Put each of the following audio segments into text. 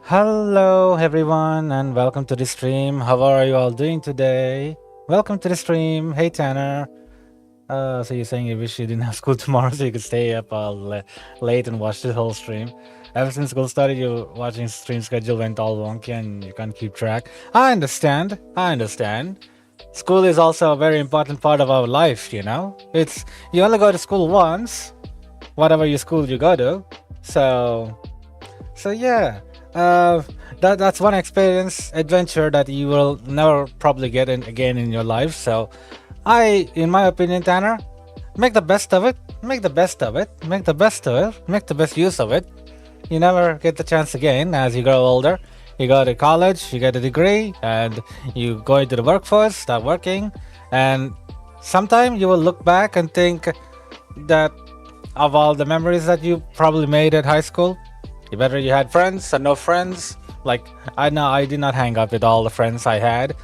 Hello everyone and welcome to the stream. How are you all doing today? Welcome to the stream. Hey Tanner. So you're saying you wish you didn't have school tomorrow so you could stay up all late and watch the whole stream. Ever since school started, your watching stream schedule went all wonky and you can't keep track. I understand. School is also a very important part of our life, you know? It's you only go to school once, whatever your school you go to. So yeah, uh, that's one experience adventure that you will never probably get in again in your life. So, in my opinion, Tanner, make the best of it. Make the best of it. Make the best of it. Make the best use of it. You never get the chance again as you grow older. You go to college, you get a degree, and you go into the workforce, start working, and sometime you will look back and think that of all the memories that you probably made at high school, whether you had friends or no friends. Like I know I did not hang out with all the friends I had.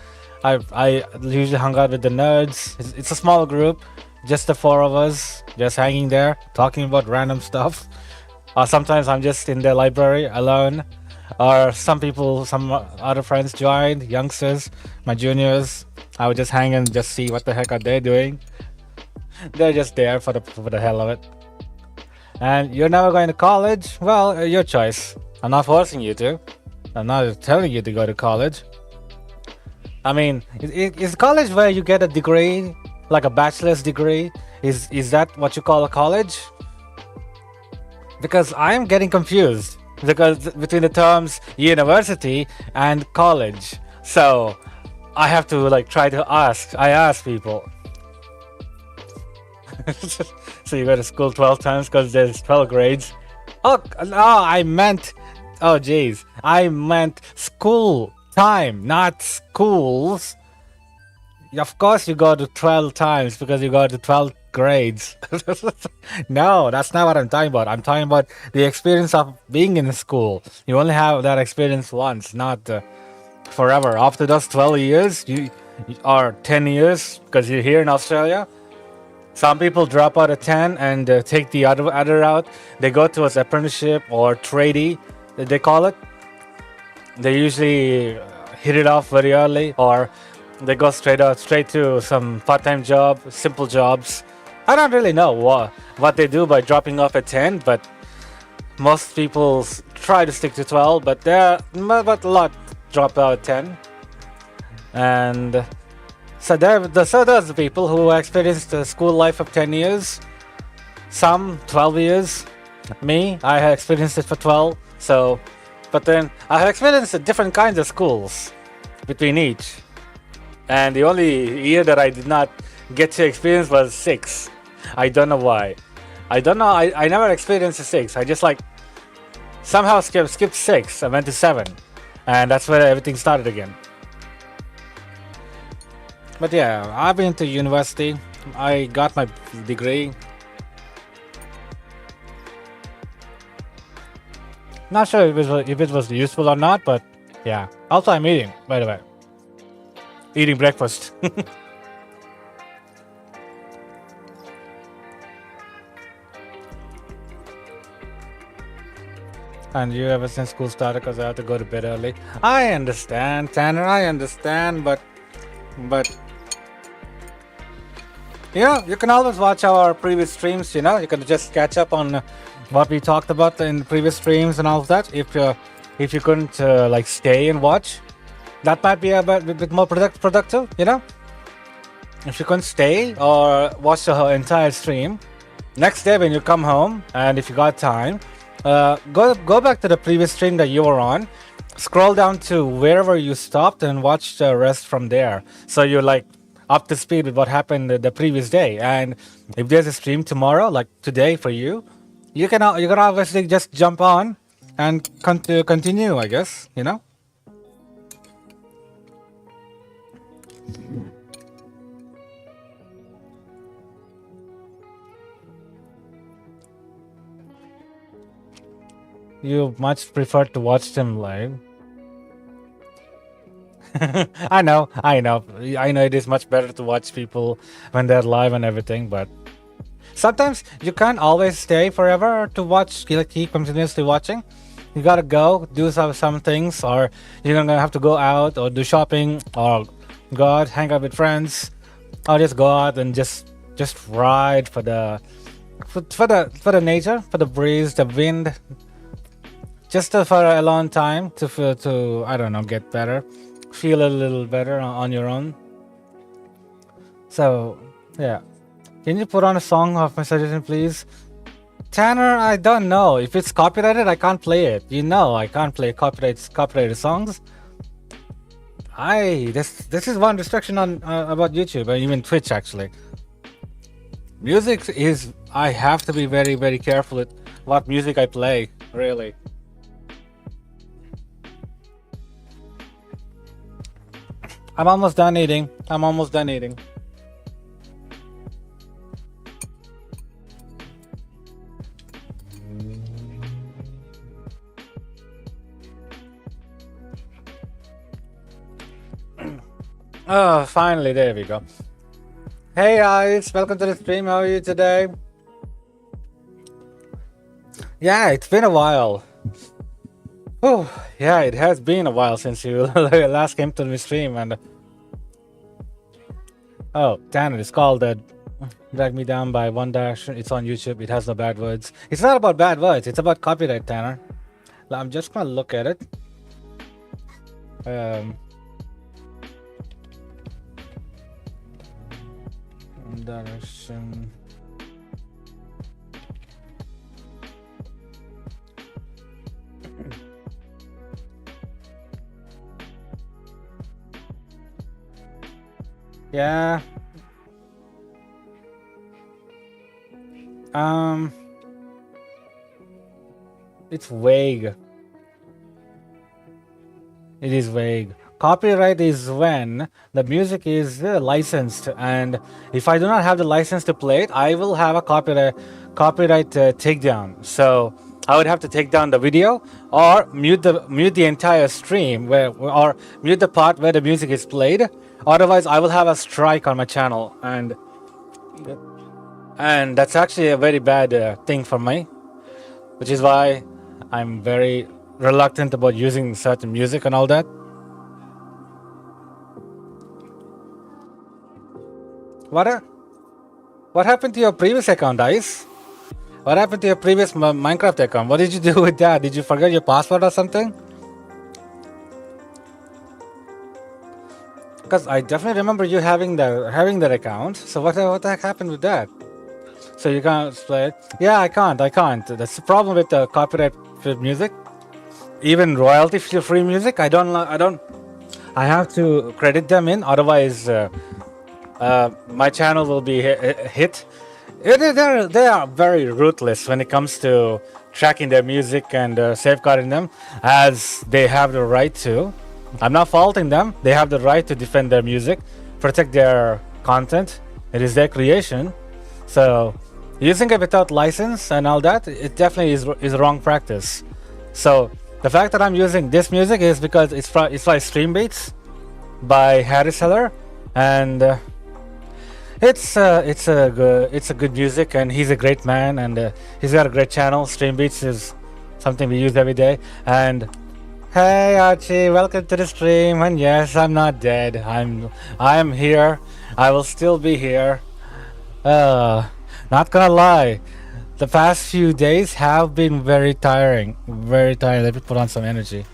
I usually hung out with the nerds. It's a small group, just the four of us, just hanging there, talking about random stuff. Or sometimes I'm just in the library alone. Or some people, some other friends joined, youngsters, my juniors. I would just hang and just see what the heck are they doing. They're just there for the hell of it. And you're never going to college? Well, your choice. I'm not forcing you to. I'm not telling you to go to college. I mean, is college where you get a degree, like a bachelor's degree? Is that what you call a college? Because I'm getting confused because between the terms university and college. So I have to like try to ask. I ask people. So you go to school 12 times because there's 12 grades. Oh, no, I meant... Oh, jeez. I meant school time, not schools. Of course you go to 12 times because you go to 12 grades. No, that's not what I'm talking about. I'm talking about the experience of being in school. You only have that experience once, not forever. After those 12 years, or 10 years, because you're here in Australia, some people drop out at 10 and take the other route. They go towards apprenticeship or tradie, they call it. They usually hit it off very early, or they go straight to some part-time job, simple jobs. I don't really know what they do by dropping off at 10, but most people try to stick to 12, but a lot drop out at 10. And so there's the people who experienced the school life of 10 years, some 12 years. Me, I have experienced it for 12. So, but then I have experienced different kinds of schools between each. And the only year that I did not get to experience was 6. I don't know why. I don't know. I never experienced a 6. I just like somehow skipped 6. I went to 7. And that's where everything started again. But yeah, I've been to university. I got my degree. Not sure if it was useful or not, but yeah. Also, I'm eating, by the way. Eating breakfast. And you ever since school started because I have to go to bed early. I understand, Tanner. I understand, but you can always watch our previous streams. You can just catch up on what we talked about in the previous streams and all of that. If you couldn't like stay and watch, that might be a bit more productive. If you couldn't stay or watch the whole entire stream, next day when you come home and if you got time, go back to the previous stream that you were on. Scroll down to wherever you stopped and watch the rest from there. So you're like up to speed with what happened the previous day. And if there's a stream tomorrow, like today for you, you can obviously just jump on and continue, I guess, You much prefer to watch them live. I know it is much better to watch people when they're live and everything, but sometimes you can't always stay forever to watch, keep continuously watching. you gotta go do some things, or you're gonna have to go out or do shopping, or go out, hang out with friends, or just go out and just ride for the nature, for the breeze, the wind, just for a long time to feel, to I don't know, get better, feel a little better on your own. So yeah, can you put on a song of my suggestion, please? Tanner, I don't know if it's copyrighted. I can't play it. You know, I can't play copyrighted songs. This is one restriction on about YouTube and even Twitch actually. Music is, I have to be very, very careful with what music I play, really. I'm almost done eating. I'm almost done eating. Oh, finally, there we go. Hey guys, welcome to the stream. How are you today? Yeah, it's been a while. Oh, yeah, it has been a while since you last came to the stream. And oh, Tanner, it's called Drag Me Down by One Dash. It's on YouTube. It has no bad words. It's not about bad words. It's about copyright, Tanner. I'm just gonna look at it. Direction. Yeah. It's vague. It is vague. Copyright is when the music is licensed, and if I do not have the license to play it, I will have a copyright takedown. So I would have to take down the video or mute the entire stream or mute the part where the music is played. Otherwise, I will have a strike on my channel, and that's actually a very bad thing for me, which is why I'm very reluctant about using certain music and all that. What happened to your previous account, Ice? What happened to your previous Minecraft account? What did you do with that? Did you forget your password or something? Because I definitely remember you having that account. So what the heck happened with that? So you can't play it? Yeah, I can't. That's the problem with the copyright-free music. Even royalty-free music, I have to credit them in. Otherwise, my channel will be hit. They are very ruthless when it comes to tracking their music and safeguarding them, as they have the right to. I'm not faulting them. They have the right to defend their music, protect their content. It is their creation. So using it without license and all that, it definitely is wrong practice. So the fact that I'm using this music is because it's by Stream Beats by Harry Seller, and it's a good music, and he's a great man, and he's got a great channel. Stream Beats is something we use every day. And hey Archie, welcome to the stream. And yes, I'm not dead. I am here. I will still be here. Not gonna lie, the past few days have been very tiring. Very tiring. Let me put on some energy.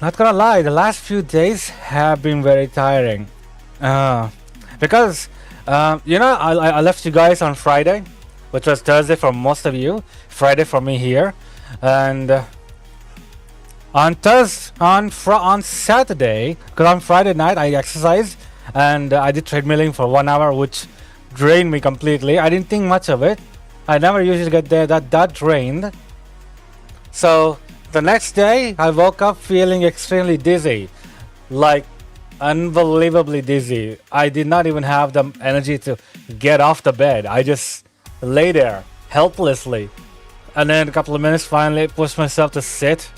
Not gonna lie, the last few days have been very tiring. Because I left you guys on Friday, which was Thursday for most of you, Friday for me here, and on Saturday, because on Friday night I exercised and I did treadmilling for 1 hour, which drained me completely. I didn't think much of it. I never usually get that drained. So the next day I woke up feeling extremely dizzy, like unbelievably dizzy. I did not even have the energy to get off the bed. I just lay there helplessly, and then a couple of minutes finally pushed myself to sit,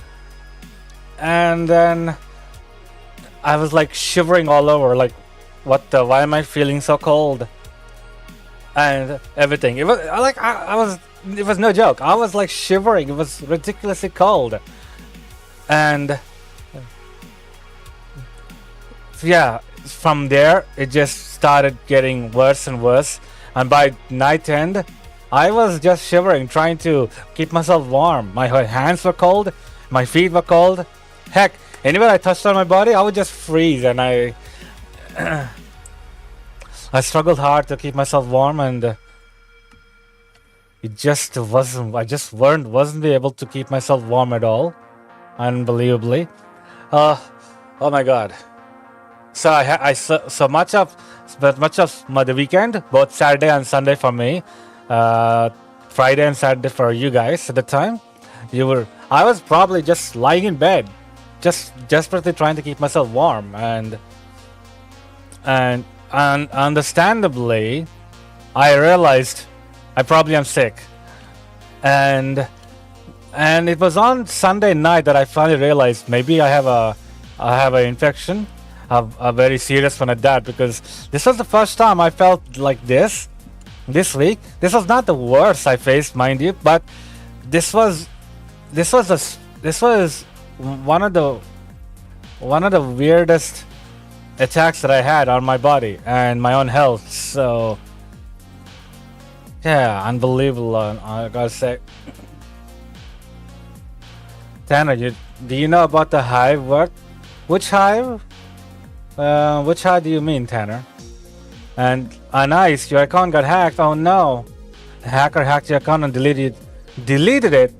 and then I was like shivering all over, like why am I feeling so cold? and everything. It was like I was. It was no joke. I was like shivering. It was ridiculously cold, and yeah, from there it just started getting worse and worse. And by night end, I was just shivering, trying to keep myself warm. My hands were cold, my feet were cold. Heck, anywhere I touched on my body, I would just freeze, and I struggled hard to keep myself warm, and it just wasn't. I just wasn't able to keep myself warm at all, unbelievably. Oh my god. So so much of the weekend, both Saturday and Sunday for me, Friday and Saturday for you guys at the time. I was probably just lying in bed, just desperately trying to keep myself warm, and understandably, I realized I probably am sick, and it was on Sunday night that I finally realized maybe I have an infection. A very serious one at that, because this was the first time I felt like this week. This was not the worst I faced, mind you, but this was one of the weirdest attacks that I had on my body and my own health. So yeah, unbelievable. I gotta say, Tanner, do you know about the hive? Which hive? Which hive do you mean, Tanner? And nice, your account got hacked. Oh no, the hacker hacked your account and deleted it.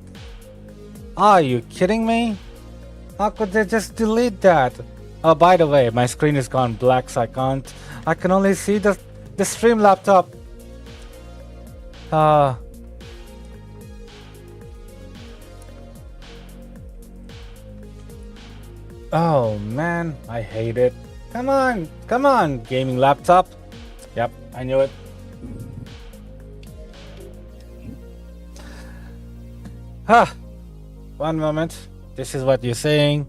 Are you kidding me? How could they just delete that? Oh, by the way, my screen is gone black, so I can only see the stream laptop. Oh man, I hate it. Come on, gaming laptop. Yep, I knew it. One moment. This is what you're saying.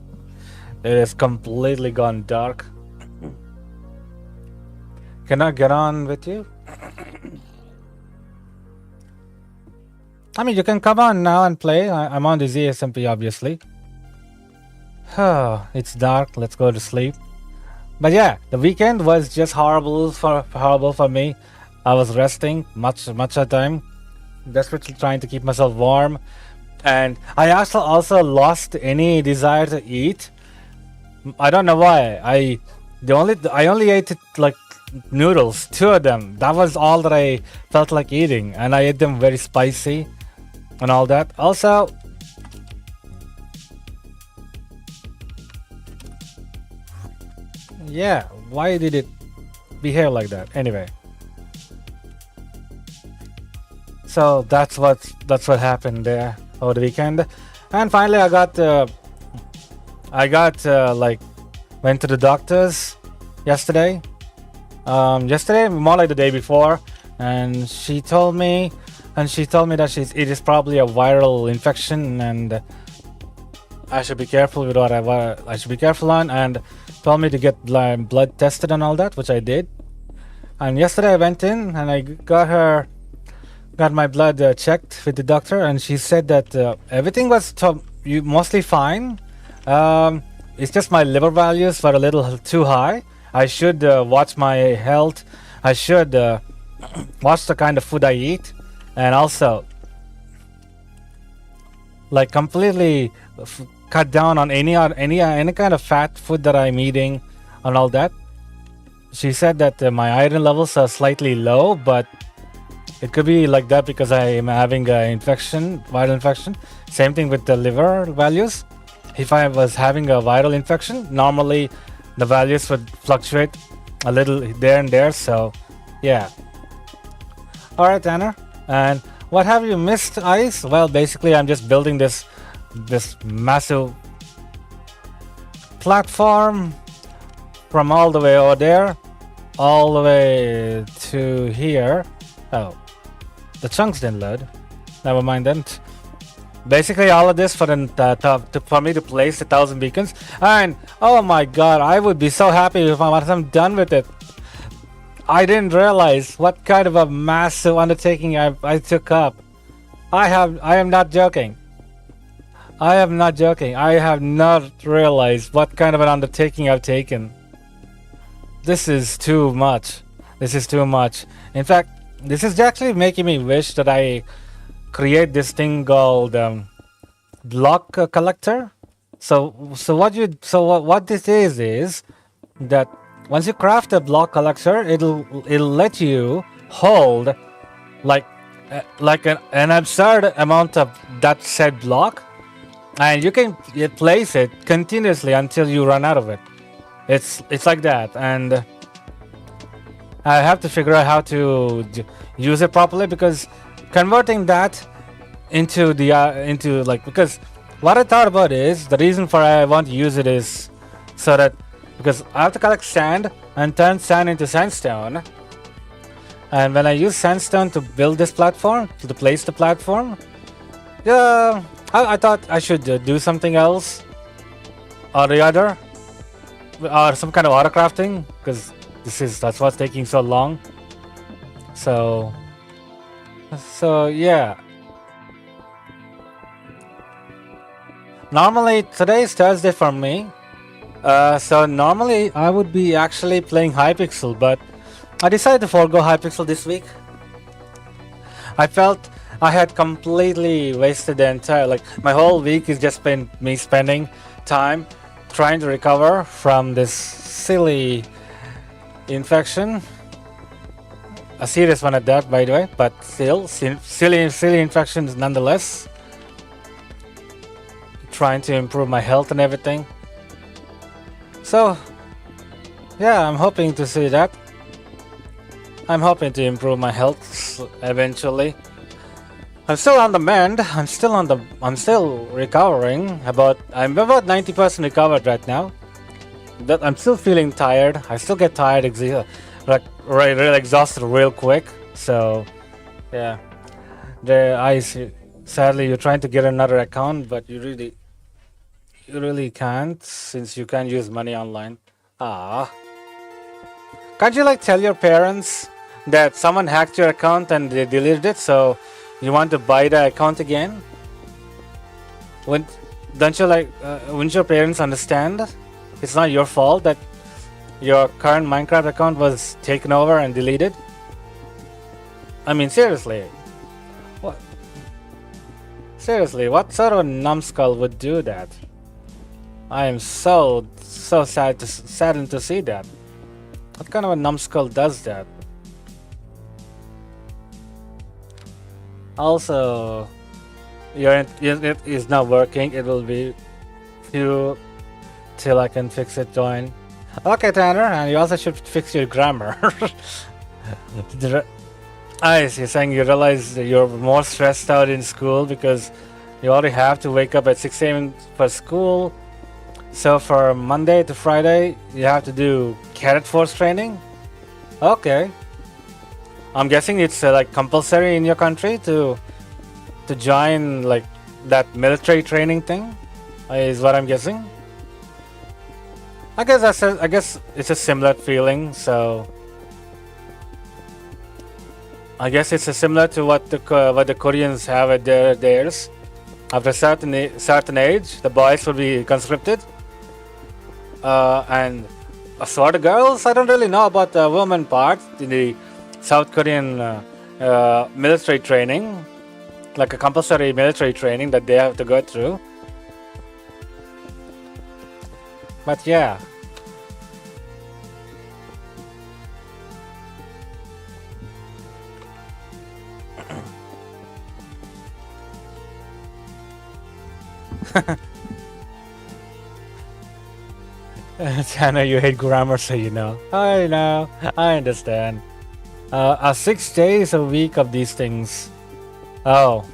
It is completely gone dark. Can I get on with you? I mean, you can come on now and play. I'm on the Z-SMP, obviously. It's dark. Let's go to sleep. But yeah, the weekend was just horrible for me. I was resting much of the time, desperately trying to keep myself warm, and I also lost any desire to eat. I don't know why. I only ate like noodles, 2 of them. That was all that I felt like eating, and I ate them very spicy and all that. Also, yeah, why did it behave like that? Anyway, so that's what happened there over the weekend, and finally I got like went to the doctor's yesterday. Yesterday, more like the day before, and she told me that it is probably a viral infection, and I should be careful with what I should be careful on, and told me to get blood tested and all that, which I did. And yesterday I went in and I got my blood checked with the doctor, and she said that everything was mostly fine. It's just my liver values were a little too high. I should watch my health. I should watch the kind of food I eat, and also like completely cut down on any kind of fat food that I'm eating and all that. She said that my iron levels are slightly low, but it could be like that because I am having an viral infection. Same thing with the liver values. If I was having a viral infection, normally the values would fluctuate a little there and there. So yeah. All right, Tanner. And what have you missed, Ice? Well, basically I'm just building this massive platform from all the way over there all the way to here. Oh, the chunks didn't load. Never mind then. Basically all of this for me to place 1,000 beacons, and oh my god, I would be so happy if once I'm done with it. I didn't realize what kind of a massive undertaking I took up. I am not joking. I am not joking. I have not realized what kind of an undertaking I've taken. This is too much. This is too much. In fact, this is actually making me wish that I create this thing called block collector. So what this is that once you craft a block collector, it'll let you hold like an absurd amount of that said block, and you can place it continuously until you run out of it. It's like that, and I have to figure out how to use it properly, because converting that into the into like, because what I thought about is the reason for I want to use it is so that, because I have to collect sand and turn sand into sandstone, and when I use sandstone to build this platform, to place the platform, yeah, I thought I should do something else or the other, or some kind of auto crafting, because that's what's taking so long. So yeah. Normally today is Thursday for me. So normally I would be actually playing Hypixel, but I decided to forego Hypixel this week. I felt I had completely wasted the entire, like, my whole week is just been me spending time trying to recover from this silly infection. A serious one at that, by the way, but still silly infections nonetheless. Trying to improve my health and everything. So yeah, I'm hoping to see that. I'm hoping to improve my health eventually. I'm still on the mend. I'm still recovering. I'm about 90% recovered right now. But I'm still feeling tired. I still get tired, really exhausted real quick. So yeah, sadly you're trying to get another account, but you really can't, since you can't use money online. Can't you tell your parents that someone hacked your account and they deleted it, so you want to buy the account again? Wouldn't your parents understand? It's not your fault that your current Minecraft account was taken over and deleted. I mean, seriously. What? Seriously, what sort of a numbskull would do that? I am so saddened to see that. What kind of a numbskull does that? Also, it is not working. It will be few till I can fix it. Join. Okay, Tanner, and you also should fix your grammar. You're saying you realize that you're more stressed out in school because you already have to wake up at 6 a.m. for school. So for Monday to Friday, you have to do Cadet Force training? Okay. I'm guessing it's compulsory in your country to join that military training thing, is what I'm guessing. I guess it's a similar feeling, so I guess it's similar to what the Koreans have at theirs. After a certain age, the boys will be conscripted. And for the girls, I don't really know about the women part in the South Korean military training, like a compulsory military training that they have to go through. But yeah. Tanner, you hate grammar, so you know. I know. I understand. 6 days a week of these things. Oh,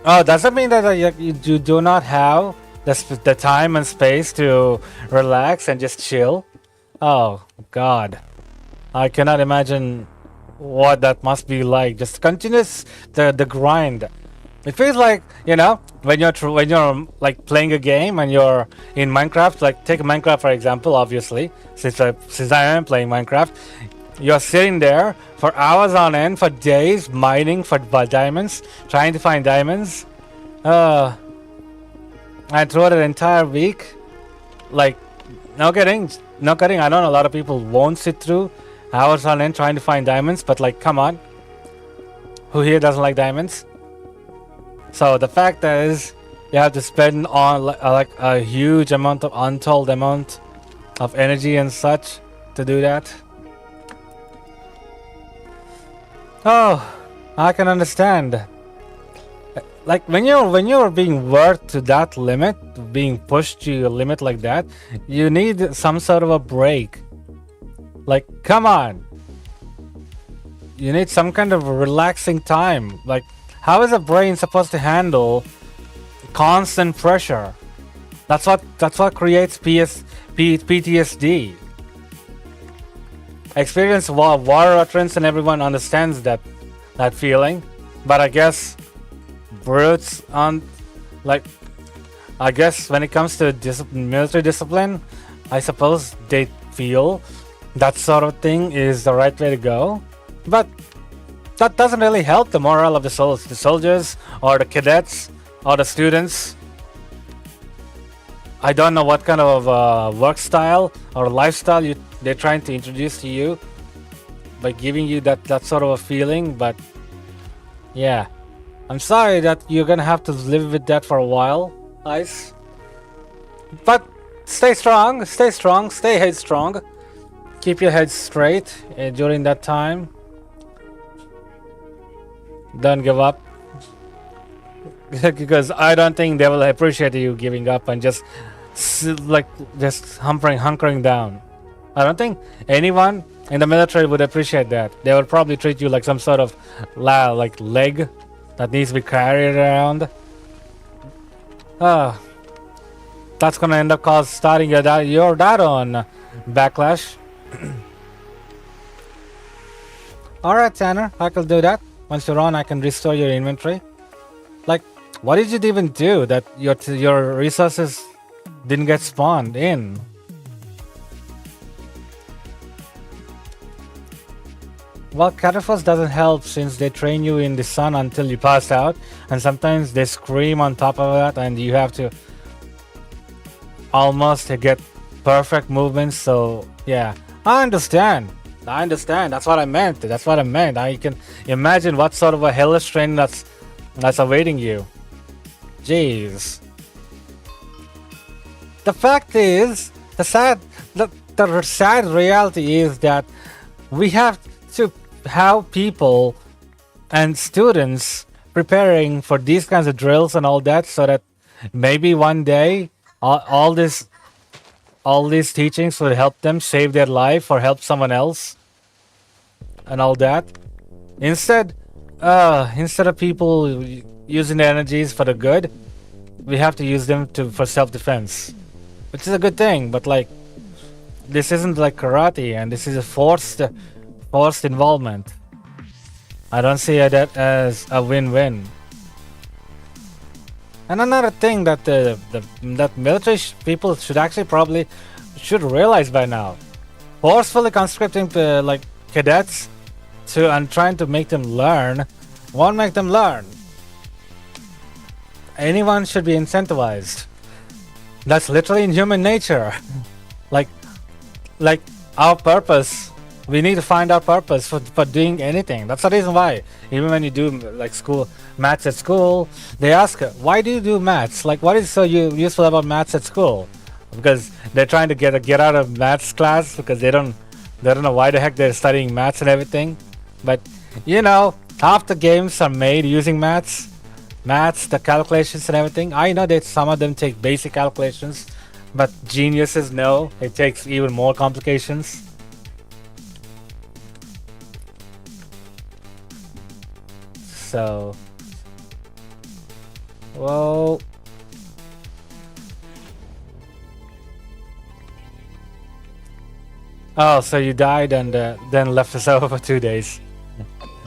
does that mean that you do not have the time and space to relax and just chill? Oh, God. I cannot imagine what that must be like. Just continuous the grind. It feels like, you know, when you're like playing a game and you're in Minecraft. Like take Minecraft for example. Obviously, since I am playing Minecraft, you're sitting there for hours on end, for days, mining for diamonds, trying to find diamonds. And throughout an entire week, like, no kidding, no kidding. I know a lot of people won't sit through hours on end trying to find diamonds, but like, come on, who here doesn't like diamonds? So the fact is, you have to spend on like a huge amount of untold amount of energy and such to do that. Oh, I can understand. Like when you're being worked to that limit, being pushed to your limit like that, you need some sort of a break. Like, come on. You need some kind of relaxing time. Like, how is a brain supposed to handle constant pressure? That's what creates PTSD. Experienced water veterans and everyone understands that feeling, but I guess brutes on, like, I guess when it comes to military discipline, I suppose they feel that sort of thing is the right way to go, but that doesn't really help the morale of the soldiers or the cadets or the students. I don't know what kind of work style or lifestyle they're trying to introduce to you by giving you that sort of a feeling, but yeah, I'm sorry that you're gonna have to live with that for a while, guys. But stay strong, stay headstrong. Keep your head straight during that time. Don't give up. Because I don't think they will appreciate you giving up and just hunkering down. I don't think anyone in the military would appreciate that. They would probably treat you like some sort of like leg that needs to be carried around. That's gonna end up starting your dad on backlash. Alright, Tanner, I can do that. Once you're on, I can restore your inventory. Like, what did you even do that your resources didn't get spawned in? Well, Catapults doesn't help since they train you in the sun until you pass out, and sometimes they scream on top of that and you have to almost get perfect movements. So yeah, I understand. That's what I meant. I can imagine what sort of a hellish training that's awaiting you. Jeez. The fact is, the sad reality is that we have to have people and students preparing for these kinds of drills and all that, so that maybe one day all these teachings will help them save their life or help someone else and all that. Instead of people using their energies for the good, we have to use them for self-defense, which is a good thing. But like, this isn't like karate, and this is a forced involvement. I don't see that as a win-win. And another thing that that military people should realize by now, forcefully conscripting like cadets and trying to make them learn won't make them learn. Anyone should be incentivized. That's literally in human nature. like our purpose. We need to find our purpose for doing anything. That's the reason why, even when you do like maths at school, they ask, why do you do maths? Like, what is so useful about maths at school? Because they're trying to get out of maths class, because they don't know why the heck they're studying maths and everything. But you know, half the games are made using maths, the calculations and everything. I know that some of them take basic calculations, but geniuses know it takes even more complications. So, well, oh, so you died and then left us over for 2 days.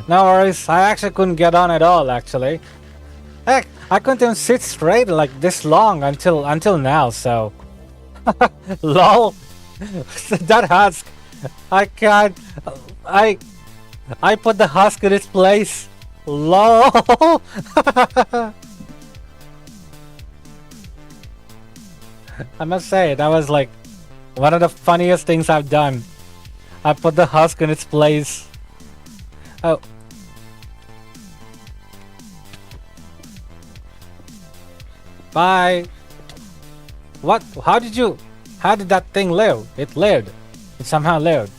No worries, I actually couldn't get on at all, actually. Heck, I couldn't even sit straight like this long until now. So, lol. That husk, I can't. I I put the husk in its place. Lol. I must say that was like one of the funniest things I've done. I put the husk in its place. Oh. Bye. What? How did that thing live? It lived. It somehow lived.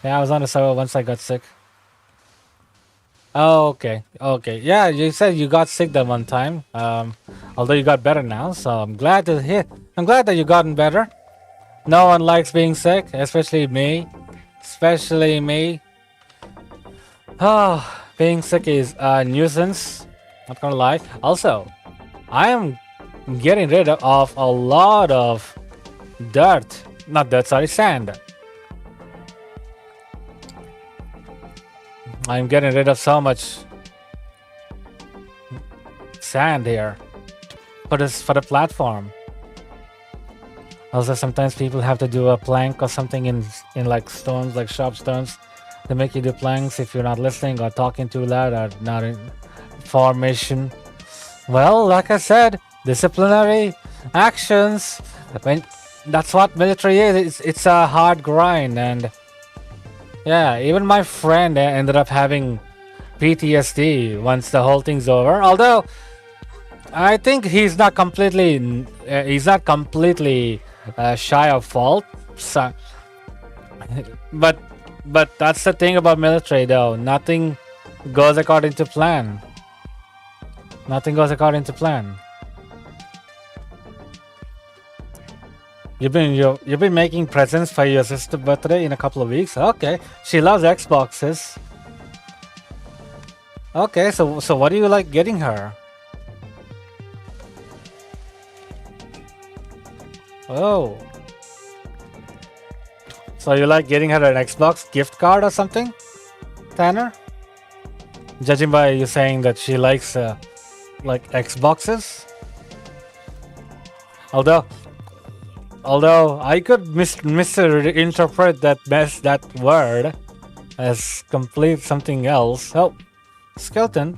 Yeah, I was on the server once I got sick. Oh, okay. Okay. Yeah, you said you got sick that one time. Although you got better now, so I'm glad to hear. I'm glad that you gotten better. No one likes being sick, especially me. Especially me. Oh, being sick is a nuisance. Not gonna lie. Also, I am getting rid of a lot of dirt. Not dirt, sorry, sand. I'm getting rid of so much sand here for the platform. Also, sometimes people have to do a plank or something in like stones, like sharp stones. They make you do planks if you're not listening or talking too loud or not in formation. Well, like I said, disciplinary actions. When that's what military is. It's a hard grind, and yeah, even my friend ended up having PTSD once the whole thing's over. Although I think he's not completely shy of fault. So, but that's the thing about military, though. Nothing goes according to plan. Nothing goes according to plan. You've been making presents for your sister's birthday in a couple of weeks. Okay, she loves Xboxes. Okay, so what do you like getting her? Oh, so you like getting her an Xbox gift card or something, Tanner? Judging by you saying that she likes like Xboxes. Although I could misinterpret that word as complete something else. Oh, skeleton.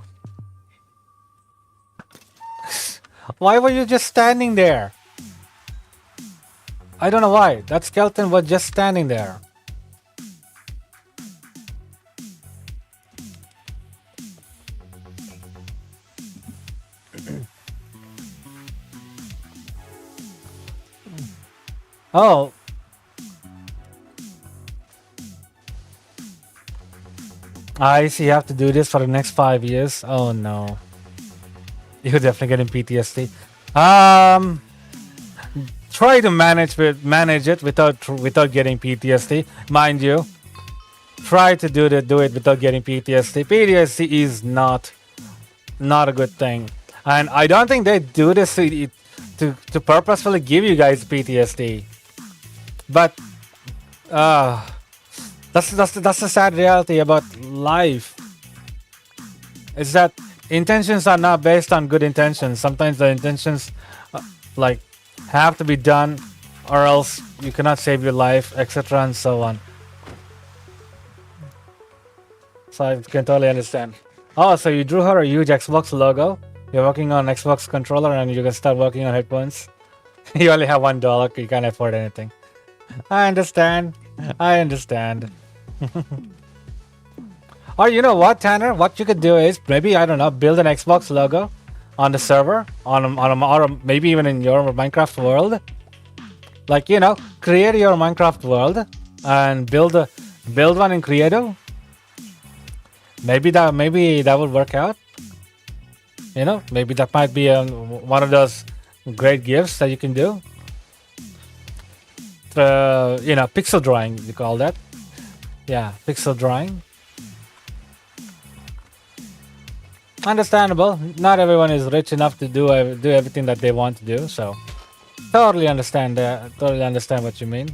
Why were you just standing there? I don't know why. That skeleton was just standing there. Oh. I see you have to do this for the next 5 years. Oh no. You're definitely getting PTSD. Try to manage it without getting PTSD. Mind you, try to do it without getting PTSD. PTSD is not a good thing, and I don't think they do this to purposefully give you guys PTSD. But that's the sad reality about life. Is that intentions are not based on good intentions. Sometimes the intentions like have to be done, or else you cannot save your life, etc. and so on. So I can totally understand. Oh, so you drew her a huge Xbox logo. You're working on Xbox controller and you can start working on headphones. You only have $1. You can't afford anything. I understand. Or you know what, Tanner? What you could do is maybe, I don't know, build an Xbox logo on the server, or maybe even in your Minecraft world. Like, you know, create your Minecraft world and build one in Creative. Maybe that would work out. You know, maybe that might be one of those great gifts that you can do. You know, pixel drawing, you call that. Yeah, pixel drawing. Understandable. Not everyone is rich enough to do everything that they want to do, so totally understand what you mean.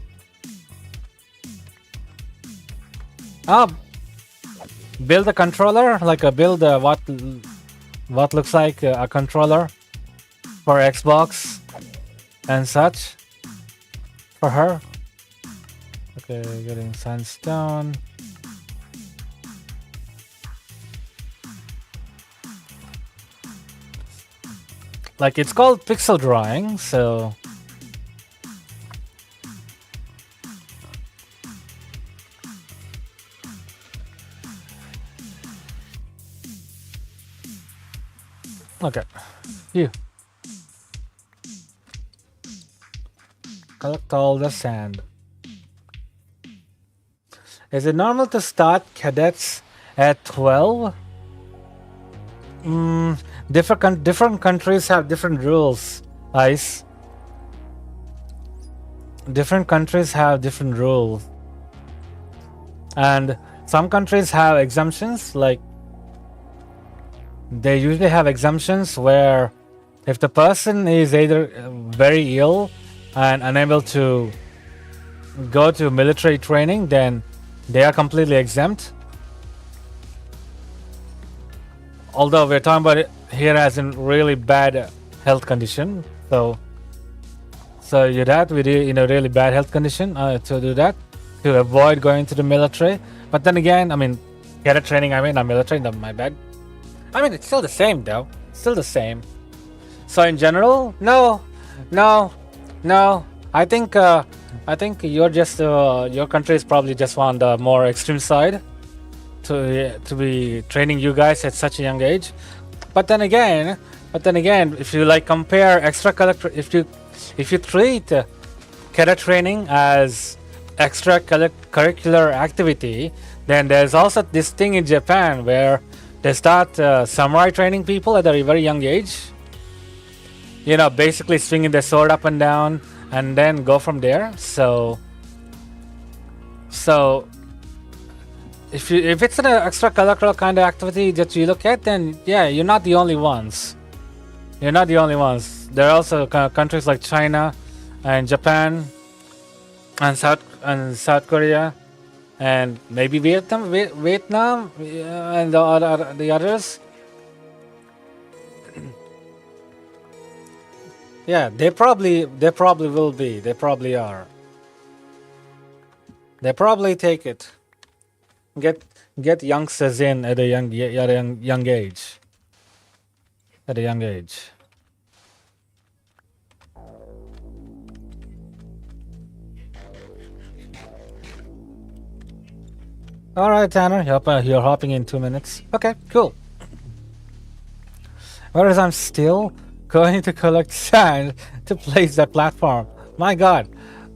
build a controller, like a build what looks like a controller for Xbox and such for her. Okay, getting sandstone. Like, it's called pixel drawing, so okay. You collect all the sand. Is it normal to start cadets at 12? Different countries have different rules, Ice. Different countries have different rules. And some countries have exemptions, like they usually have exemptions where if the person is either very ill and unable to go to military training, then they are completely exempt. Although we're talking about it here as in really bad health condition, so you'd have to be in a really bad health condition to do that, to avoid going to the military. But then again, I mean, cadet training, I mean, not military, no, my bad. I mean, it's still the same though, still the same. So in general, no. I think you're just your country is probably just on the more extreme side to be training you guys at such a young age. But then again, if you like compare extracurricular, if you treat cadet training as extracurricular activity, then there's also this thing in Japan where they start samurai training people at a very young age. You know, basically swinging their sword up and down, and then go from there. So if it's an extracurricular kind of activity that you look at, then yeah, you're not the only ones. You're not the only ones. There are also countries like China and Japan and South Korea and maybe Vietnam and the others. Yeah, they probably will be. They probably are. They probably take it. Get youngsters in at a young age. At a young age. All right, Tanner, you're hopping in 2 minutes. Okay, cool. Whereas I'm still going to collect sand to place that platform. My God,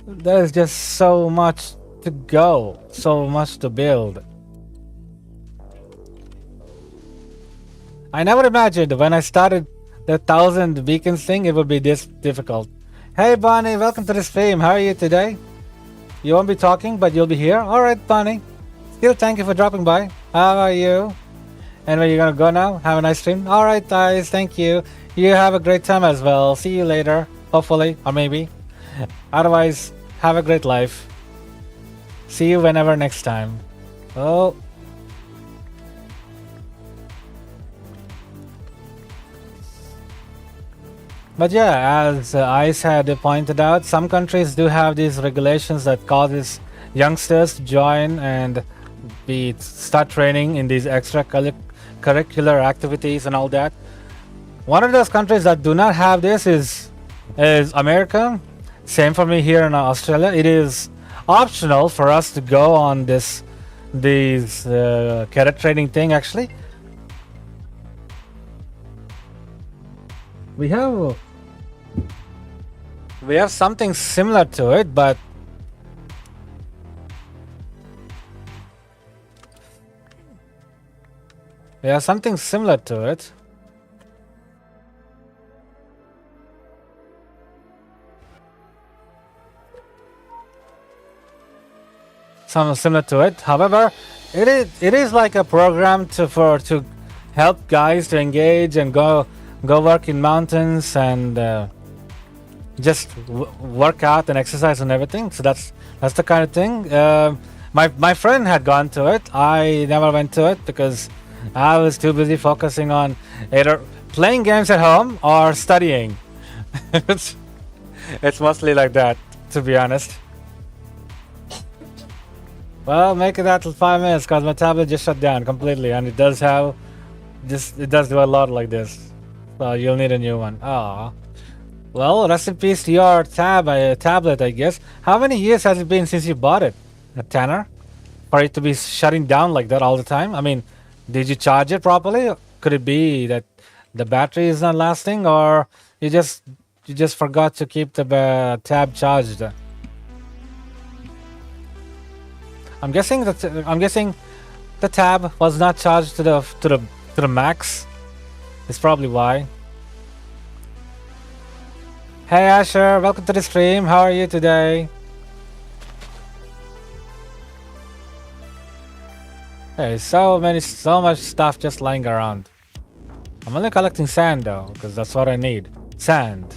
there's just so much to go, so much to build. I never imagined when I started the 1,000 beacons thing, it would be this difficult. Hey, Bonnie, welcome to the stream. How are you today? You won't be talking, but you'll be here. All right, Bonnie. Still, thank you for dropping by. How are you? And where you gonna go now? Have a nice stream. All right, guys. Thank you. You have a great time as well. See you later, hopefully, or maybe. Otherwise, have a great life. See you whenever next time. Oh. But yeah, as Ice had pointed out, some countries do have these regulations that causes youngsters to join and start training in these extracurricular activities and all that. One of those countries that do not have this is America. Same for me here in Australia. It is optional for us to go on these cadet training thing. Actually, we have something similar to it, but we have something similar to it. Something similar to it. However, it is like a program to help guys to engage and go work in mountains and just work out and exercise and everything. So that's the kind of thing. My friend had gone to it. I never went to it because I was too busy focusing on either playing games at home or studying. It's mostly like that, to be honest. Well, make it that till 5 minutes because my tablet just shut down completely, and it does have it does do a lot like this. So you'll need a new one. Ah. Well, rest in peace to your tablet, I guess. How many years has it been since you bought it, Tanner? For it to be shutting down like that all the time? I mean, did you charge it properly? Could it be that the battery is not lasting, or you just forgot to keep the tab charged? I'm guessing the tab was not charged to the max. It's probably why. Hey Asher, welcome to the stream. How are you today? Hey, so much stuff just lying around. I'm only collecting sand though, because that's what I need. Sand.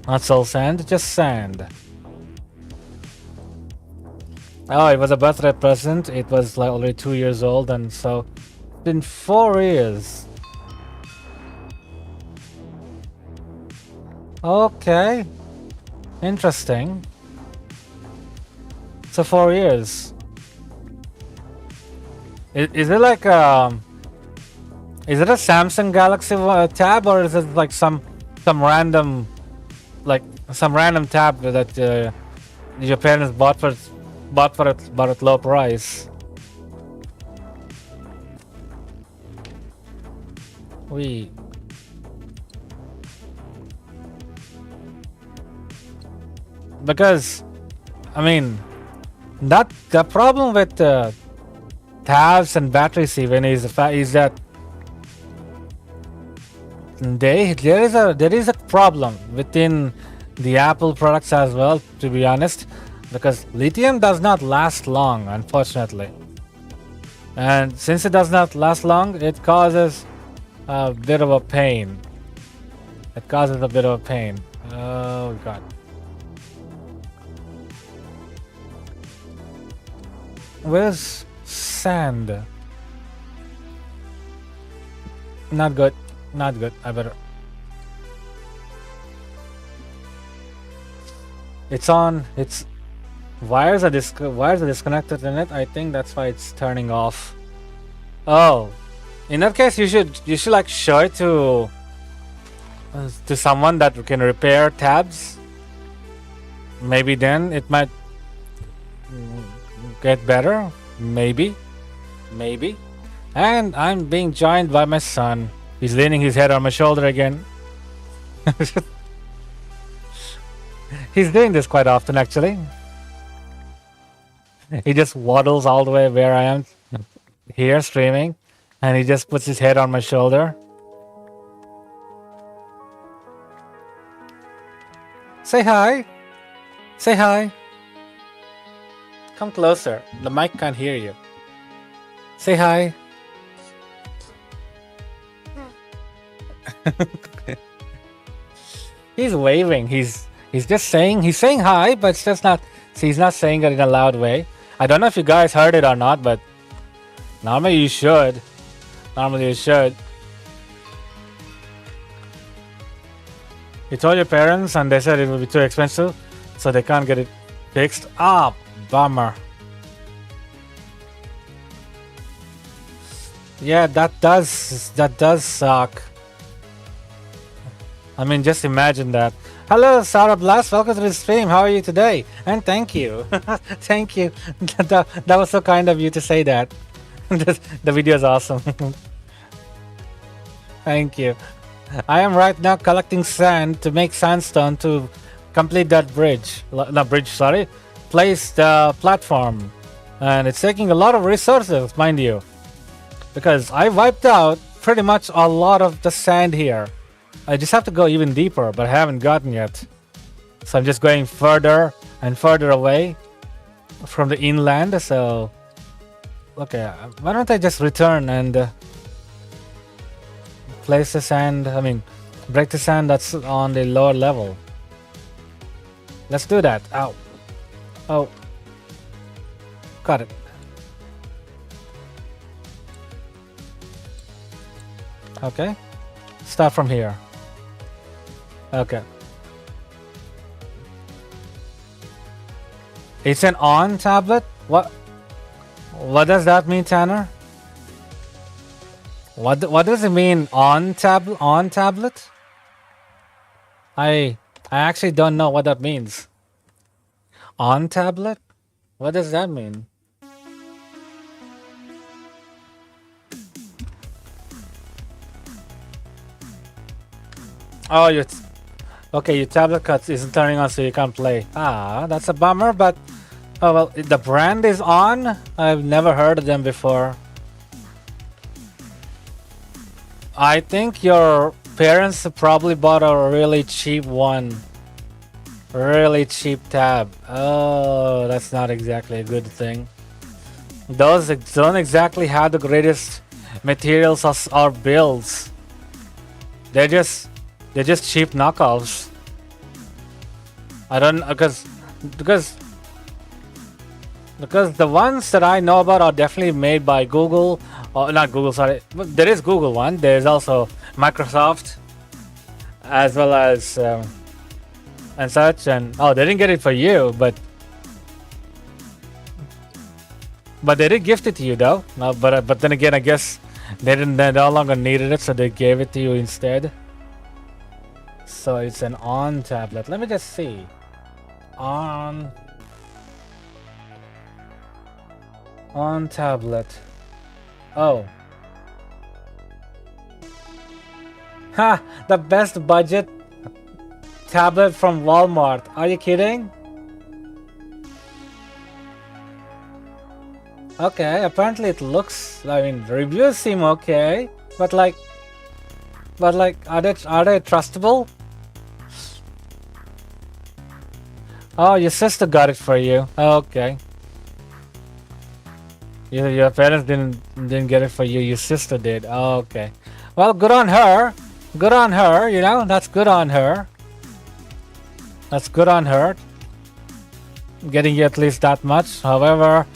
Not soul sand, just sand. Oh, it was a birthday present. It was like already 2 years old, and so it's been 4 years. Okay. Interesting. So 4 years. Is it like is it a Samsung Galaxy tab, or is it like some random tab that your parents bought at low price? Because I mean, the problem with tabs and batteries even is that there is a problem within the Apple products as well, to be honest, because lithium does not last long, unfortunately. And since it does not last long, it causes a bit of a pain. Oh god. Where's sand? Not good. I better. It's on. It's wires are disconnected in it. I think that's why it's turning off. Oh, in that case, you should like show it to someone that can repair tabs. Maybe then it might get better. Maybe. And I'm being joined by my son. He's leaning his head on my shoulder again. He's doing this quite often, actually. He just waddles all the way where I am here streaming, and he just puts his head on my shoulder. Say hi. Come closer. The mic can't hear you. Say hi. He's waving. He's just saying hi, but it's just not. He's not saying it in a loud way. I don't know if you guys heard it or not, but normally you should. You told your parents, and they said it would be too expensive, so they can't get it fixed. Ah, bummer. Yeah, that does suck. I mean, just imagine that. Hello, Sarah Blast. Welcome to the stream. How are you today? And thank you. Thank you. That was so kind of you to say that. The video is awesome. Thank you. I am right now collecting sand to make sandstone to complete that bridge. Place the platform. And it's taking a lot of resources, mind you. Because I wiped out pretty much a lot of the sand here. I just have to go even deeper, but I haven't gotten yet. So I'm just going further and further away from the inland. So, okay, why don't I just return and place the sand, break the sand that's on the lower level. Let's do that. Ow. Oh. Got it. Okay. Start from here. Okay. It's an on tablet? What does that mean, Tanner? What does it mean on tablet? I actually don't know what that means. On tablet? What does that mean? Oh, okay, your tablet cut isn't turning on, so you can't play. Ah, that's a bummer, but oh well, the brand is on. I've never heard of them before. I think your parents probably bought a really cheap one. Really cheap tab. Oh, that's not exactly a good thing. Those don't exactly have the greatest materials or builds. They're just cheap knockoffs. I don't because the ones that I know about are definitely made by Google. Oh, not Google, sorry. There is Google one. There's also Microsoft, as well as and such. And oh, they didn't get it for you, but they did gift it to you though. No, but then again, I guess they no longer needed it, so they gave it to you instead. So it's an on tablet. Let me just see. On tablet. Oh. Ha! The best budget tablet from Walmart. Are you kidding? Okay, apparently it looks, I mean, reviews seem okay, but like, are they trustable? Oh, your sister got it for you. Okay. Your parents didn't get it for you. Your sister did. Oh, okay. Well, good on her. Good on her. You know, that's good on her. That's good on her. Getting you at least that much. However,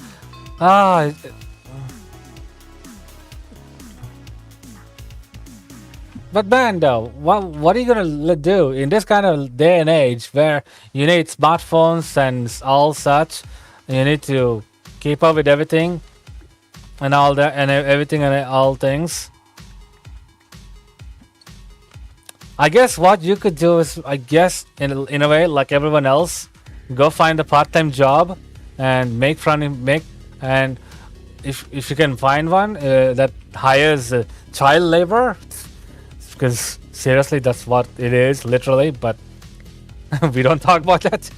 but man, though, what are you gonna do in this kind of day and age where you need smartphones and all such? And you need to keep up with everything and all that and everything and all things. I guess what you could do is, I guess, in a way, like everyone else, go find a part-time job and and if you can find one that hires child labor, because seriously, that's what it is, literally. But we don't talk about that.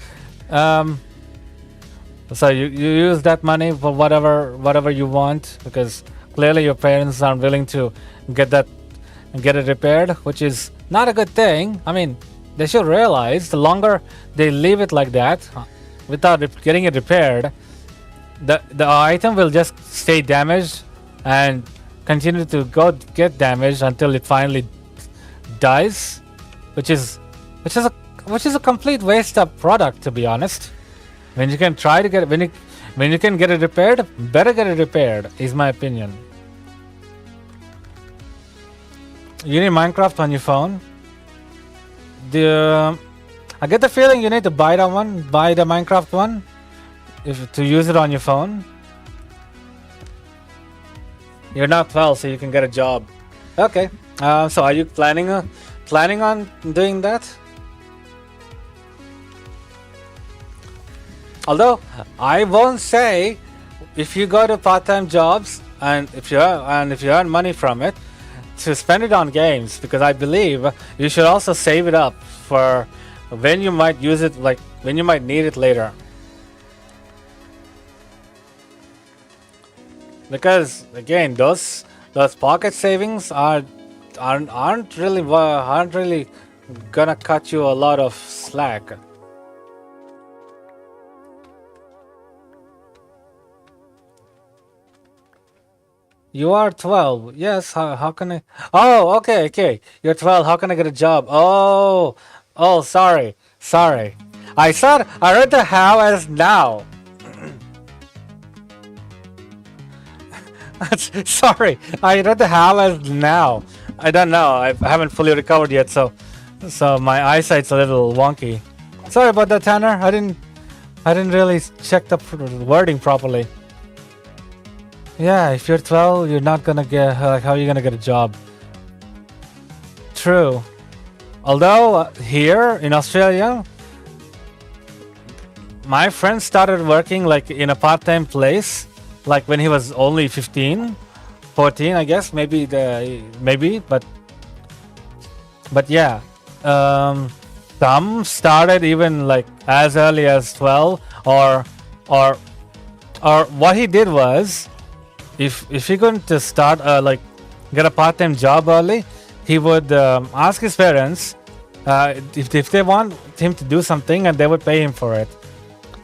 So you use that money for whatever you want, because clearly your parents aren't willing to get it repaired, which is not a good thing. I mean, they should realize the longer they leave it like that without getting it repaired, the item will just stay damaged and continue to get damaged until it finally dies, which is a complete waste of product, to be honest. When you can try to get it, when you can get it repaired, better get it repaired, is my opinion. You need Minecraft on your phone. I get the feeling you need to buy the Minecraft one, to use it on your phone. You're not 12, so you can get a job. Okay. So are you planning on doing that? Although I won't say, if you go to part-time jobs and if you earn money from it, to spend it on games, because I believe you should also save it up for when you might use it, like when you might need it later. Because again, those pocket savings aren't really gonna cut you a lot of slack. You are 12. Yes, how can I? Oh, okay. You're 12. How can I get a job? Oh, sorry. I read the how as now. Sorry, I read the how as now. I don't know. I haven't fully recovered yet, so my eyesight's a little wonky. Sorry about that, Tanner. I didn't really check the wording properly. Yeah, if you're 12, you're not gonna get like how are you gonna get a job? True. Although here in Australia, my friend started working like in a part-time place, like when he was only 15, 14, I guess, maybe but yeah, some started even like as early as 12, or what he did was, if he couldn't start like get a part-time job early, he would ask his parents if they want him to do something, and they would pay him for it.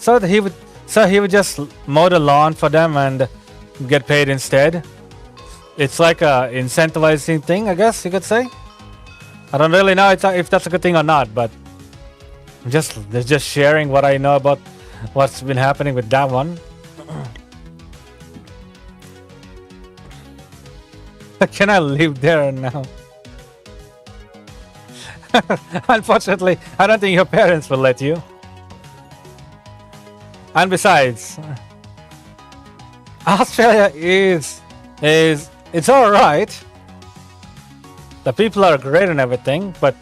So he would just mow the lawn for them and get paid instead. It's like a incentivizing thing, I guess you could say. I don't really know if that's a good thing or not, but just sharing what I know about what's been happening with that one. Can I live there now? Unfortunately, I don't think your parents will let you. And besides, Australia is it's all right. The people are great and everything, but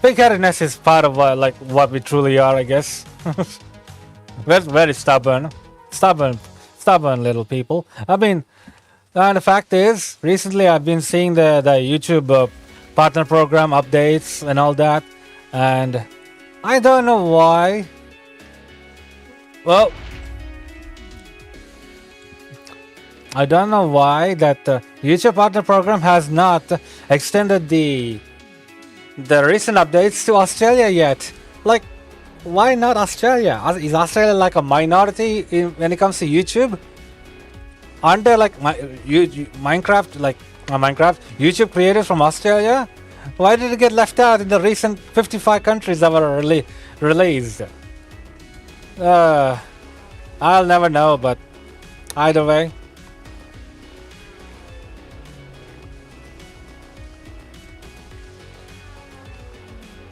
big-headedness is part of like what we truly are, I guess. We're very stubborn little people. I mean, the fact is, recently I've been seeing the YouTube partner program updates and all that, and I don't know why. Well, I don't know why that YouTube partner program has not extended the recent updates to Australia yet. Like, why not Australia? Is Australia like a minority when it comes to YouTube? Aren't there like Minecraft YouTube creators from Australia? Why did it get left out in the recent 55 countries that were released? I'll never know, but either way.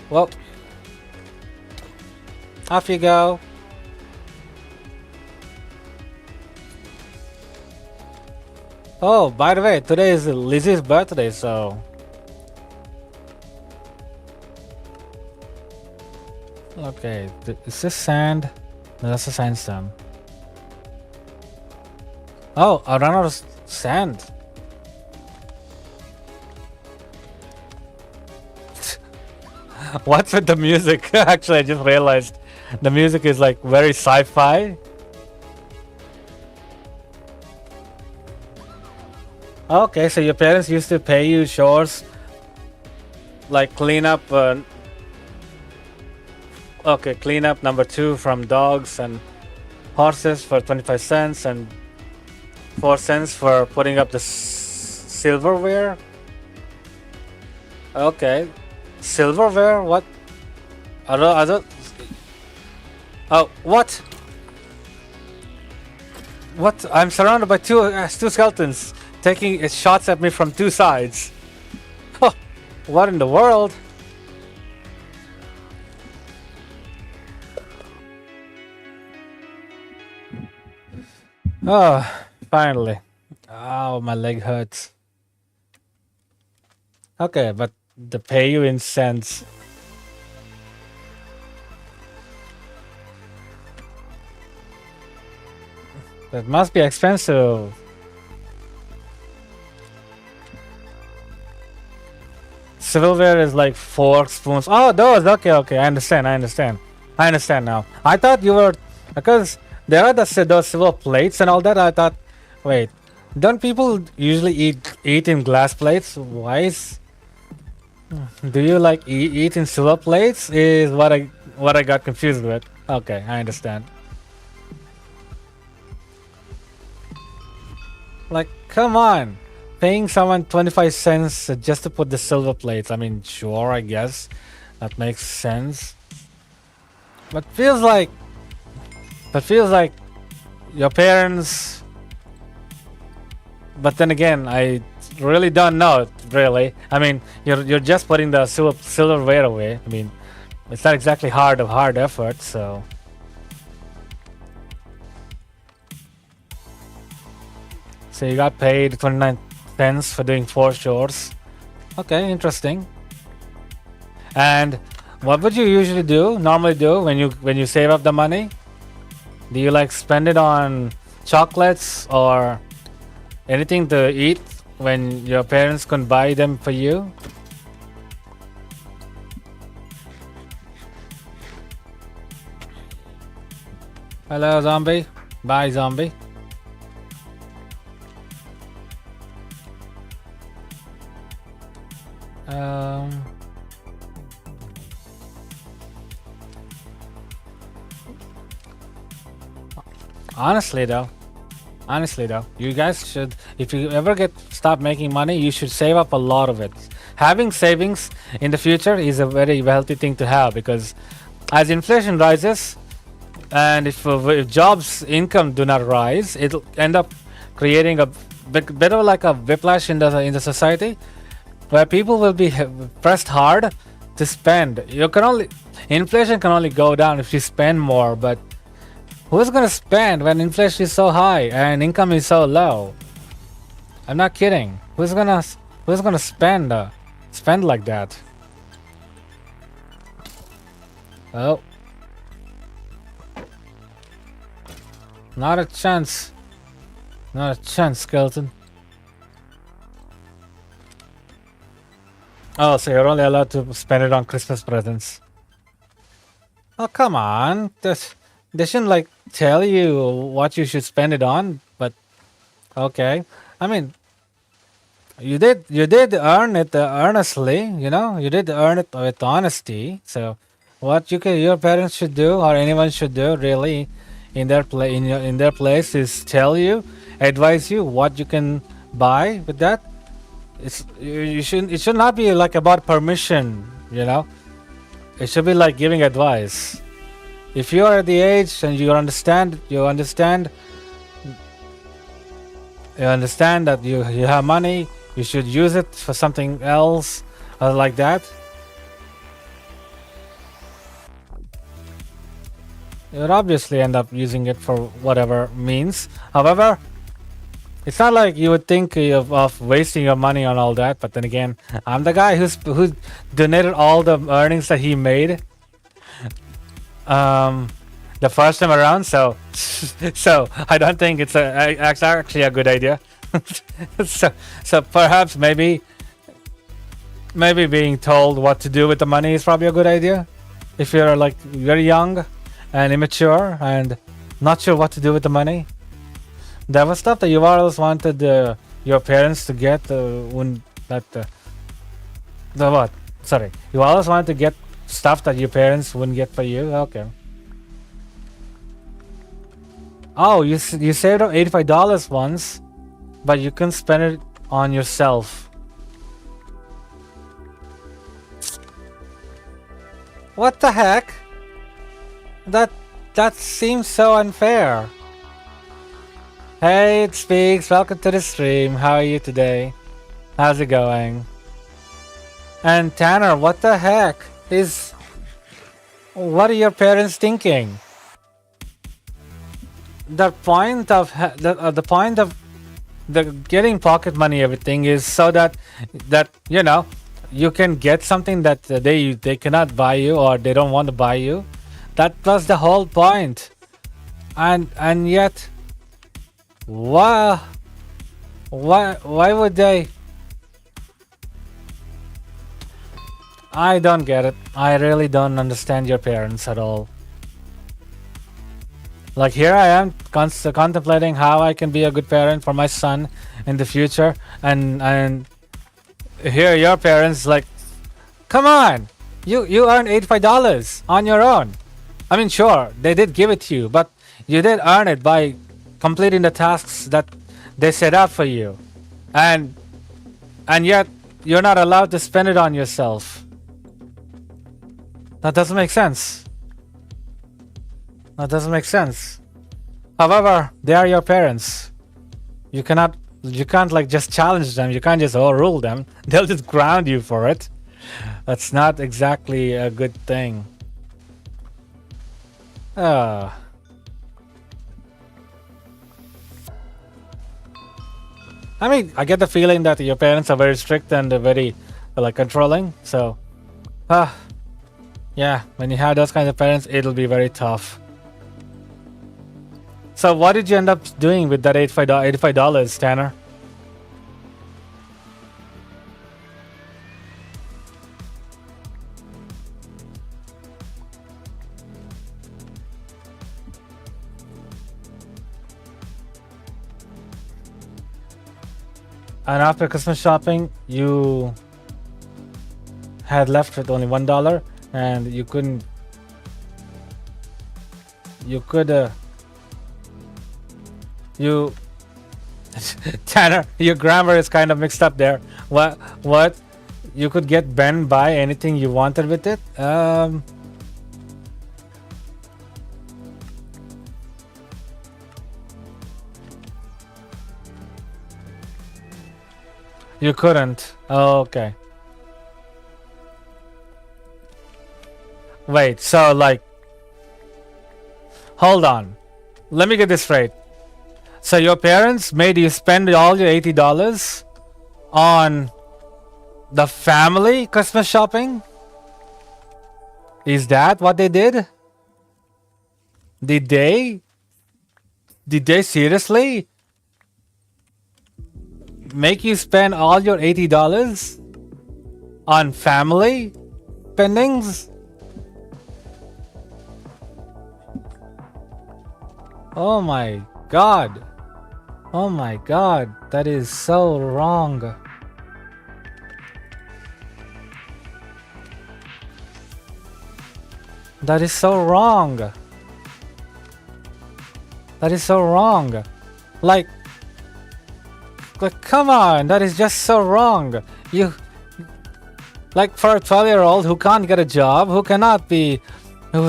Well, off you go. Oh, by the way, today is Lizzie's birthday, so... Okay, is this sand? No, that's a sandstone. Oh, I ran out of sand. What's with the music? Actually, I just realized the music is like very sci-fi. Okay, so your parents used to pay you chores like clean up clean up number 2 from dogs and horses for 25 cents and 4 cents for putting up the silverware. Okay, silverware? What? I don't. Oh, what? What? I'm surrounded by two skeletons taking shots at me from 2 sides. Oh, what in the world? Oh, finally. Oh, my leg hurts. Okay, but they pay you in cents. That must be expensive. Silverware is like forks, spoons. Oh, those. Okay. I understand now. I thought you were, because there are those silver plates and all that. I thought, wait, don't people usually eat in glass plates? Why is? Do you like eat in silver plates? Is what I got confused with. Okay, I understand. Like, come on, paying someone 25 cents just to put the silver plates. I mean, sure, I guess that makes sense. But feels like your parents But then again, I really don't know. Really, I mean, you're just putting the silverware away. I mean, it's not exactly hard effort. So you got paid 29 cents for doing 4 chores. Okay, interesting. And what would you usually normally do when you save up the money? Do you like spend it on chocolates or anything to eat when your parents couldn't buy them for you? Hello, zombie. Bye, zombie. Honestly though, you guys should, if you ever stop making money, you should save up a lot of it. Having savings in the future is a very healthy thing to have, because as inflation rises, and if jobs income do not rise, it'll end up creating a bit of like a whiplash in the society, where people will be pressed hard to spend. Inflation can only go down if you spend more, but who's gonna spend when inflation is so high and income is so low? I'm not kidding. Who's gonna spend like that? Oh, not a chance. Not a chance, skeleton. Oh, so you're only allowed to spend it on Christmas presents. Oh, come on. They shouldn't like tell you what you should spend it on, but okay. I mean, you did earn it earnestly, you know. You did earn it with honesty. So, what your parents should do, or anyone should do, really, in their place, is tell you, advise you what you can buy with that. It should not be like about permission, you know. It should be like giving advice. If you are at the age and you understand that you have money, you should use it for something else, like that. You would obviously end up using it for whatever means. However, it's not like you would think of wasting your money on all that. But then again, I'm the guy who donated all the earnings that he made the first time around, so I don't think it's actually a good idea. so perhaps maybe being told what to do with the money is probably a good idea if you're like very young and immature and not sure what to do with the money. There was stuff that you always wanted your parents to get the what? Sorry, you always wanted to get stuff that your parents wouldn't get for you. Okay. Oh, you saved up $85 once, but you can spend it on yourself. What the heck? That seems so unfair. Hey, it speaks. Welcome to the stream. How are you today? How's it going? And Tanner, what the heck what are your parents thinking? The point of the getting pocket money, everything is so that you know you can get something that they cannot buy you, or they don't want to buy you. That was the whole point. And yet, why would they? I don't get it. I really don't understand your parents at all. Like, here I am contemplating how I can be a good parent for my son in the future, and here your parents like, come on, you earned $85 on your own. I mean, sure, they did give it to you, but you did earn it by completing the tasks that they set out for you, and yet you're not allowed to spend it on yourself. That doesn't make sense. That doesn't make sense. However, they are your parents. You cannot You can't like just challenge them. You can't just overrule them. They'll just ground you for it. That's not exactly a good thing. I mean, I get the feeling that your parents are very strict and very like controlling. So, yeah, when you have those kinds of parents, it'll be very tough. So what did you end up doing with that $85, Tanner? And after Christmas shopping, you had left with only $1, and you couldn't. You could. You. Tanner, your grammar is kind of mixed up there. What? What? You could get Ben buy anything you wanted with it. You couldn't. Oh, okay. Wait, so like, hold on. Let me get this straight. So your parents made you spend all your $80 on the family Christmas shopping? Is that what they did? Did they? Did they seriously make you spend all your $80 on family spendings? Oh my god. Oh my god. That is so wrong. That is so wrong. That is so wrong. Like, come on, that is just so wrong. You, like, for a 12-year-old who can't get a job, who's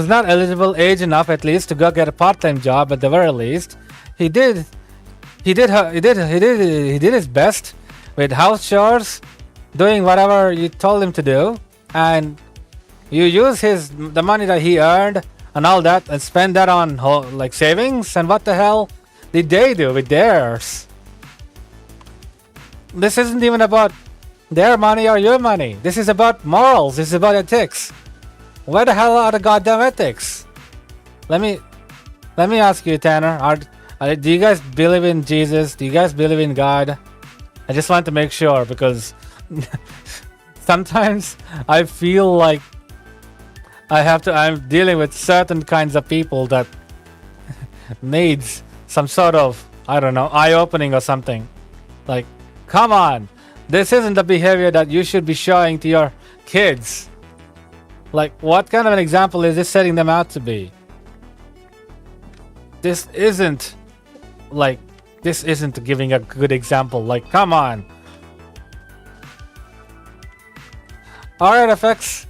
not eligible age enough at least to go get a part-time job at the very least, he did his best with house chores, doing whatever you told him to do, and you use the money that he earned and all that and spend that on like savings. And what the hell did they do with theirs? This isn't even about their money or your money. This is about morals. This is about ethics. Where the hell are the goddamn ethics? Let me ask you, Tanner. Do you guys believe in Jesus? Do you guys believe in God? I just want to make sure, because sometimes I feel like I'm dealing with certain kinds of people that needs some sort of, I don't know, eye-opening or something. Like, come on. This isn't the behavior that you should be showing to your kids. Like, what kind of an example is this setting them out to be? This isn't giving a good example. Like, come on. Alright, FX.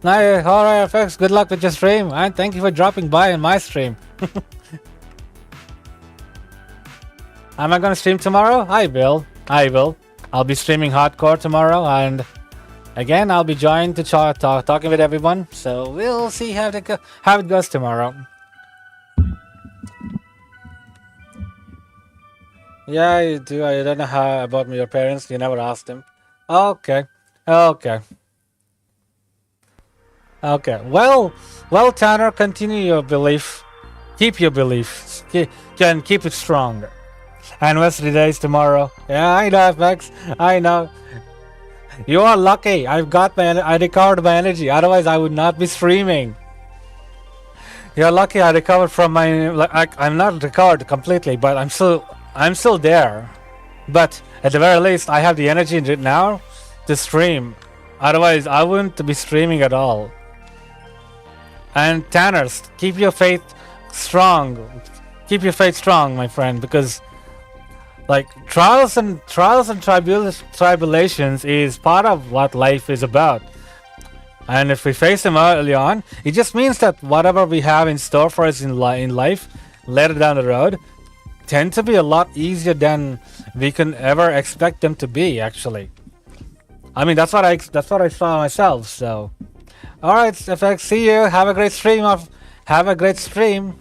Alright, FX. Good luck with your stream. And thank you for dropping by in my stream. Am I gonna stream tomorrow? I will. I'll be streaming hardcore tomorrow, and again, I'll be joined to talking with everyone. So we'll see how it goes tomorrow. Yeah, you do. I don't know how about your parents. You never asked them. Okay. Well, Tanner, continue your belief. Keep your belief. Keep it strong. Anniversary day is tomorrow. Yeah, I know, Max. I know. You are lucky. I recovered my energy. Otherwise, I would not be streaming. You're lucky. I recovered from my. I'm not recovered completely, but I'm still there. But at the very least, I have the energy now to stream. Otherwise, I wouldn't be streaming at all. And Tanners, keep your faith strong. Keep your faith strong, my friend, because like trials and tribulations is part of what life is about. And if we face them early on, it just means that whatever we have in store for us in life later down the road tend to be a lot easier than we can ever expect them to be, actually. I mean, that's what I saw myself. So, all right, FX, see you. Have a great stream. Have a great stream.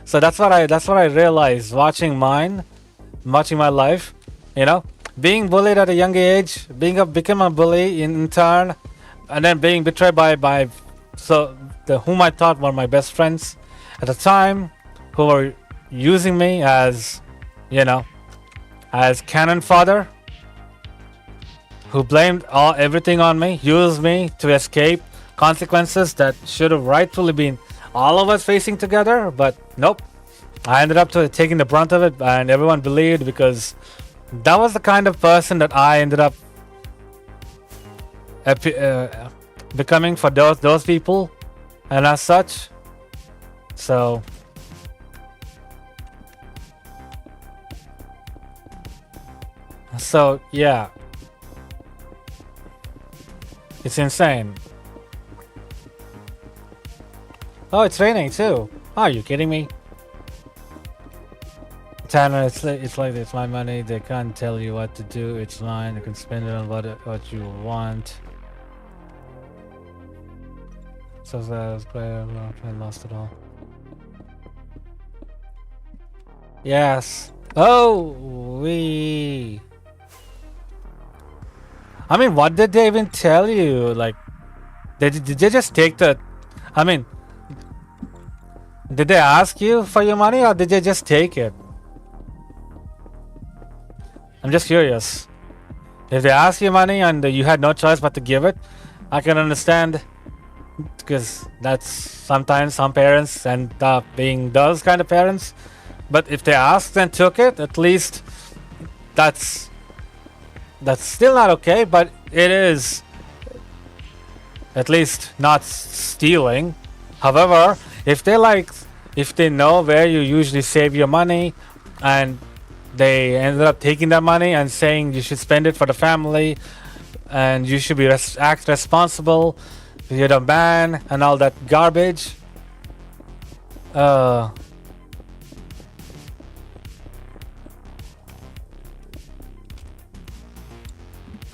So that's what I realized watching my life. You know, being bullied at a young age, become a bully in turn, and then being betrayed by whom I thought were my best friends at the time, who were using me as, you know, as cannon fodder, who blamed everything on me, used me to escape consequences that should have rightfully been all of us facing together. But nope, I ended up taking the brunt of it, and everyone believed, because that was the kind of person that I ended up becoming for those people, and as such. So yeah, it's insane. Oh, it's raining too. Are you kidding me? Tanner, it's like it's my money. They can't tell you what to do. It's mine. You can spend it on what you want. So that was great. I lost it all. Yes. Oh, I mean, what did they even tell you? Like, did they just take the? I mean, did they ask you for your money, or did they just take it? I'm just curious. If they ask you money and you had no choice but to give it, I can understand, because that's sometimes some parents end up being those kind of parents. But if they asked and took it, at least that's still not okay, but it is at least not stealing. However, if they know where you usually save your money, and they ended up taking that money and saying you should spend it for the family, and you should be act responsible, you're the man, and all that garbage.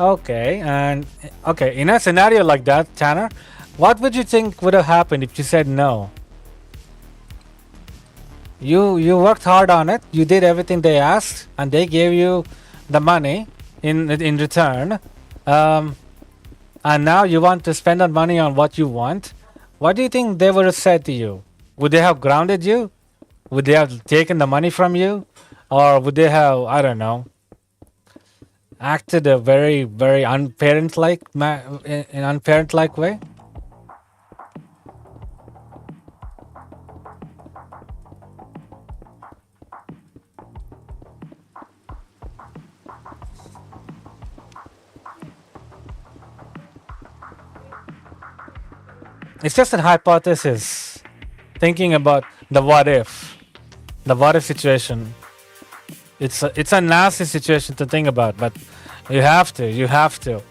Okay, in a scenario like that, Tanner, what would you think would have happened if you said no? You worked hard on it. You did everything they asked, and they gave you the money in return. And now you want to spend that money on what you want. What do you think they would have said to you? Would they have grounded you? Would they have taken the money from you, or would they have, I don't know, acted a very, very unparent-like in unparent-like way? It's just a hypothesis. Thinking about the what if situation. It's a nasty situation to think about, but you have to.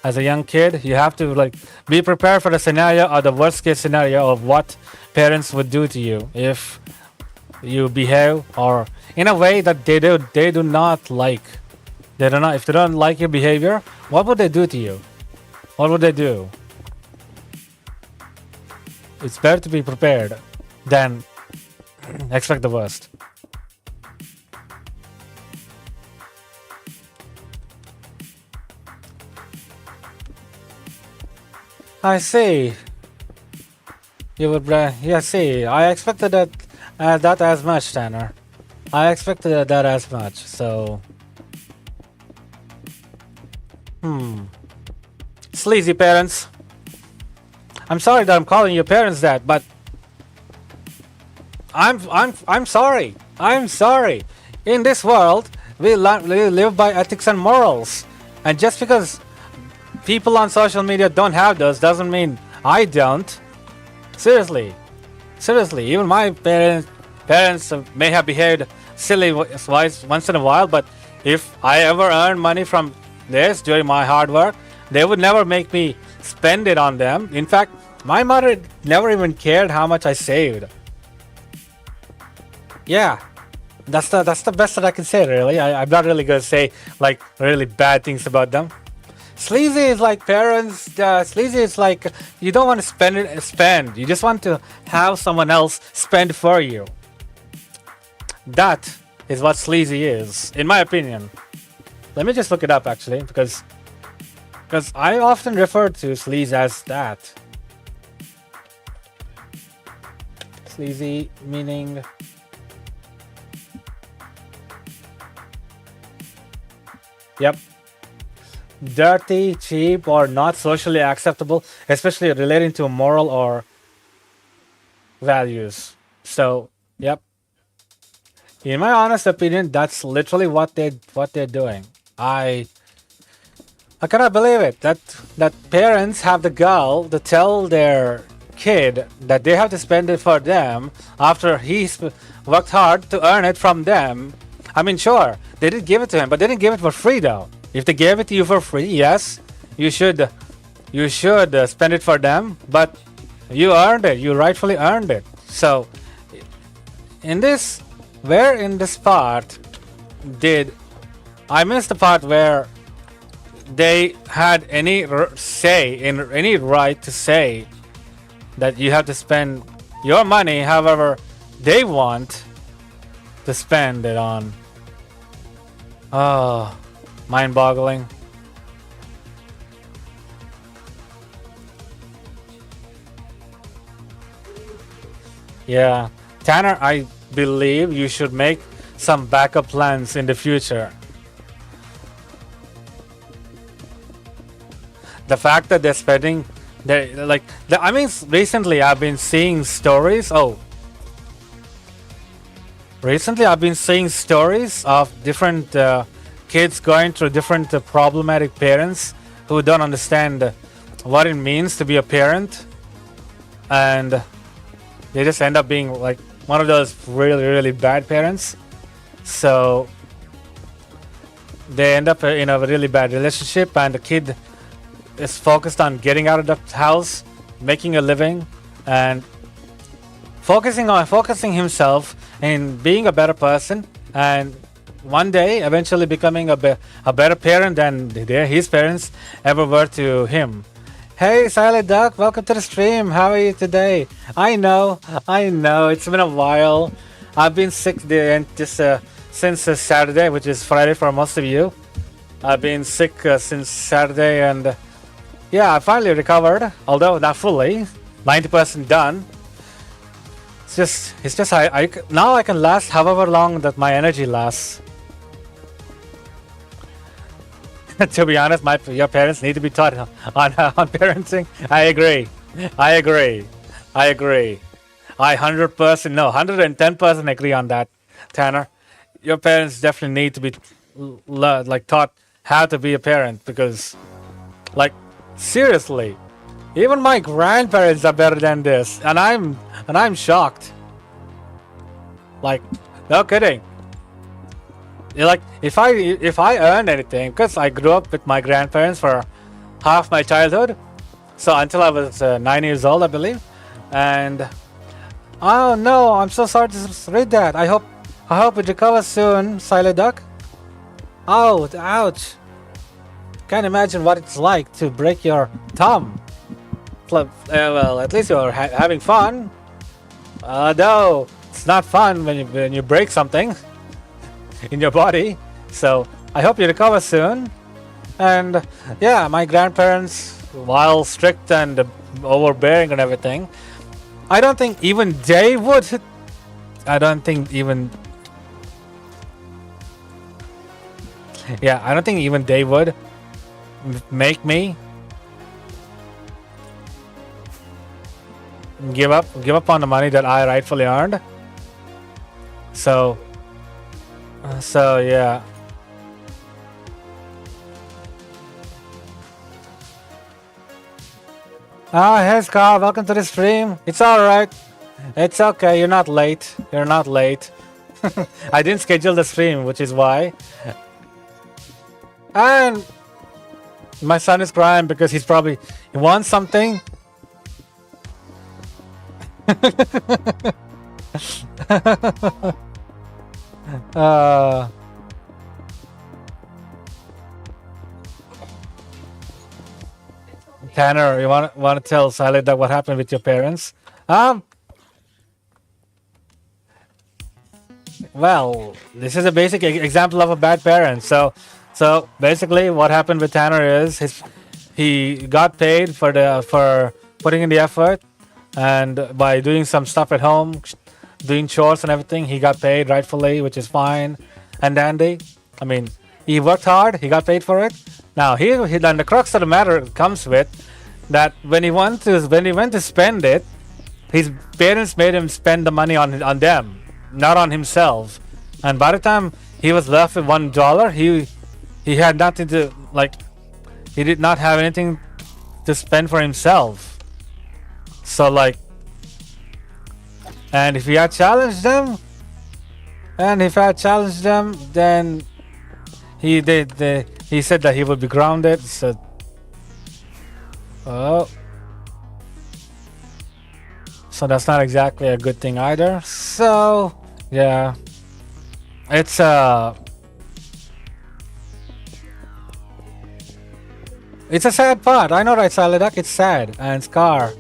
As a young kid, you have to like be prepared for the scenario, or the worst case scenario of what parents would do to you if you behave or in a way that they do not like. If they don't like your behavior, what would they do to you? What would they do? It's better to be prepared than expect the worst. I see. You would, yeah. See, I expected that as much, Tanner. I expected that as much. So, sleazy parents. I'm sorry that I'm calling your parents that, but I'm sorry. I'm sorry. In this world, we live by ethics and morals, and just because people on social media don't have those doesn't mean I don't. Seriously, even my parents may have behaved silly once in a while, but if I ever earned money from this during my hard work, they would never make me spend it on them. In fact, my mother never even cared how much I saved. Yeah, That's the best that I can say, really. I'm not really gonna say like really bad things about them. Sleazy is like parents. Sleazy is like you don't want to spend. You just want to have someone else spend for you. That is what sleazy is, in my opinion. Let me just look it up actually, because I often refer to sleaze as that. Sleazy meaning. Yep. Dirty, cheap, or not socially acceptable, especially relating to moral or values. So, yep. In my honest opinion, that's literally what they're doing. I cannot believe it that parents have the gall to tell their kid that they have to spend it for them after he's worked hard to earn it from them. I mean, sure, they did give it to him, but they didn't give it for free though. If they gave it to you for free, yes, you should spend it for them, but you earned it. You rightfully earned it. So, in this part did I miss the part where they had any any right to say that you have to spend your money however they want to spend it on? Oh, mind-boggling. Yeah, Tanner, I believe you should make some backup plans in the future. The fact that they're spending, I mean, recently I've been seeing stories. Recently I've been seeing stories of different kids going through different problematic parents who don't understand what it means to be a parent, and they just end up being like one of those really, really bad parents. So they end up in a really bad relationship, and the kid is focused on getting out of the house, making a living, and focusing himself in being a better person, and one day eventually becoming a better parent than his parents ever were to him. Hey, Silent Duck, welcome to the stream. How are you today? I know, it's been a while. I've been sick since Saturday, which is Friday for most of you. I've been sick since Saturday, and yeah, I finally recovered, although not fully, 90% done. It's just I now I can last however long that my energy lasts. To be honest, your parents need to be taught on parenting. I agree. I 100% no, 110% agree on that, Tanner. Your parents definitely need to be taught how to be a parent, because seriously, even my grandparents are better than this, and I'm shocked. No kidding. If I earned anything, because I grew up with my grandparents for half my childhood, so until I was 9 years old, I believe, and oh no, I'm so sorry to read that. I hope it recovers soon, Silent Duck. Oh, ouch. Can't imagine what it's like to break your thumb. Well, at least you're having fun. No, it's not fun when you break something in your body. So I hope you recover soon. And yeah, my grandparents, while strict and overbearing and everything, I don't think even they would. I don't think even they would make me give up on the money that I rightfully earned. So yeah. Oh, hey Scott, welcome to the stream. It's alright. It's okay, you're not late. I didn't schedule the stream, which is why. And my son is crying because he wants something. Uh, Tanner, you want to tell Silent Dog what happened with your parents? Um, well, this is a basic example of a bad parent. So basically, what happened with Tanner is he got paid for putting in the effort, and by doing some stuff at home, doing chores and everything, he got paid rightfully, which is fine and dandy. I mean, he worked hard, he got paid for it. Now he then the crux of the matter comes with that when he went to spend it, his parents made him spend the money on them, not on himself. And by the time he was left with $1, he had nothing to like. He did not have anything to spend for himself. So like, and if he had challenged them, then he said that he would be grounded. So, oh, so that's not exactly a good thing either. So yeah, it's it's a sad part. I know, right, Saladak? It's sad and Scar.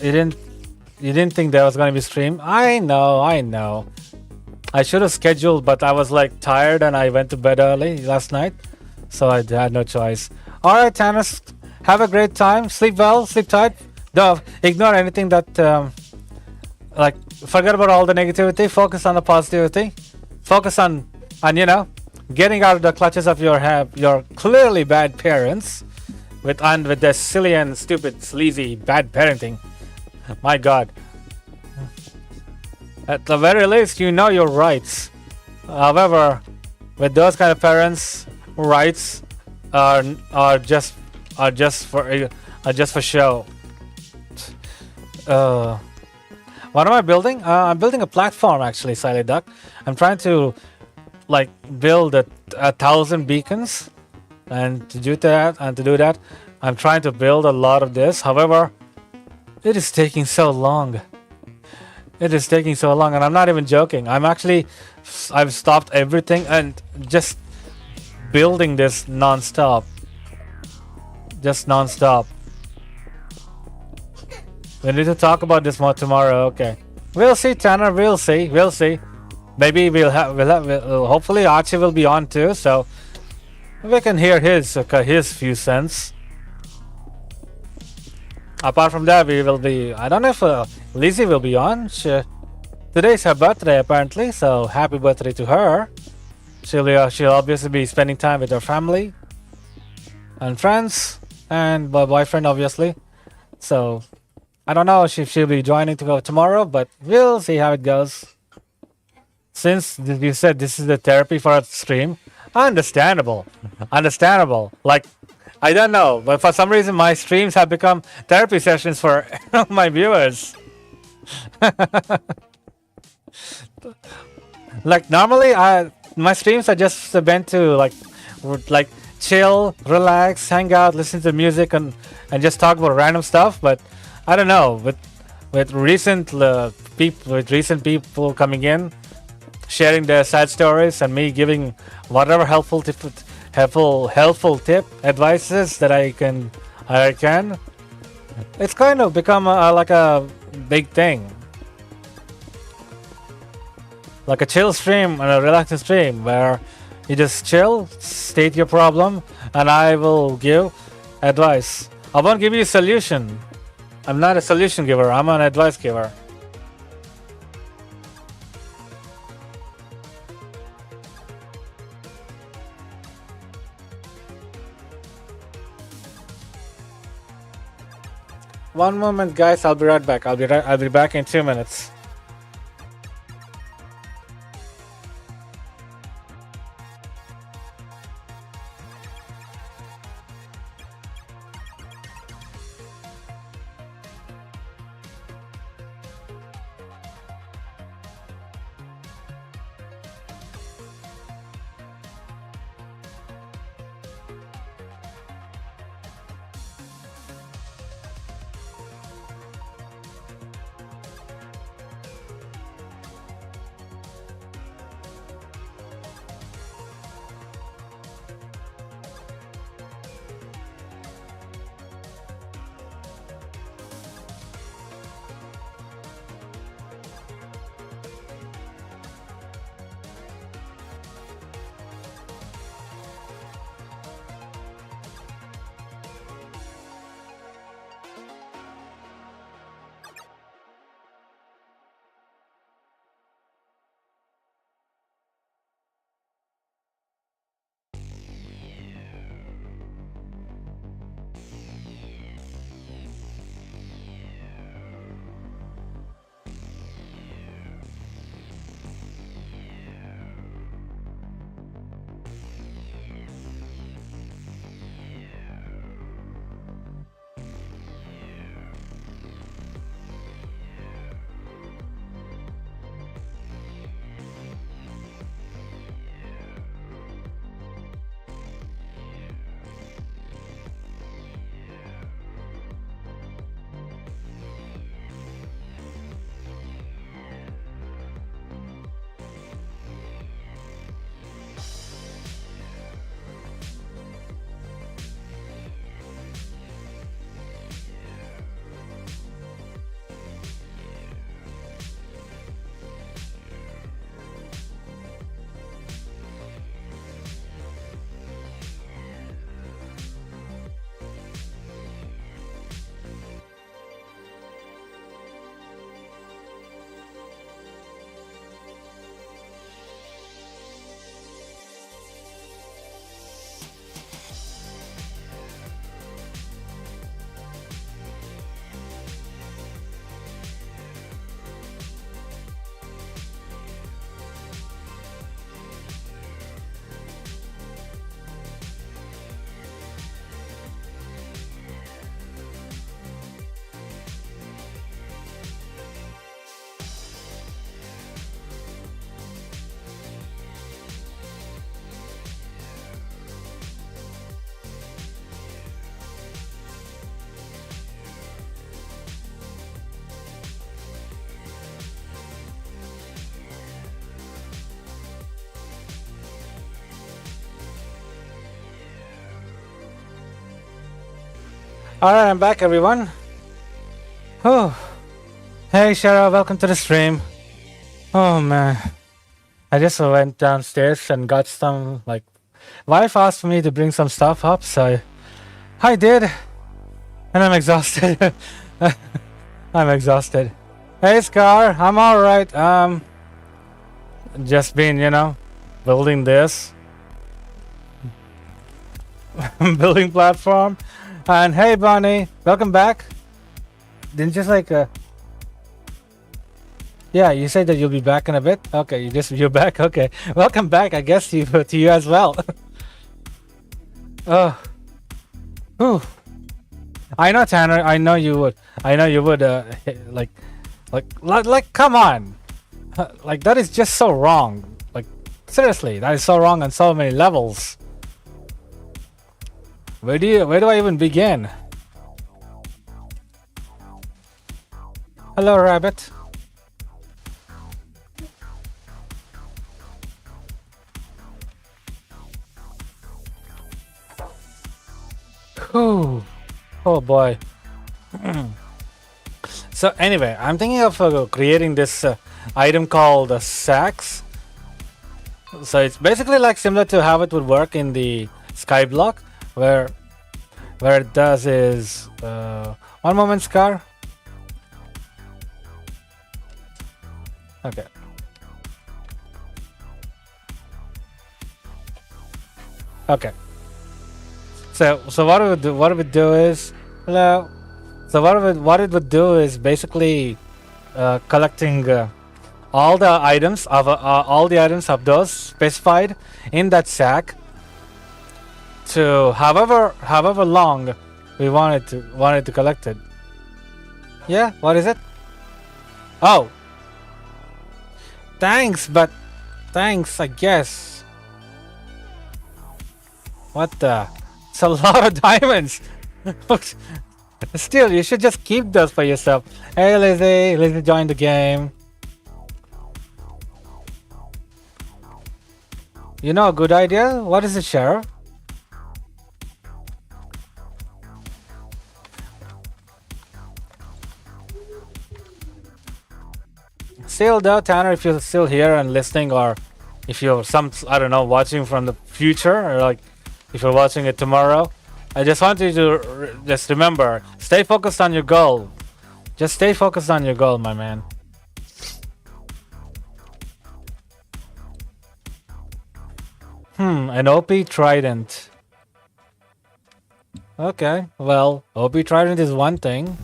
You didn't think there was gonna be stream? I know. I should have scheduled, but I was like tired and I went to bed early last night, so I had no choice. All right, Tanner, have a great time. Sleep well, sleep tight. Don't ignore anything that like forget about all the negativity. Focus on the positivity. Focus on getting out of the clutches of your clearly bad parents with their silly and stupid, sleazy, bad parenting. My God. At the very least, you know your rights. However, with those kind of parents, rights are just for show. What am I building? I'm building a platform, actually, Silent Duck. I'm trying to like build 1,000 beacons, and to do that, I'm trying to build a lot of this. However, it is taking so long. It is taking so long, and I'm not even joking. I've stopped everything and just building this non-stop. Just non-stop. We need to talk about this more tomorrow. Okay, we'll see, Tanner. We'll see. Maybe hopefully Archie will be on too, so we can hear his few cents. Apart from that, we will be. I don't know if Lizzie will be on. Today's her birthday apparently, so happy birthday to her. She'll obviously be spending time with her family and friends and my boyfriend, obviously. So I don't know if she'll be joining to go tomorrow, but we'll see how it goes. Since you said this is the therapy for a stream, understandable. Like, I don't know, but for some reason my streams have become therapy sessions for my viewers. Like normally, my streams are just meant to like chill, relax, hang out, listen to music, and just talk about random stuff. But I don't know, with recent people coming in, sharing their sad stories, and me giving whatever helpful tip, advices that I can. It's kind of become like a big thing, like a chill stream and a relaxing stream where you just chill, state your problem, and I will give advice. I won't give you a solution. I'm not a solution giver. I'm an advice giver. One moment, guys. I'll be right back. I'll be back in 2 minutes. Alright, I'm back, everyone. Oh, hey, Shara, welcome to the stream. Oh, man. I just went downstairs and got some, like, wife asked me to bring some stuff up, so I did. And I'm exhausted. I'm exhausted. Hey, Scar, I'm alright. Just been, building this. Building platform. And hey, Bonnie, welcome back. Didn't just yeah, you said that you'll be back in a bit. Okay, you're back. Okay, welcome back. I guess to you as well. Oh, whew. I know, Tanner. I know you would. Like, come on. Like, that is just so wrong. Like, seriously, that is so wrong on so many levels. Where do I even begin? Hello, Rabbit. Whew. Oh boy. So anyway, I'm thinking of creating this item called sacks. So it's basically like similar to how it would work in the skyblock, where it does is one moment, Scar. Okay. Okay. So what it would do is hello. So what it would do is basically collecting all the items of those specified in that sack to however long we wanted to collect it. Yeah, what is it? Oh, thanks, I guess. What the? It's a lot of diamonds. Still, you should just keep those for yourself. Hey, Lizzie joined the game. You know, a good idea? What is it, Sheriff? Still though, Tanner, if you're still here and listening, or if you're I don't know, watching from the future, or like if you're watching it tomorrow, I just want you to just remember, stay focused on your goal. Just stay focused on your goal, my man. An OP trident. Okay, well, OP trident is one thing.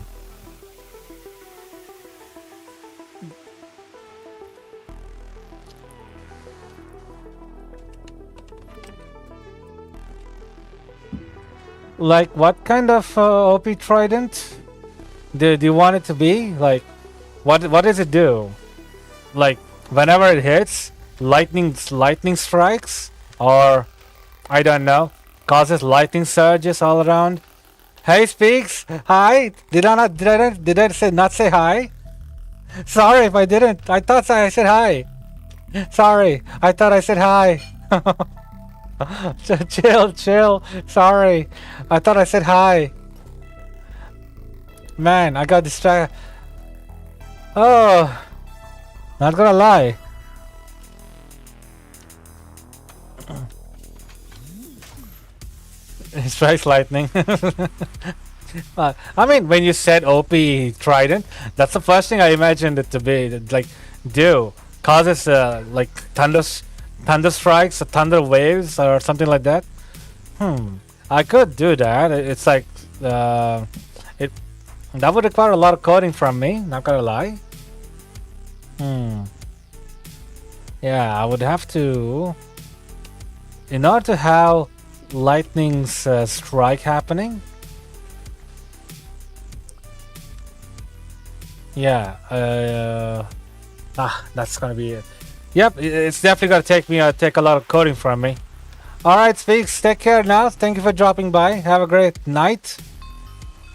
Like, what kind of OP trident do you want it to be? Like, what does it do? Like, whenever it hits, lightning strikes, or I don't know, causes lightning surges all around. Hey, Speaks, hi. Did I say hi? Sorry if I didn't. I thought I said hi. Sorry, I thought I said hi. Chill. Sorry. I thought I said hi. Man, I got distracted. Oh, not gonna lie. It strikes lightning. I mean, when you said OP trident, that's the first thing I imagined it to be. Like, causes like thunder strikes, or thunder waves, or something like that. I could do that. It's like that would require a lot of coding from me. Not gonna lie. Yeah, I would have to, in order to have lightning's strike happening. Yeah. That's gonna be it. Yep, it's definitely gonna take a lot of coding from me. Alright, Speaks, take care now. Thank you for dropping by. Have a great night.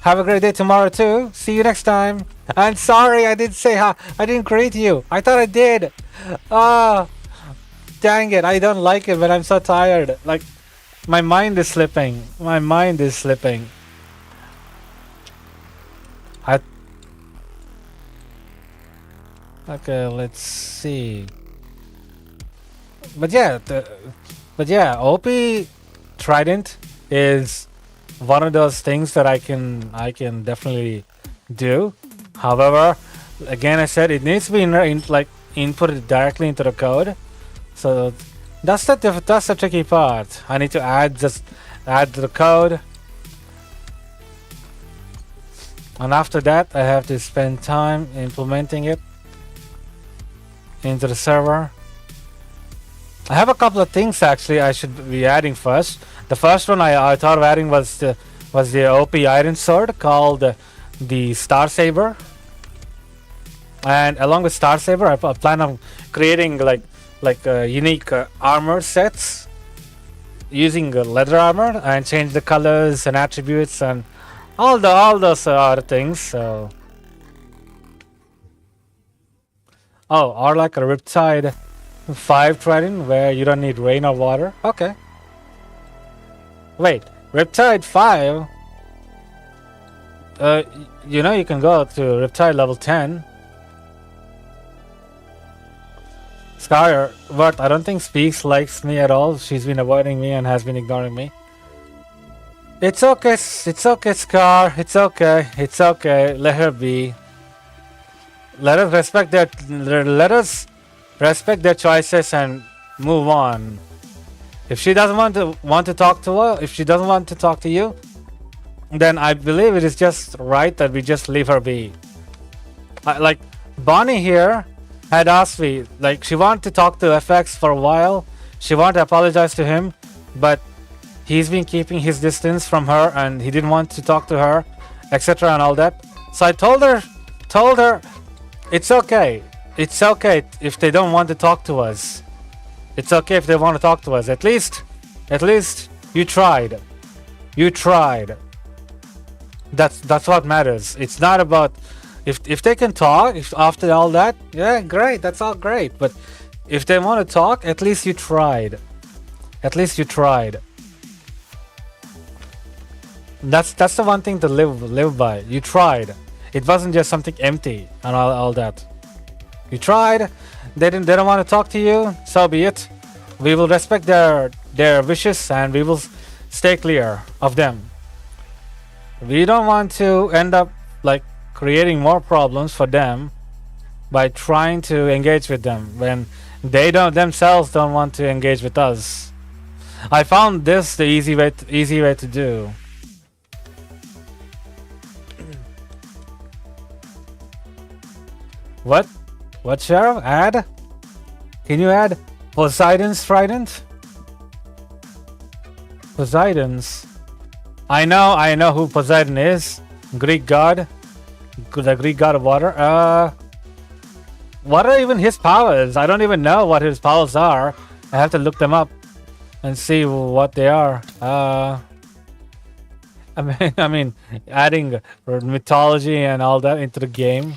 Have a great day tomorrow too. See you next time. And sorry I didn't say hi. I didn't greet you. I thought I did. Oh, dang it. I don't like it when I'm so tired. Like, my mind is slipping. I Okay, let's see. But yeah, OP Trident is one of those things that I can definitely do. However, again, I said it needs to be like inputted directly into the code. So that's the tricky part. I need to add the code, and after that, I have to spend time implementing it into the server. I have a couple of things actually I should be adding first. The first one I thought of adding was the OP Iron Sword called the Star Saber. And along with Star Saber, I plan on creating like unique armor sets using leather armor and change the colors and attributes and all those other things. So, or like a Riptide 5 Trident where you don't need rain or water. Okay. Wait, Riptide 5. You can go to Riptide level 10. Scar, but I don't think Speaks likes me at all. She's been avoiding me and has been ignoring me. It's okay, Scar. It's okay. Let her be. Let us respect their choices and move on. If she doesn't want to talk to her, if she doesn't want to talk to you, then I believe it is just right that we just leave her be. Like Bonnie here had asked me, like she wanted to talk to FX for a while. She wanted to apologize to him, but he's been keeping his distance from her and he didn't want to talk to her, etc. and all that. So I told her, it's okay. It's okay if they don't want to talk to us. It's okay if they want to talk to us. At least you tried. You tried. That's what matters. It's not about if they can talk. If after all that, yeah, great. That's all great. But if they want to talk, at least you tried. At least you tried. That's the one thing to live by. You tried. It wasn't just something empty and all that. You tried. They don't want to talk to you. So be it. We will respect their wishes and we will stay clear of them. We don't want to end up like creating more problems for them by trying to engage with them when they themselves don't want to engage with us. I found this the easy way to do. What, Sheriff? Add? Can you add Poseidon's Trident? Poseidon's. I know who Poseidon is. Greek god. The Greek god of water. What are even his powers? I don't even know what his powers are. I have to look them up and see what they are. I mean, adding mythology and all that into the game.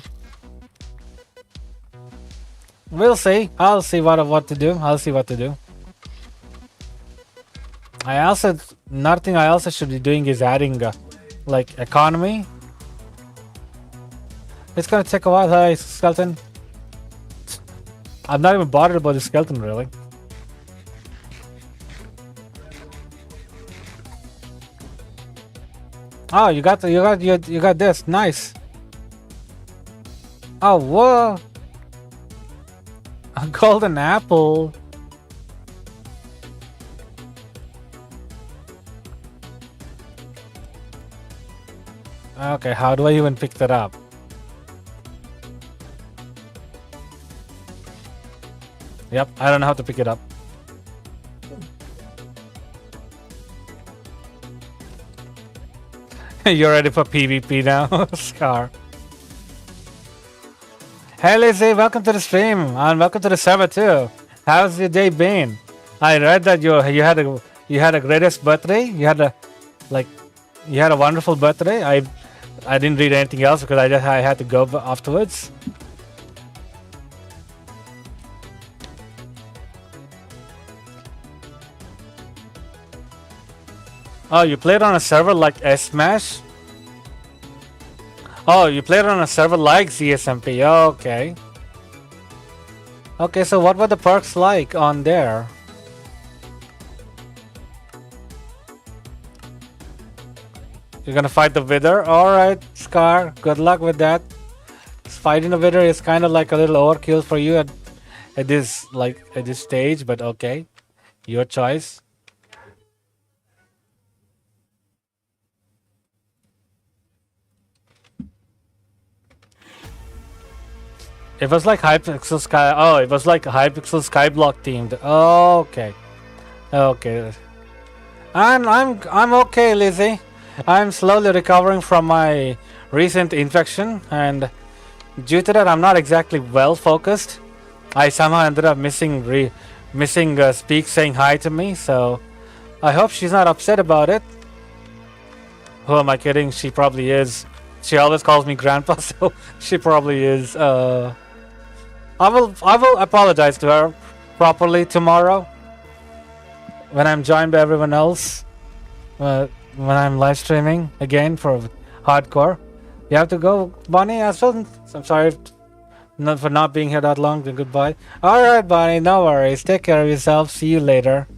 We'll see. I'll see what to do. I'll see what to do. Another thing I also should be doing is adding like economy. It's gonna take a while. Hi, skeleton. I'm not even bothered about the skeleton really. Oh, you got this. Nice. Oh, whoa. A golden apple. Okay, how do I even pick that up? Yep, I don't know how to pick it up. You're ready for PvP now, Scar. Hey Lizzie, welcome to the stream and welcome to the server too. How's your day been? I read that you had a greatest birthday. You had a wonderful birthday. I didn't read anything else because I had to go afterwards. Oh, you played on a server like Smash? Oh, you played on a server like Z-SMP. Okay. Okay, so what were the perks like on there? You're gonna fight the Wither? Alright, Scar. Good luck with that. Fighting the Wither is kind of like a little overkill for you at this stage, but okay. Your choice. It was like Hypixel Sky. Oh, it was like Hypixel Skyblock themed. Oh, okay. Okay. I'm okay, Lizzie. I'm slowly recovering from my recent infection, and due to that, I'm not exactly well focused. I somehow ended up missing Speak saying hi to me, so I hope she's not upset about it. Who am I kidding? She probably is. She always calls me Grandpa, so she probably is. I will apologize to her properly tomorrow when I'm joined by everyone else. When I'm live streaming again for hardcore. You have to go, Bonnie, as well. I'm sorry for not being here that long. Then goodbye. Alright, Bonnie, no worries. Take care of yourself. See you later.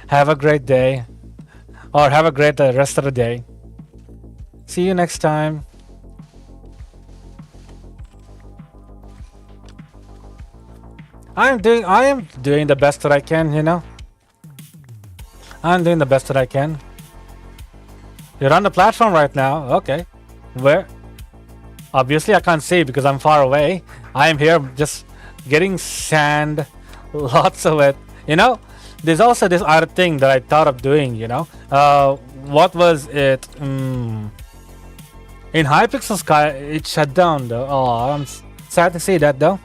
Have a great day. Or have a great rest of the day. See you next time. I am doing the best that I can, you know. I'm doing the best that I can. You're on the platform right now. Okay. Where? Obviously, I can't see because I'm far away. I am here just getting sand. Lots of it. You know, there's also this other thing that I thought of doing, you know. What was it? In Hypixel Sky, it shut down though. Oh, I'm sad to see that though.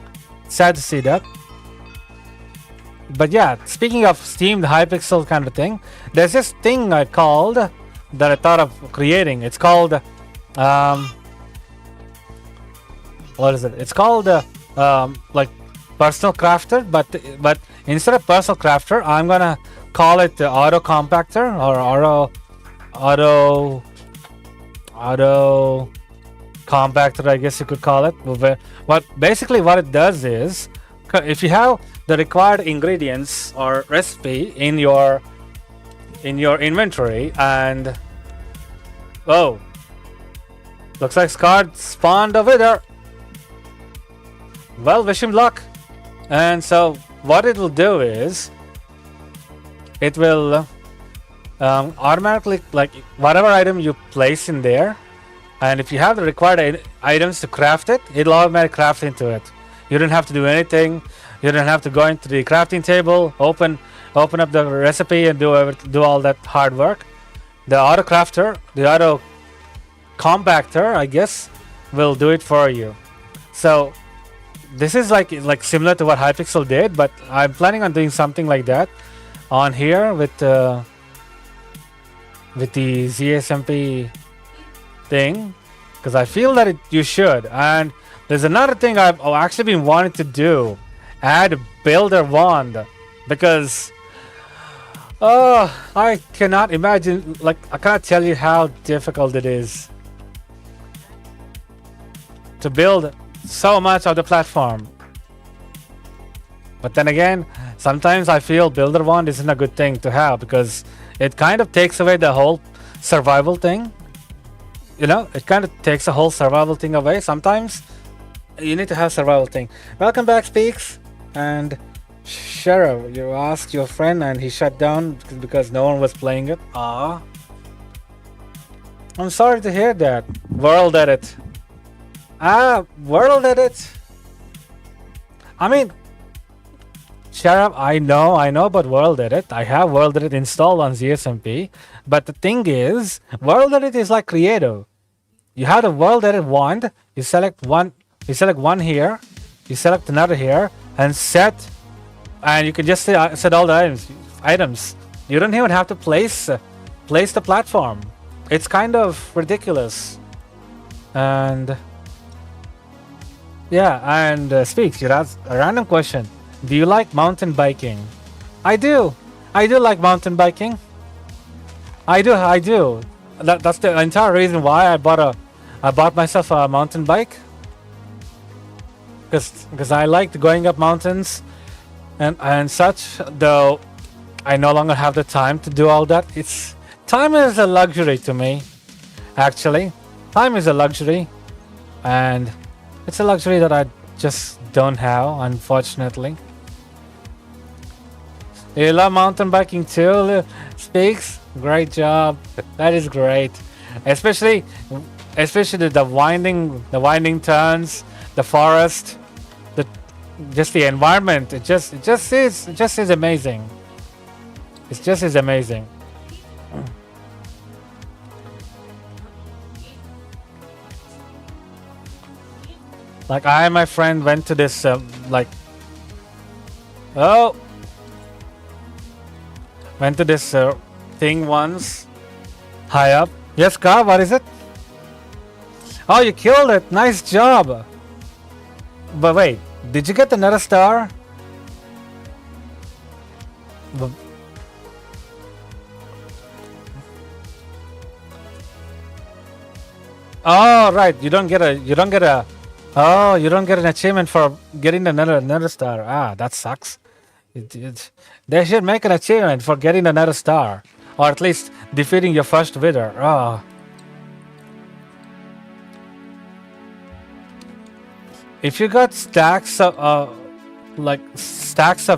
Sad to see that. But yeah, speaking of Steam, the Hypixel kind of thing, there's this thing I called that I thought of creating. It's called what is it? It's called like personal crafter, but instead of personal crafter, I'm gonna call it the auto compactor or auto compactor, I guess you could call it. But basically what it does is, if you have the required ingredients or recipe in your inventory, and oh, looks like Scar spawned a Wither. Well, wish him luck. And so what it will do is it will automatically, like, whatever item you place in there, and if you have the required items to craft it, it'll automatically craft into it. You don't have to do anything. You don't have to go into the crafting table, open up the recipe and do all that hard work. The auto crafter, the auto compactor, I guess, will do it for you. So this is like similar to what Hypixel did, but I'm planning on doing something like that on here with the Z-SMP thing, because I feel that you should. And there's another thing I've actually been wanting to do. Add builder wand, because I cannot imagine, like, I cannot tell you how difficult it is to build so much of the platform. But then again, sometimes I feel builder wand isn't a good thing to have, because it kind of takes away the whole survival thing. You know, it kind of takes the whole survival thing away. Sometimes you need to have survival thing. Welcome back, Speaks. And Sheriff, you asked your friend and he shut down because no one was playing it. Ah, I'm sorry to hear that. World edit. World edit. I mean, Sheriff, I know about world edit. I have world edit installed on Z-SMP. But the thing is, world edit is like creative. You have the world edit wand. You select one here. You select another here. And set, and you can just set all the items. You don't even have to place the platform. It's kind of ridiculous. And yeah, and Speaks, you asked a random question. Do you like mountain biking? I do like mountain biking. I do. That's the entire reason why I bought I bought myself a mountain bike because I liked going up mountains and such. Though I no longer have the time to do all that. Time is a luxury to me. Actually, time is a luxury, and it's a luxury that I just don't have, unfortunately. You love mountain biking too, Speaks? Great job. That is great. Especially the winding turns, the forest, just the environment. It just is amazing. It just is amazing. Like I and my friend went to this went to this thing once, high up. Yes, Ka, what is it? Oh, you killed it. Nice job. But wait, did you get another star? Oh, right. You don't get an achievement for getting another star. Ah, that sucks. They should make an achievement for getting another star, or at least defeating your first wither. Oh. If you got stacks of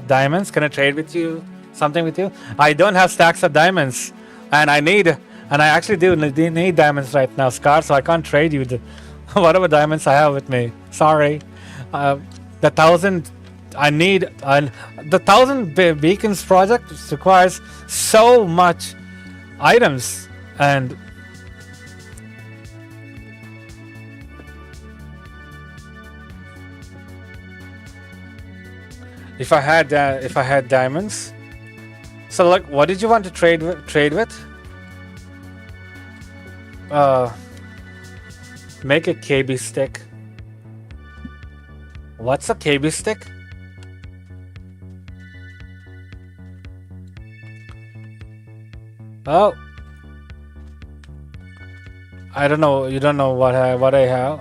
diamonds, can I trade with you? Something with you? I don't have stacks of diamonds, and I actually do need diamonds right now, Scar. So I can't trade you whatever diamonds I have with me. Sorry. The 1,000 I need, the 1,000 beacons project requires so much items, and if I had diamonds. So like, what did you want to trade with? Make a KB stick. What's a KB stick? Oh, I don't know. You don't know what I have.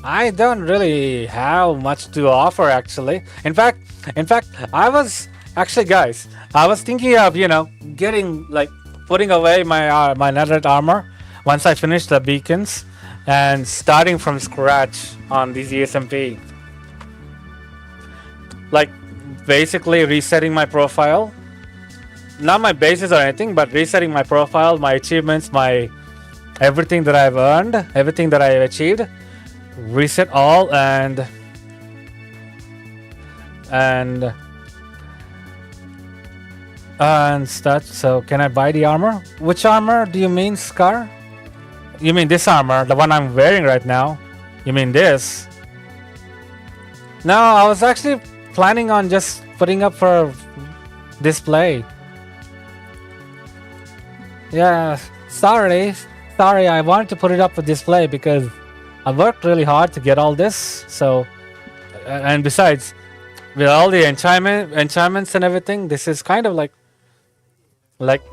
I don't really have much to offer, actually. In fact, I was actually, guys, I was thinking of putting away my my netherite armor once I finish the beacons and starting from scratch on the Z-SMP. Like basically resetting my profile, not my bases or anything, but resetting my profile, my achievements, my everything that I've earned, everything that I've achieved, reset all and such. So can I buy the armor? Which armor do you mean, Scar? You mean this armor, the one I'm wearing right now? You mean this? No, I was actually planning on just putting up for display. Yeah, sorry, I wanted to put it up for display because I worked really hard to get all this. So, and besides, with all the enchantments and everything, this is kind of like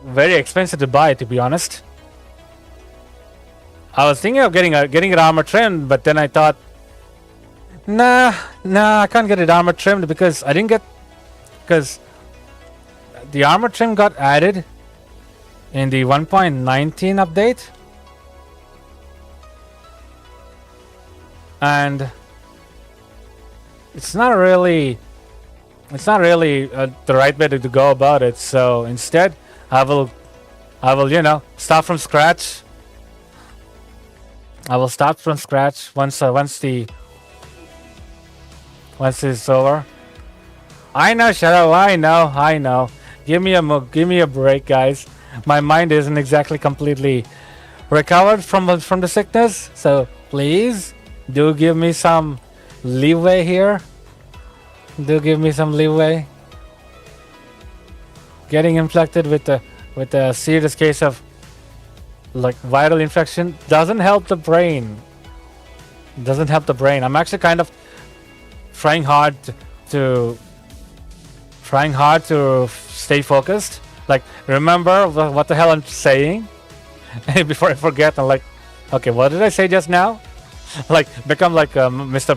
very expensive to buy, to be honest. I was thinking of getting it armor trimmed, but then I thought, nah, I can't get it armor trimmed because because the armor trim got added in the 1.19 update, and it's not really the right way to go about it. So instead, I will start from scratch. I will start from scratch once it's over. I know, Shadow. I know. Give me a break, guys. My mind isn't exactly completely recovered from the sickness, so please do give me some leeway here. Do give me some leeway. Getting infected with a serious case of viral infection doesn't help the brain. I'm actually kind of trying hard to stay focused. Like, remember what the hell I'm saying. Before I forget, I'm like, okay, what did I say just now? Like, become like Mr.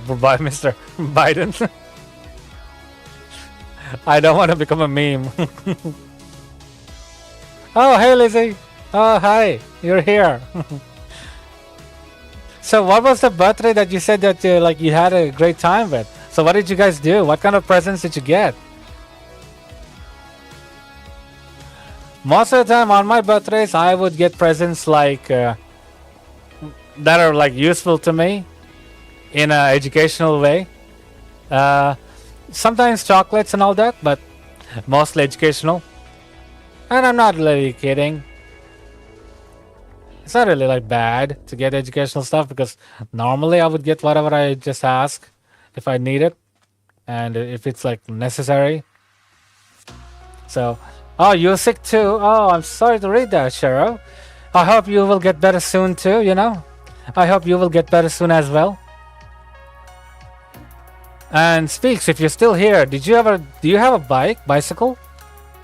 Biden. I don't want to become a meme. Oh, hey, Lizzie. Oh, hi. You're here. So what was the birthday that you said that you had a great time with? So what did you guys do? What kind of presents did you get? Most of the time on my birthdays, I would get presents like that are like useful to me in an educational way. Sometimes chocolates and all that, but mostly educational. And I'm not really kidding. It's not really like bad to get educational stuff because normally I would get whatever I just ask if I need it and if it's like necessary. So, oh, you're sick too. Oh, I'm sorry to read that, Cheryl. I hope you will get better soon too, you know. I hope you will get better soon as well. And Speaks, if you're still here, do you have a bicycle?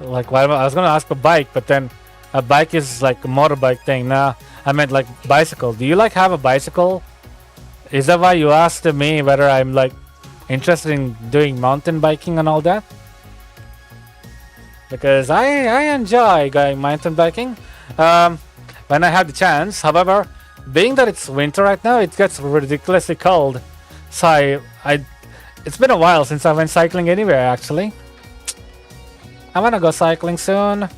Like, well, I was gonna ask a bike, but then a bike is like a motorbike thing. Nah, I meant like bicycle. Do you like have a bicycle? Is that why you asked me whether I'm like interested in doing mountain biking and all that? Because I enjoy going mountain biking when I have the chance. However, being that it's winter right now, it gets ridiculously cold. So it's been a while since I went cycling anywhere actually. I wanna go cycling soon.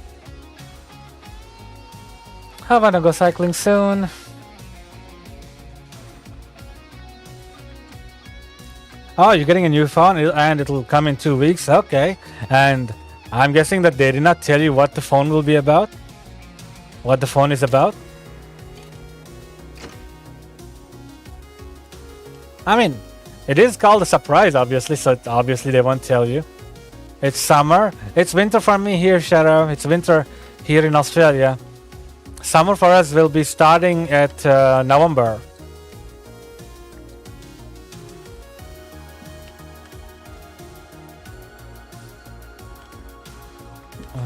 Oh, you're getting a new phone and it'll come in 2 weeks. Okay. And I'm guessing that they did not tell you what the phone will be about? What the phone is about? I mean, it is called a surprise, obviously, so obviously they won't tell you. It's summer. It's winter for me here, Shadow. It's winter here in Australia. Summer for us will be starting at November.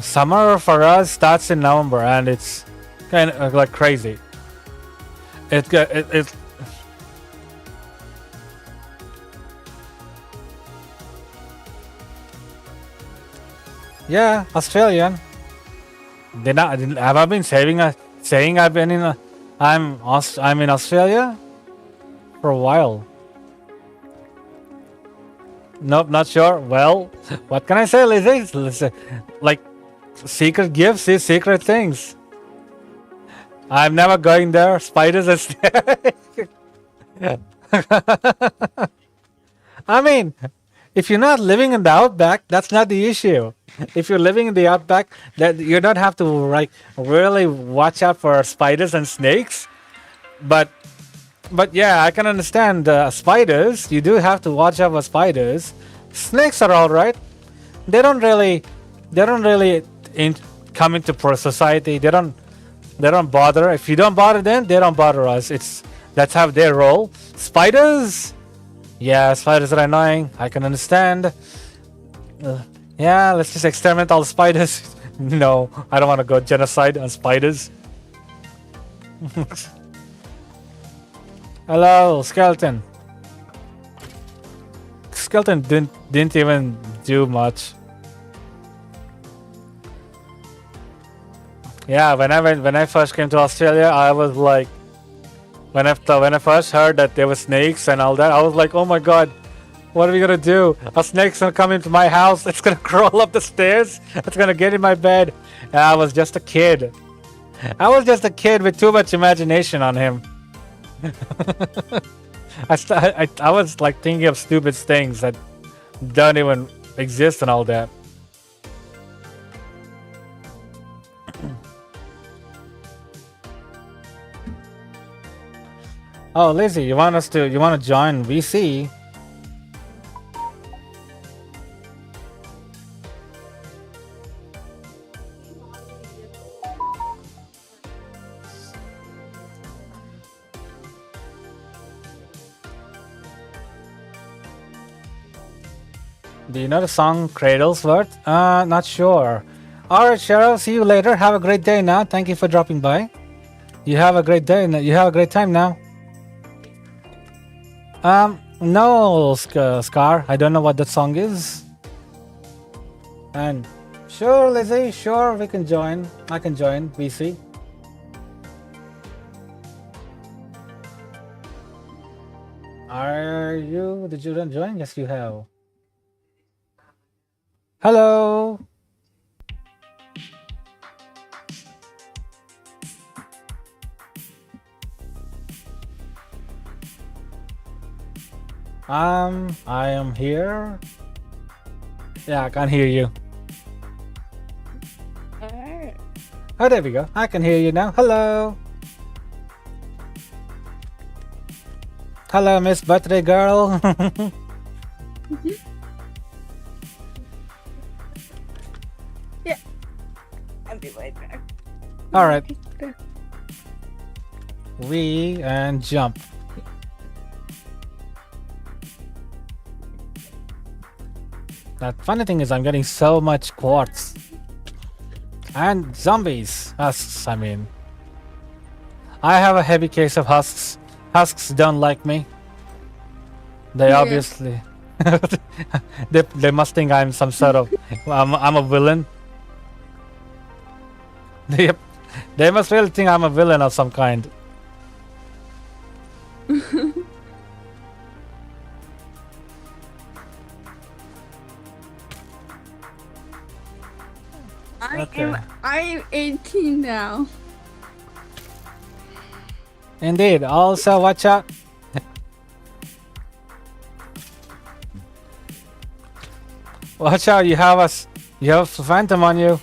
Summer for us starts in November, and it's kind of like crazy. It yeah, Australian. Have I been saying I've been in I'm in Australia for a while? Nope, not sure. Well, what can I say, Lizzie? Like secret gifts is secret things. I'm never going there. Spiders are I mean, if you're not living in the outback, that's not the issue. If you're living in the outback, that you don't have to like really watch out for spiders and snakes. But yeah, I can understand spiders. You do have to watch out for spiders. Snakes are all right. They don't really come into society. They don't bother. If you don't bother them, they don't bother us. That's how they roll. Spiders. Yeah, spiders are annoying. I can understand. Yeah, let's just exterminate all the spiders. No, I don't want to go genocide on spiders. Hello, Skeleton. Skeleton didn't even do much. Yeah, when I first came to Australia, I was like, when I first heard that there were snakes and all that, I was like, oh my god, what are we gonna do? A snake's gonna come into my house. It's gonna crawl up the stairs. It's gonna get in my bed. And I was just a kid. I was just a kid with too much imagination on him. I was like thinking of stupid things that don't even exist and all that. Oh, Lizzie, you want to join VC? Do you know the song Cradlesworth? Not sure. Alright, Cheryl, see you later. Have a great day now. Thank you for dropping by. You have a great day. You have a great time now. No, Scar. I don't know what that song is. And sure, Lizzie. Sure, we can join. I can join. BC. Are you? Did you join? Yes, you have. Hello. I am here. Yeah, I can't hear you. Oh, there we go. I can hear you now. Hello. Hello, Miss Birthday Girl. Yeah. I'll be right back. All right. We and jump. The funny thing is I'm getting so much quartz. And zombies. Husks, I mean. I have a heavy case of husks. Husks don't like me. They obviously... they must think I'm some sort of... I'm a villain. They must really think I'm a villain of some kind. I'm 18 now. Indeed. Also, watch out. Watch out! You have us. You have Phantom on you.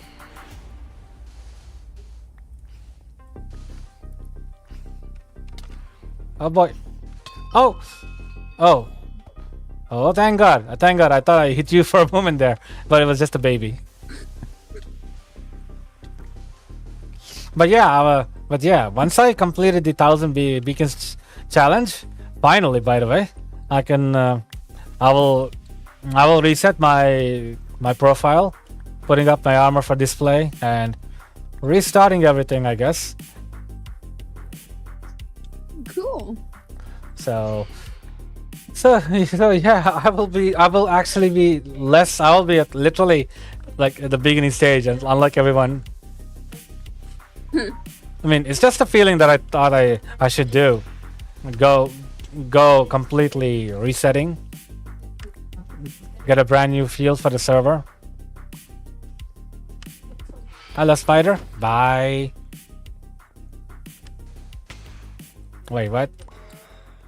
Oh boy. Oh. Oh. Oh! Thank God! Thank God! I thought I hit you for a moment there, but it was just a baby. But yeah, once I completed the 1,000 beacons challenge, finally, by the way, I can, I will reset my profile, putting up my armor for display, and restarting everything, I guess. Cool. So yeah, I will actually be less. I will be at literally like at the beginning stage, and unlike everyone. I mean, it's just a feeling that I thought I should do. Go completely resetting. Get a brand new feel for the server. Hello, Spider. Bye. Wait, what?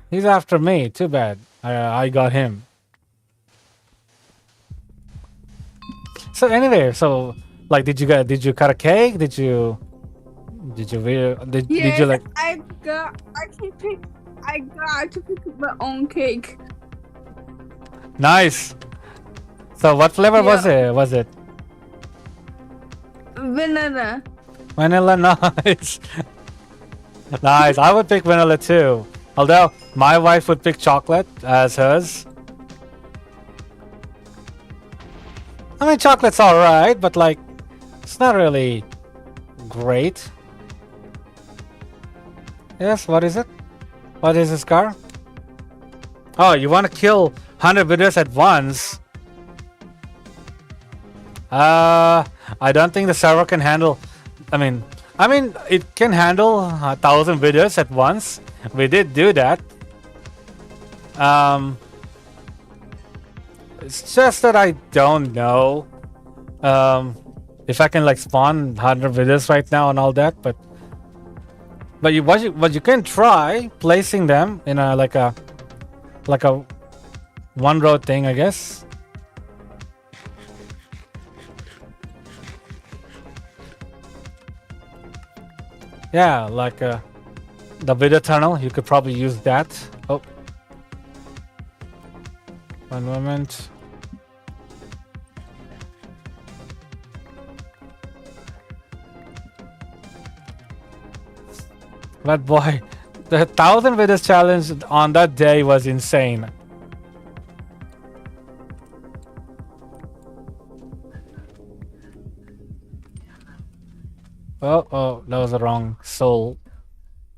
He's after me. Too bad. I got him. So anyway, so like, did you cut a cake? Did you like? I got to pick my own cake. Nice. So what flavor was it? Was it vanilla? Vanilla? Nice. Nice. I would pick vanilla too. Although my wife would pick chocolate as hers. I mean, chocolate's alright, but like, it's not really great. Yes, what is it? What is this car? Oh, you want to kill 100 videos at once? I don't think the server can handle. I mean, it can handle 1,000 videos at once. We did do that. It's just that I don't know if I can like spawn 100 videos right now and all that, but what you can try placing them in a like a one row thing, I guess. Yeah, like the video tunnel. You could probably use that. Oh, one moment. But boy, the 1,000 videos challenge on that day was insane. Oh, that was the wrong soul.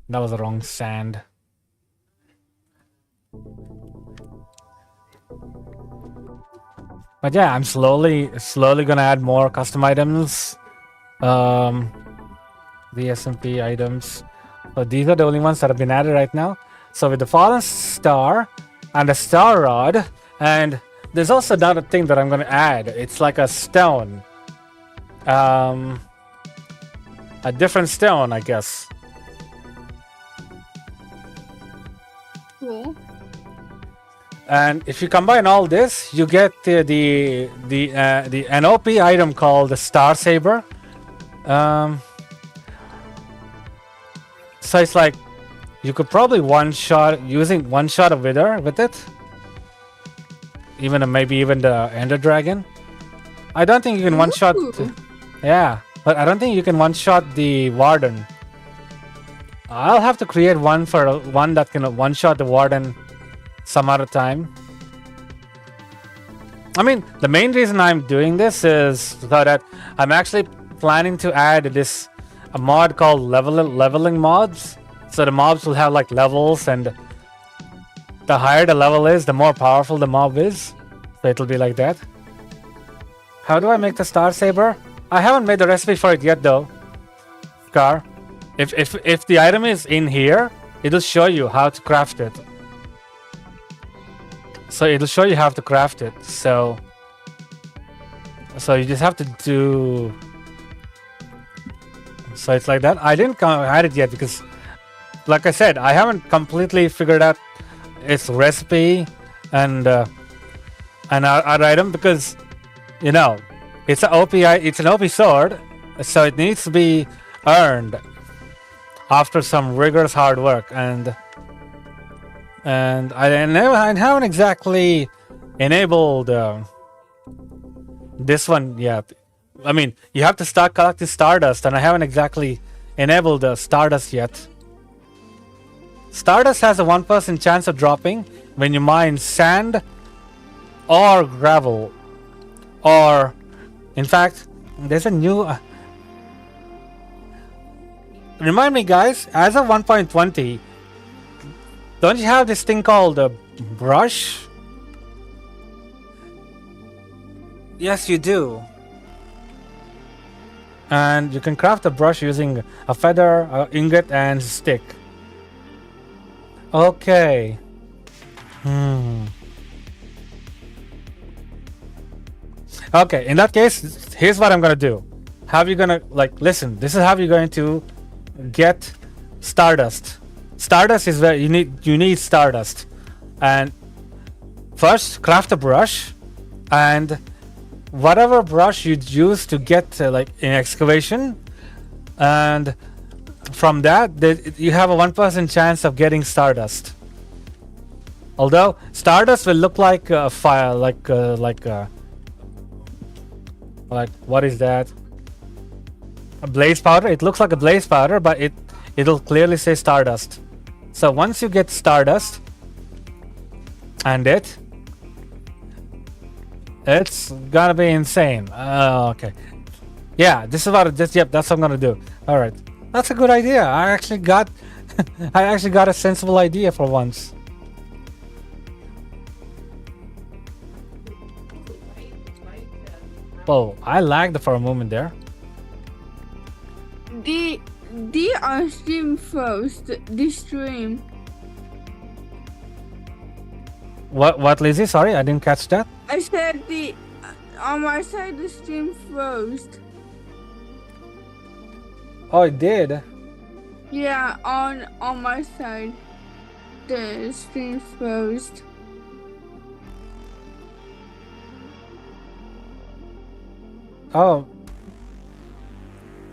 That was the wrong sand. But yeah, I'm slowly gonna add more custom items. The SMP items. So these are the only ones that have been added right now. So with the fallen star and the star rod, and there's also another thing that I'm gonna add. It's like a stone. A different stone, I guess. Cool. And if you combine all this, you get the NOP item called the Star Saber. So it's like you could probably using one shot a wither with it. Maybe even the Ender Dragon. I don't think you can one shot. Yeah, but I don't think you can one shot the Warden. I'll have to create one that can one shot the Warden some other time. I mean, the main reason I'm doing this is so that I'm actually planning to add a mod called leveling mods. So the mobs will have like levels, and the higher the level is, the more powerful the mob is. So it'll be like that. How do I make the Star Saber? I haven't made the recipe for it yet though. Scar. If the item is in here, it'll show you how to craft it. So it'll show you how to craft it. So you just have to do. So it's like that. I didn't add it yet because, like I said, I haven't completely figured out its recipe and our item because, you know, it's an OP sword, so it needs to be earned after some rigorous hard work, and I haven't exactly enabled this one yet. I mean, you have to start collecting Stardust, and I haven't exactly enabled the Stardust yet. Stardust has a 1% chance of dropping when you mine sand or gravel, or in fact, there's a new. Remind me, guys, as of 1.20, don't you have this thing called a brush? Yes, you do. And you can craft a brush using a feather, an ingot, and stick. Okay. Okay, in that case, here's what I'm gonna do. How are you gonna, like, listen, this is how you're going to get Stardust. Stardust is where you need Stardust. And first, craft a brush, and whatever brush you use to get like in excavation, and from that you have a 1% chance of getting Stardust. Although Stardust will look like a fire, like what is that? A blaze powder. It looks like a blaze powder, but it'll clearly say Stardust. So once you get Stardust, and it's gonna be insane. Okay. Yeah, this is what yep, that's what I'm gonna do. All right, that's a good idea. I actually got a sensible idea for once. Oh, I lagged for a moment there. The stream first. The stream. What, Lizzie? Sorry, I didn't catch that. I said on my side the stream first. Oh, it did. Yeah, on my side, the stream first. Oh,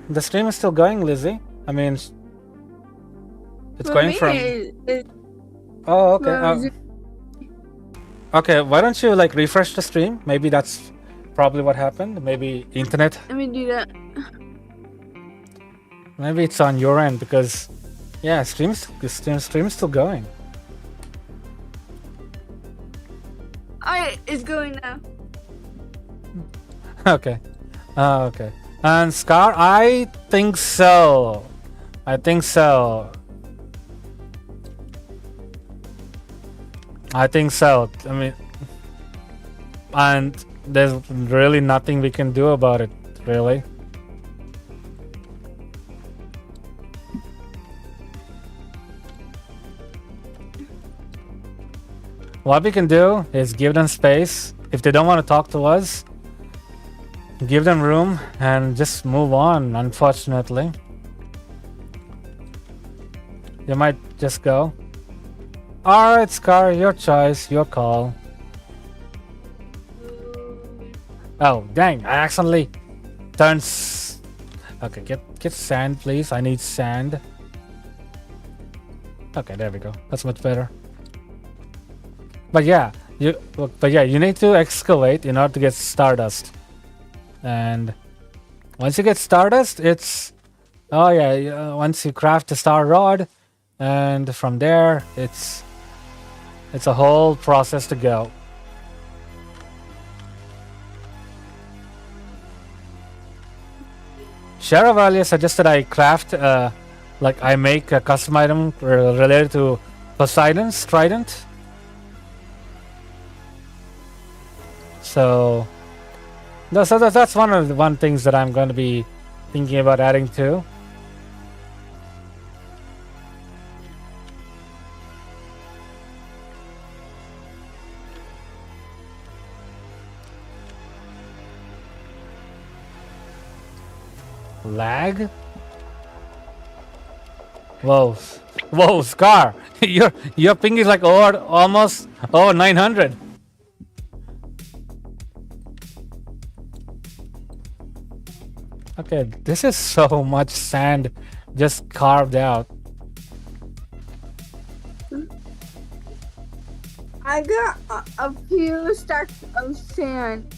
the stream is still going, Lizzie. I mean, it's For going me, from. it Oh, okay. was- Okay, why don't you like refresh the stream? Maybe that's probably what happened. Maybe internet. Let me do that. Maybe it's on your end because, yeah, stream's still going. It's going now. Okay. And Scar, I think so. I think so. I mean, and there's really nothing we can do about it, really. What we can do is give them space. If they don't want to talk to us, give them room and just move on, unfortunately. You might just go. Alright, Scar, your choice, your call. Oh, dang, I accidentally turned... Okay, get sand, please. I need sand. Okay, there we go. That's much better. But yeah, you need to excavate in order to get stardust. And once you get stardust, it's... Oh yeah, once you craft the star rod, and from there, it's a whole process to go. Shara suggested I craft, like I make a custom item related to Poseidon's trident. So that's one of the things that I'm going to be thinking about adding to. Lag? Whoa, Scar! your ping is like almost 900. Okay, this is so much sand just carved out. I got a few stacks of sand.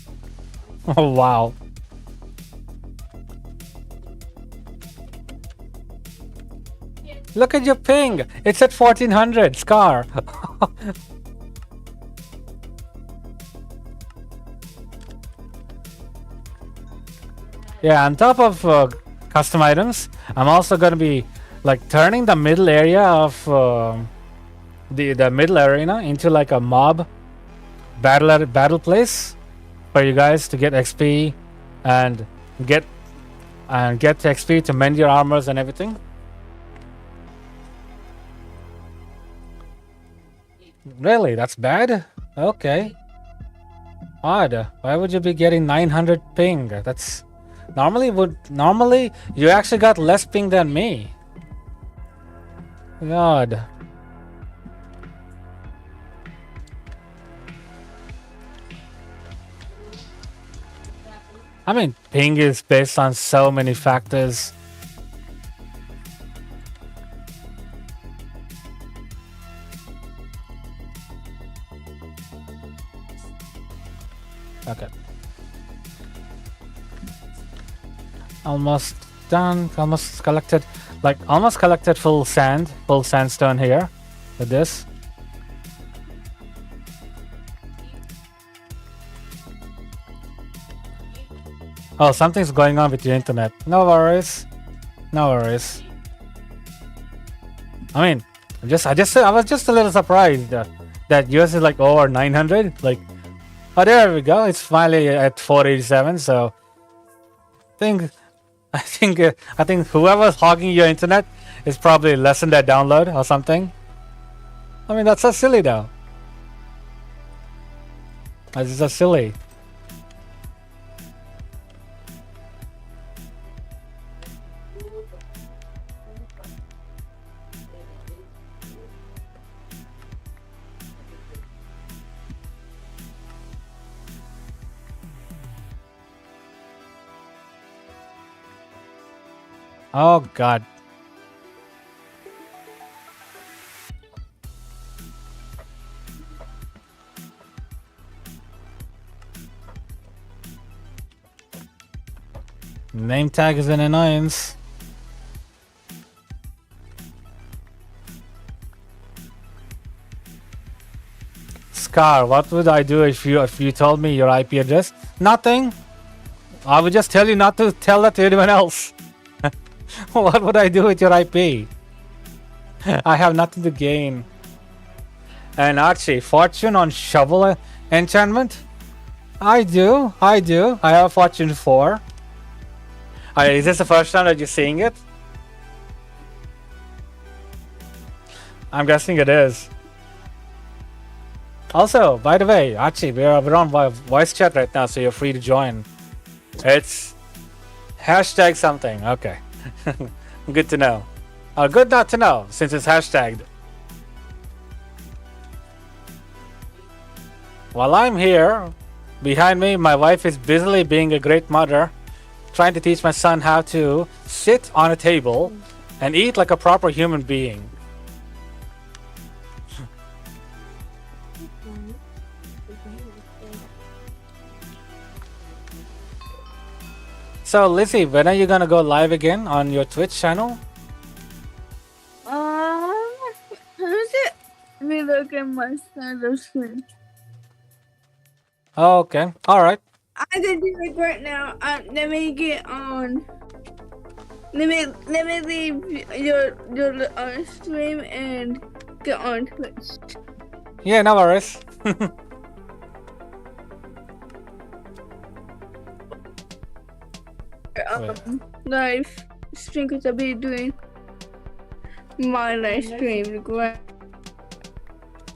Oh wow. Look at your ping. It's at 1400, Scar. Yeah, on top of custom items, I'm also going to be like turning the middle area of the middle arena into like a mob battle place for you guys to get XP and get XP to mend your armors and everything. Really? That's bad? Okay. Odd. Why would you be getting 900 ping? That's... Normally you actually got less ping than me. God. I mean, ping is based on so many factors. Okay. Almost done. Almost collected full sandstone here with this. Oh, something's going on with your internet. No worries. No worries. I mean, I was just a little surprised that yours is like over 900. Like, oh, there we go. It's finally at 487. So, I think whoever's hogging your internet is probably lessen their download or something. I mean, that's so silly though. That's so silly. Oh God. Name tag is an annoyance. Scar, what would I do if you told me your IP address? Nothing. I would just tell you not to tell that to anyone else. What would I do with your IP? I have nothing to gain. And Archie, fortune on shovel enchantment? I do. I have fortune 4. Is this the first time that you're seeing it? I'm guessing it is. Also, by the way, Archie, we're on voice chat right now, so you're free to join. It's hashtag something. Okay. Good to know. Good not to know, since it's hashtagged. While I'm here, behind me, my wife is busily being a great mother, trying to teach my son how to sit on a table and eat like a proper human being. So, Lizzie, when are you gonna go live again on your Twitch channel? Let me look at my side of the screen. Oh, okay. Alright. I can do it right now. Let me get on. Let me leave your stream and get on Twitch. Yeah, no worries. Live stream, because I'll be doing my live stream right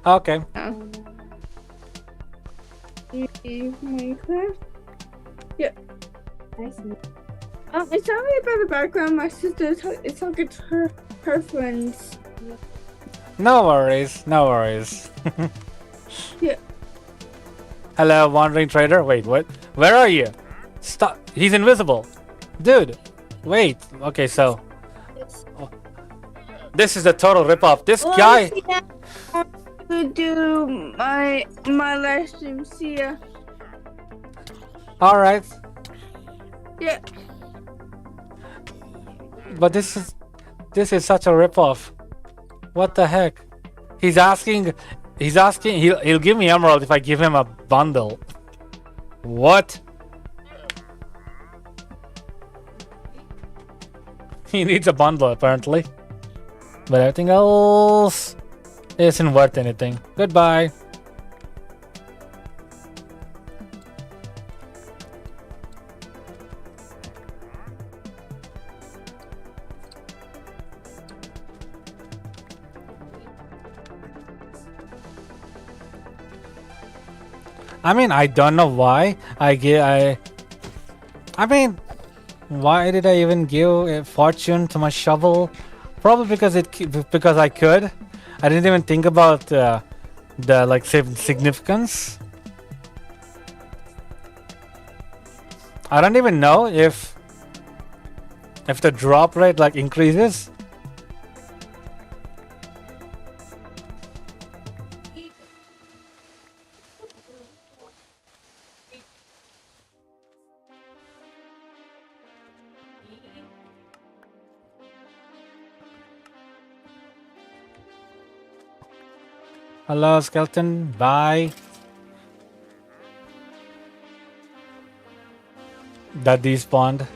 Okay. now. Minecraft? Yeah. It's sorry about the background. My sister is talking to her friends. No worries. No worries. Yeah. Hello, wandering trader. Wait, what? Where are you? Stop. He's invisible. Dude, wait. Okay, so. This is a total ripoff. This guy. To do my live stream. See ya. Alright. Yeah. But this is such a ripoff. What the heck? He's asking he'll give me emerald if I give him a bundle. What? He needs a bundle apparently. But everything else isn't worth anything. Goodbye. I mean, I don't know why I mean, why did I even give a fortune to my shovel? Probably because I could. I didn't even think about the like significance. I don't even know if the drop rate like increases. Hello, skeleton. Bye. That despawned.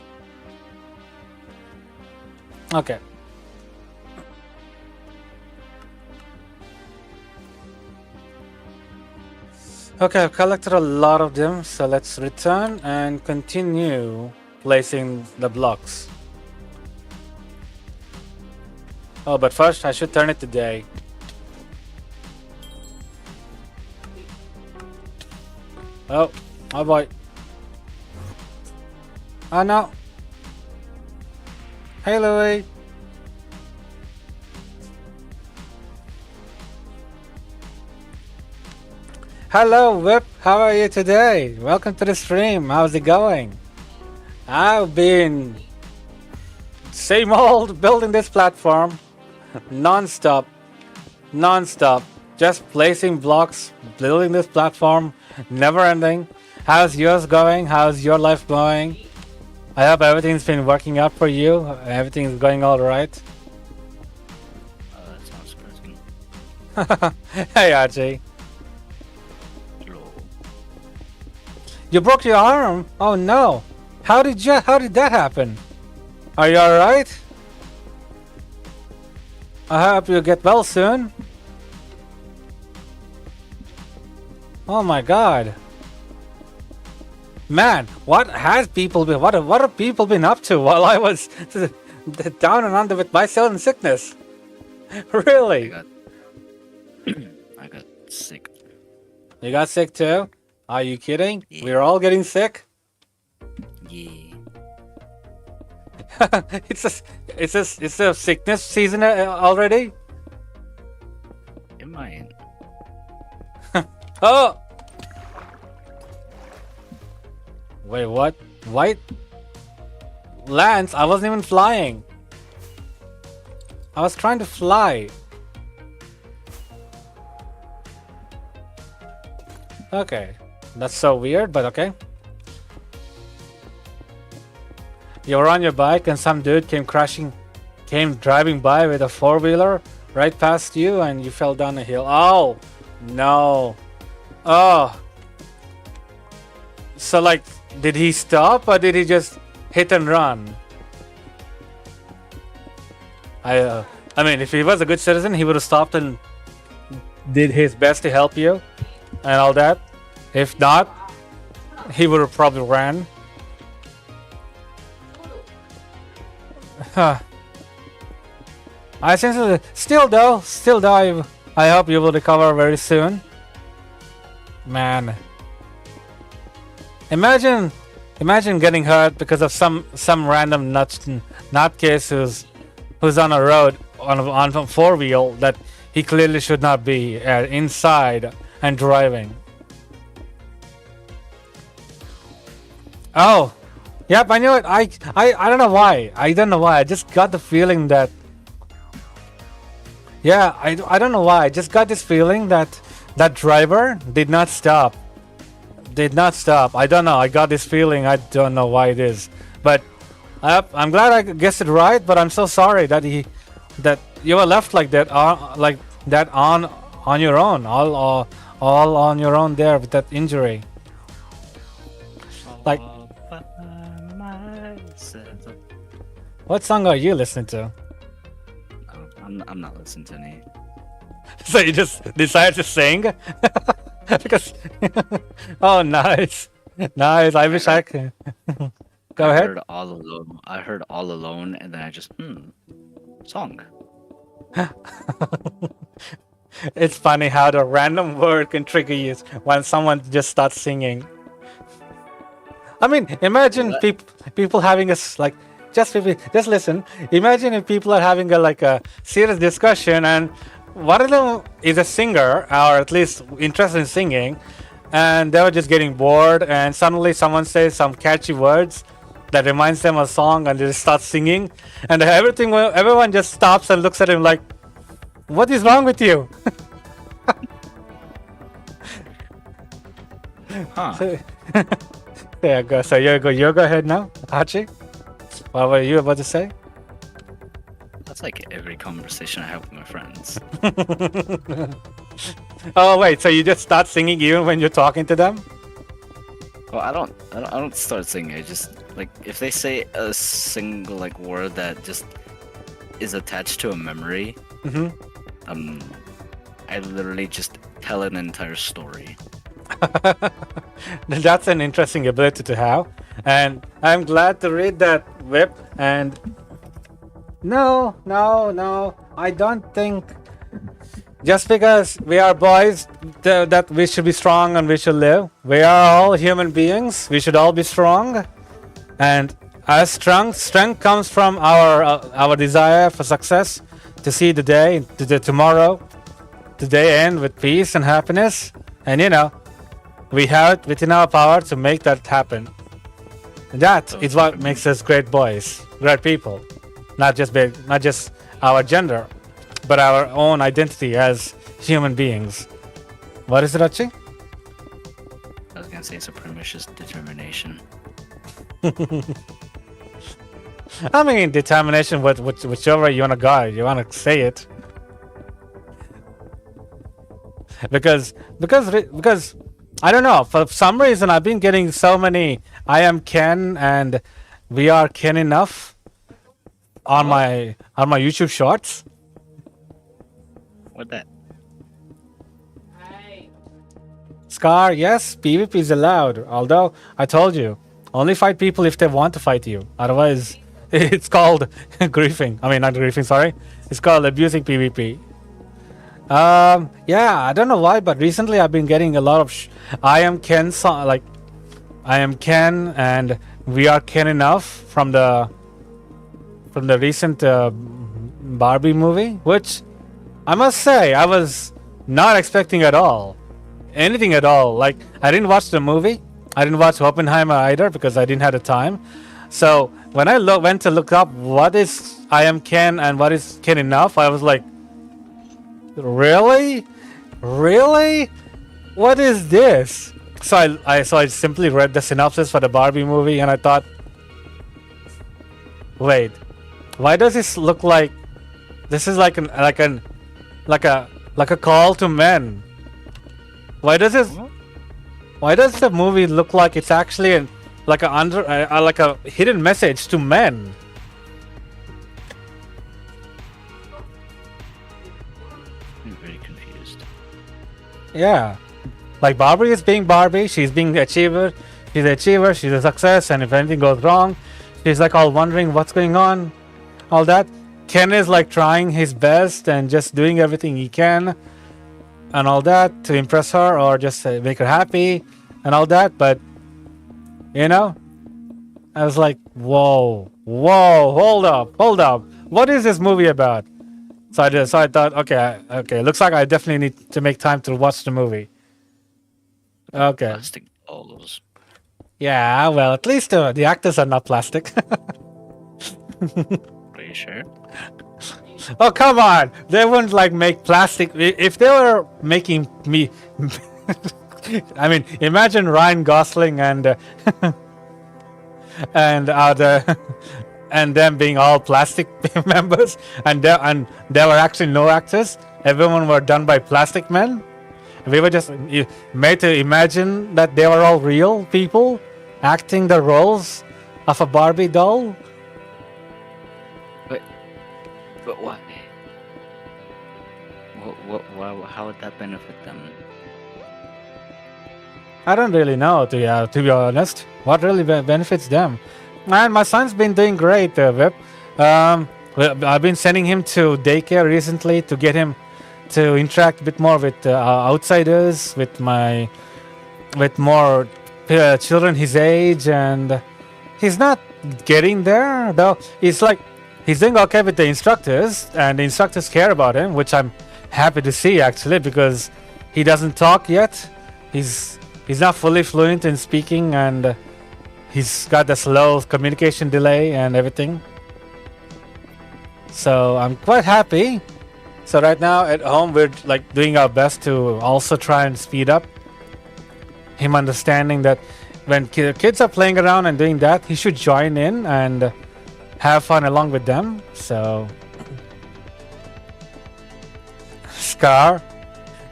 Okay. Okay, I've collected a lot of them, so let's return and continue placing the blocks. Oh, but first I should turn it to day. Oh boy. Oh no. Hey Louie. Hello Whip, how are you today? Welcome to the stream. How's it going? I've been same old building this platform non-stop, just placing blocks, building this platform, never ending. How's yours going? How's your life going? I hope everything's been working out for you. Everything's going all right. That sounds good. Hey Archie. Hello. You broke your arm? Oh no. How did that happen? Are you alright? I hope you get well soon. Oh my god. Man, what have people been up to while I was down and under with myself and sickness? Really? I got sick. You got sick too? Are you kidding? Yeah. We're all getting sick? Yeah. It's a sickness season already? It might. Oh! Wait, what? White? Lance, I wasn't even flying. I was trying to fly. Okay. That's so weird, but okay. You were on your bike and some dude came driving by with a four-wheeler right past you and you fell down a hill. Oh, no. Oh. So like, did he stop or did he just hit and run? I mean, if he was a good citizen, he would have stopped and did his best to help you and all that. If not, he would have probably ran. Huh. I think still though, I hope you will recover very soon. Man. Imagine getting hurt because of some random nutcase who's on a road on a four-wheel that he clearly should not be inside and driving. Oh, yep, I knew it. I don't know why. I don't know why. I just got the feeling that. Yeah, I don't know why. I just got this feeling that that driver did not stop. I don't know. I got this feeling. I don't know why it is, but I'm glad I guessed it right. But I'm so sorry that you were left like that, on your own, all on your own there with that injury. Like, what song are you listening to? I'm not listening to any. So you just decided to sing? Because oh, nice. I wish I could. Go ahead. I heard all alone, and then I just song. It's funny how the random word can trigger you when someone just starts singing. I mean, imagine people having just listen. Imagine if people are having a serious discussion and one of them is a singer or at least interested in singing, and they were just getting bored, and suddenly someone says some catchy words that reminds them of a song, and they just start singing, and everyone just stops and looks at him like, "What is wrong with you?" Huh. Yeah, go. So you go ahead now, Hachi. What were you about to say? That's like every conversation I have with my friends. Oh wait, so you just start singing even when you're talking to them? Well, I don't start singing. I just like if they say a single word that just is attached to a memory. I literally just tell an entire story. That's an interesting ability to have, and I'm glad to read that, Whip. And no, I don't think just because we are boys that we should be strong and we should live. We are all human beings. We should all be strong, and our strength comes from our desire for success, to see the day, the tomorrow, the day end with peace and happiness, and we have it within our power to make that happen. And that is what makes us great boys, great people. Not just our gender, but our own identity as human beings. What is it, Rachi? I was gonna say it's a pernicious determination. I mean, determination, whichever you want to go, you want to say it. Because I don't know, for some reason I've been getting so many I am Ken and we are Ken enough on my YouTube shorts. What that? Scar, yes, PvP is allowed. Although I told you, only fight people if they want to fight you. Otherwise, it's called griefing. I mean, not griefing. Sorry, it's called abusing PvP. Yeah, I don't know why, but recently I've been getting a lot of I am Ken like I am Ken and we are Ken enough from the recent Barbie movie, which I must say I was not expecting at all. Anything at all. Like, I didn't watch the movie. I didn't watch Oppenheimer either because I didn't have the time. So when I went to look up what is I am Ken and what is Ken enough, I was like, really? What is this? So I simply read the synopsis for the Barbie movie and I thought, wait, why does this look like this is like a call to men? Why does the movie look like it's actually like a hidden message to men? I'm very confused. Yeah, like Barbie is being Barbie. She's being the achiever. She's the achiever. She's a success. And if anything goes wrong, she's like all wondering what's going on. All that. Ken is like trying his best and just doing everything he can and all that to impress her or just make her happy and all that. But you know, I was like, whoa, hold up, what is this movie about? So I thought, okay, looks like I definitely need to make time to watch the movie. Okay. Plastic balls. Yeah, well, at least the actors are not plastic. Are you sure? Oh, come on. They wouldn't like make plastic. If they were making me... I mean, imagine Ryan Gosling and and them being all plastic members and there were actually no actors. Everyone were done by plastic men. We were just made to imagine that they were all real people acting the roles of a Barbie doll. But why? How would that benefit them? I don't really know, to be honest. What really benefits them? And my son's been doing great, Vip. I've been sending him to daycare recently to get him to interact a bit more with outsiders, with more children his age, and he's not getting there, though. He's doing okay with the instructors, and the instructors care about him, which I'm happy to see, actually, because he doesn't talk yet. He's not fully fluent in speaking, and he's got the slow communication delay and everything. So I'm quite happy. So right now at home, we're like doing our best to also try and speed up him understanding that when kids are playing around and doing that, he should join in and have fun along with them. So Scar,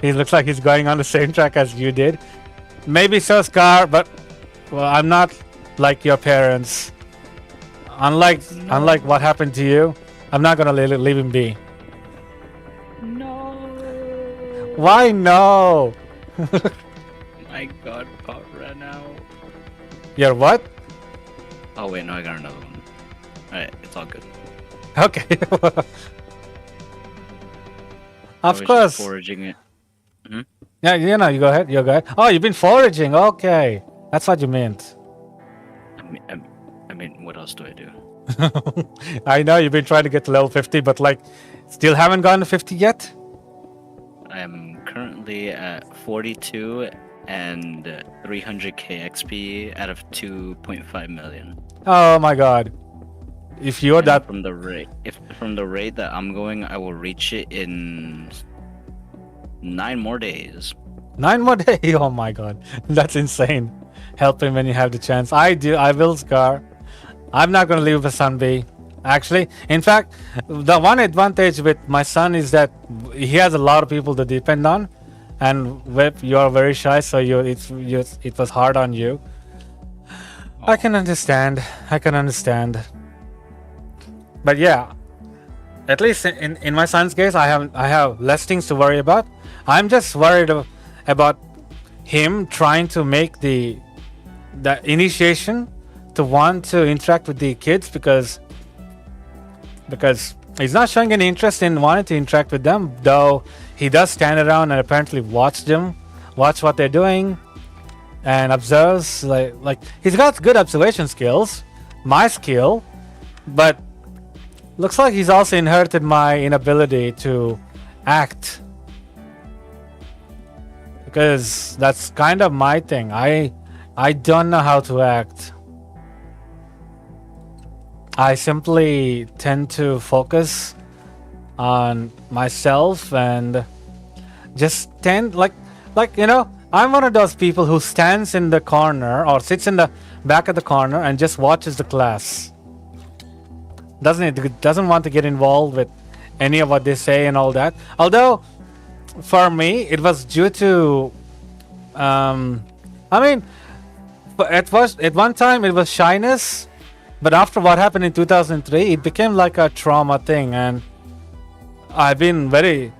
he looks like he's going on the same track as you did. Maybe so, Scar, but well, I'm not like your parents. Unlike what happened to you, I'm not gonna leave him be. No. Why no? My god, pot ran out. Your what? Oh wait, no, I got another one. Alright, it's all good. Okay. I Of was course. just foraging it. Yeah, you go ahead. You go ahead. Oh, you've been foraging. Okay, that's what you meant. I mean, what else do I do? I know you've been trying to get to level 50, but like, still haven't gone to 50 yet? I am currently at 42 and 300k XP out of 2.5 million. Oh my god. If you're that... From the rate that I'm going, I will reach it in 9 more days. 9 more days? Oh my god. That's insane. Help him when you have the chance. I will, Scar. I'm not going to leave my son be. Actually, in fact, the one advantage with my son is that he has a lot of people to depend on. And Whip, you're very shy, so it was hard on you. I can understand. But yeah, at least in my son's case, I have less things to worry about. I'm just worried about him trying to make the initiation to want to interact with the kids because he's not showing any interest in wanting to interact with them, though he does stand around and apparently watch what they're doing and observes. Like he's got good observation skills, my skill, but looks like he's also inherited my inability to act, because that's kind of my thing. I don't know how to act. I simply tend to focus on myself and just tend like I'm one of those people who stands in the corner or sits in the back of the corner and just watches the class. Doesn't want to get involved with any of what they say and all that. Although for me it was due to at one time it was shyness, but after what happened in 2003 it became like a trauma thing, and I've been very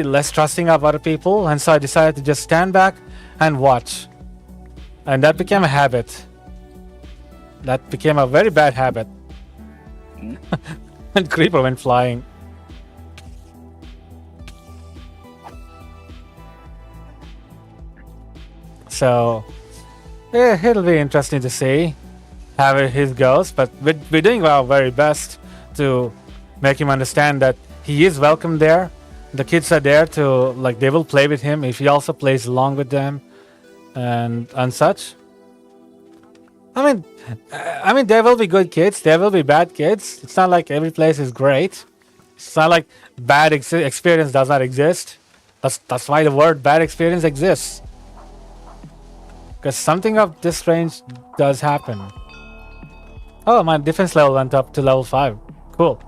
less trusting of other people, and so I decided to just stand back and watch, and that became a habit. That became a very bad habit. And creeper went flying. So it'll be interesting to see how his goes, but we're doing our very best to make him understand that he is welcome there. The kids are there to they will play with him if he also plays along with them and such. I mean, there will be good kids, there will be bad kids. It's not like every place is great. It's not like bad experience does not exist. That's why the word bad experience exists. Because something of this range does happen. Oh, my defense level went up to level 5. Cool.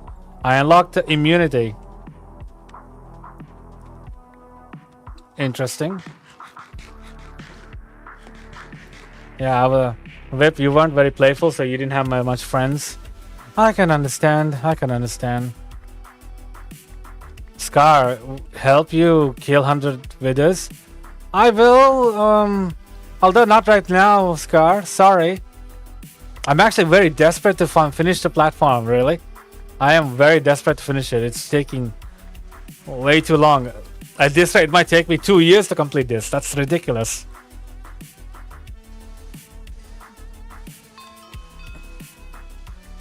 I unlocked immunity. Interesting. Yeah, Whip, you weren't very playful, so you didn't have much friends. I can understand. Scar, help you kill 100 withers? I will, although not right now, Scar. Sorry. I'm actually very desperate to finish the platform, really. I am very desperate to finish it. It's taking way too long. At this rate, it might take me 2 years to complete this. That's ridiculous.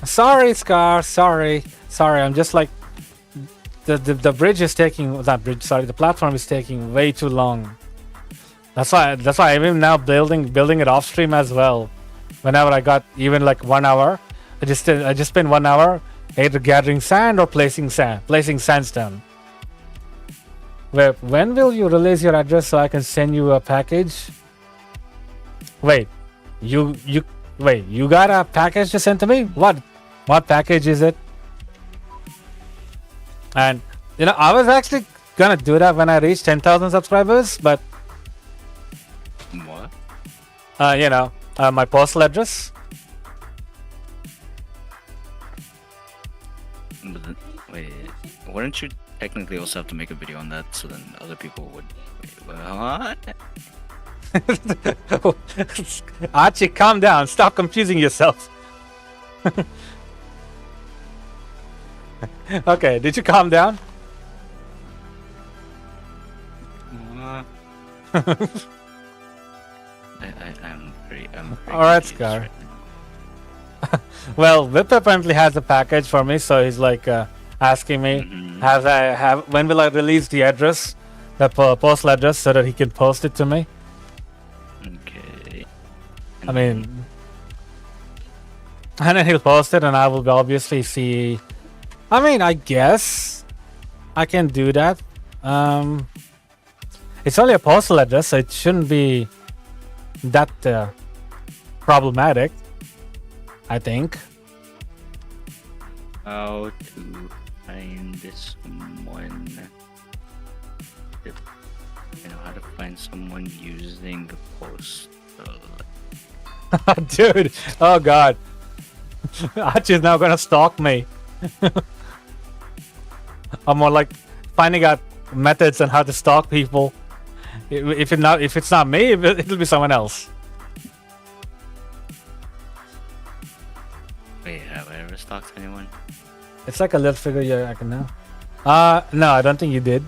Sorry, Scar. Sorry. I'm just like the bridge is taking the platform is taking way too long. That's why I'm even now building it off stream as well. Whenever I got even 1 hour, I just spend 1 hour either gathering sand or placing sandstone. When will you release your address so I can send you a package? Wait, you got a package to send to me? What package is it? And I was actually gonna do that when I reach 10,000 subscribers, but what? My postal address. But then, wait, wouldn't you technically also have to make a video on that so then other people would... What? Archie, calm down. Stop confusing yourself. Okay, did you calm down? I'm very Alright, confused Scar. right now. Well, Whip apparently has a package for me, so he's asking me, when will I release the address, the postal address, so that he can post it to me? Okay. I mean, and then he'll post it, and I will obviously see. I mean, I guess I can do that. It's only a postal address, so it shouldn't be that problematic, I think. How to find someone? How to find someone using postal. Dude, oh god. Archie's now gonna stalk me. I'm more like finding out methods on how to stalk people. If it's not me, it'll be someone else. Wait, have I ever stalked anyone? It's like a little figure. Yeah, I can know. No, I don't think you did.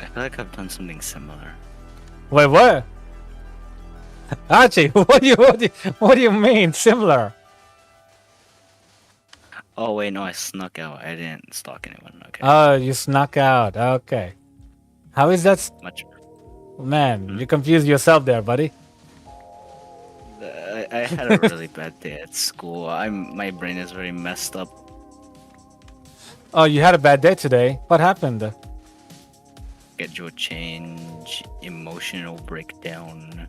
I feel like I've done something similar. Wait, what? Archie, what do you mean similar? Oh wait, no, I snuck out. I didn't stalk anyone. Okay. Oh, you snuck out. Okay. How is that? Much. Man, you confused yourself there, buddy. I had a really bad day at school. My brain is very messed up. Oh, you had a bad day today. What happened? Schedule change, emotional breakdown,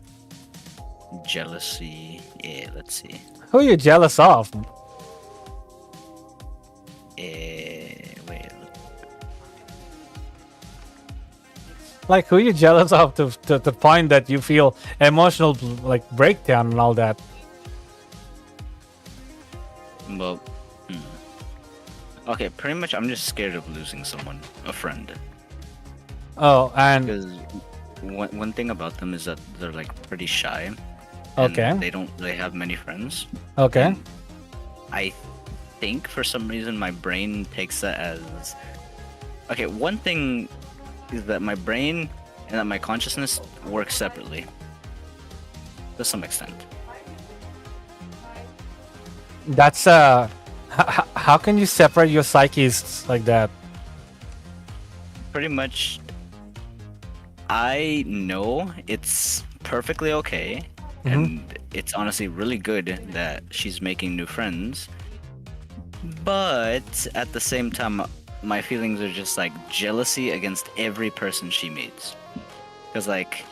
jealousy. Yeah, let's see. Who are you jealous of? Wait. Like, who are you jealous of to the point that you feel emotional, like, breakdown and all that? Well, okay, pretty much I'm just scared of losing someone, a friend. Oh, and Because one thing about them is that they're like pretty shy. Okay. And they don't really have many friends. okay. I think for some reason my brain takes that as okay. One thing is that my brain and that my consciousness work separately to some extent. That's how can you separate your psyches like that? Pretty much, I know it's perfectly okay, and it's honestly really good that she's making new friends. But at the same time, my feelings are just like jealousy against every person she meets. Because, like,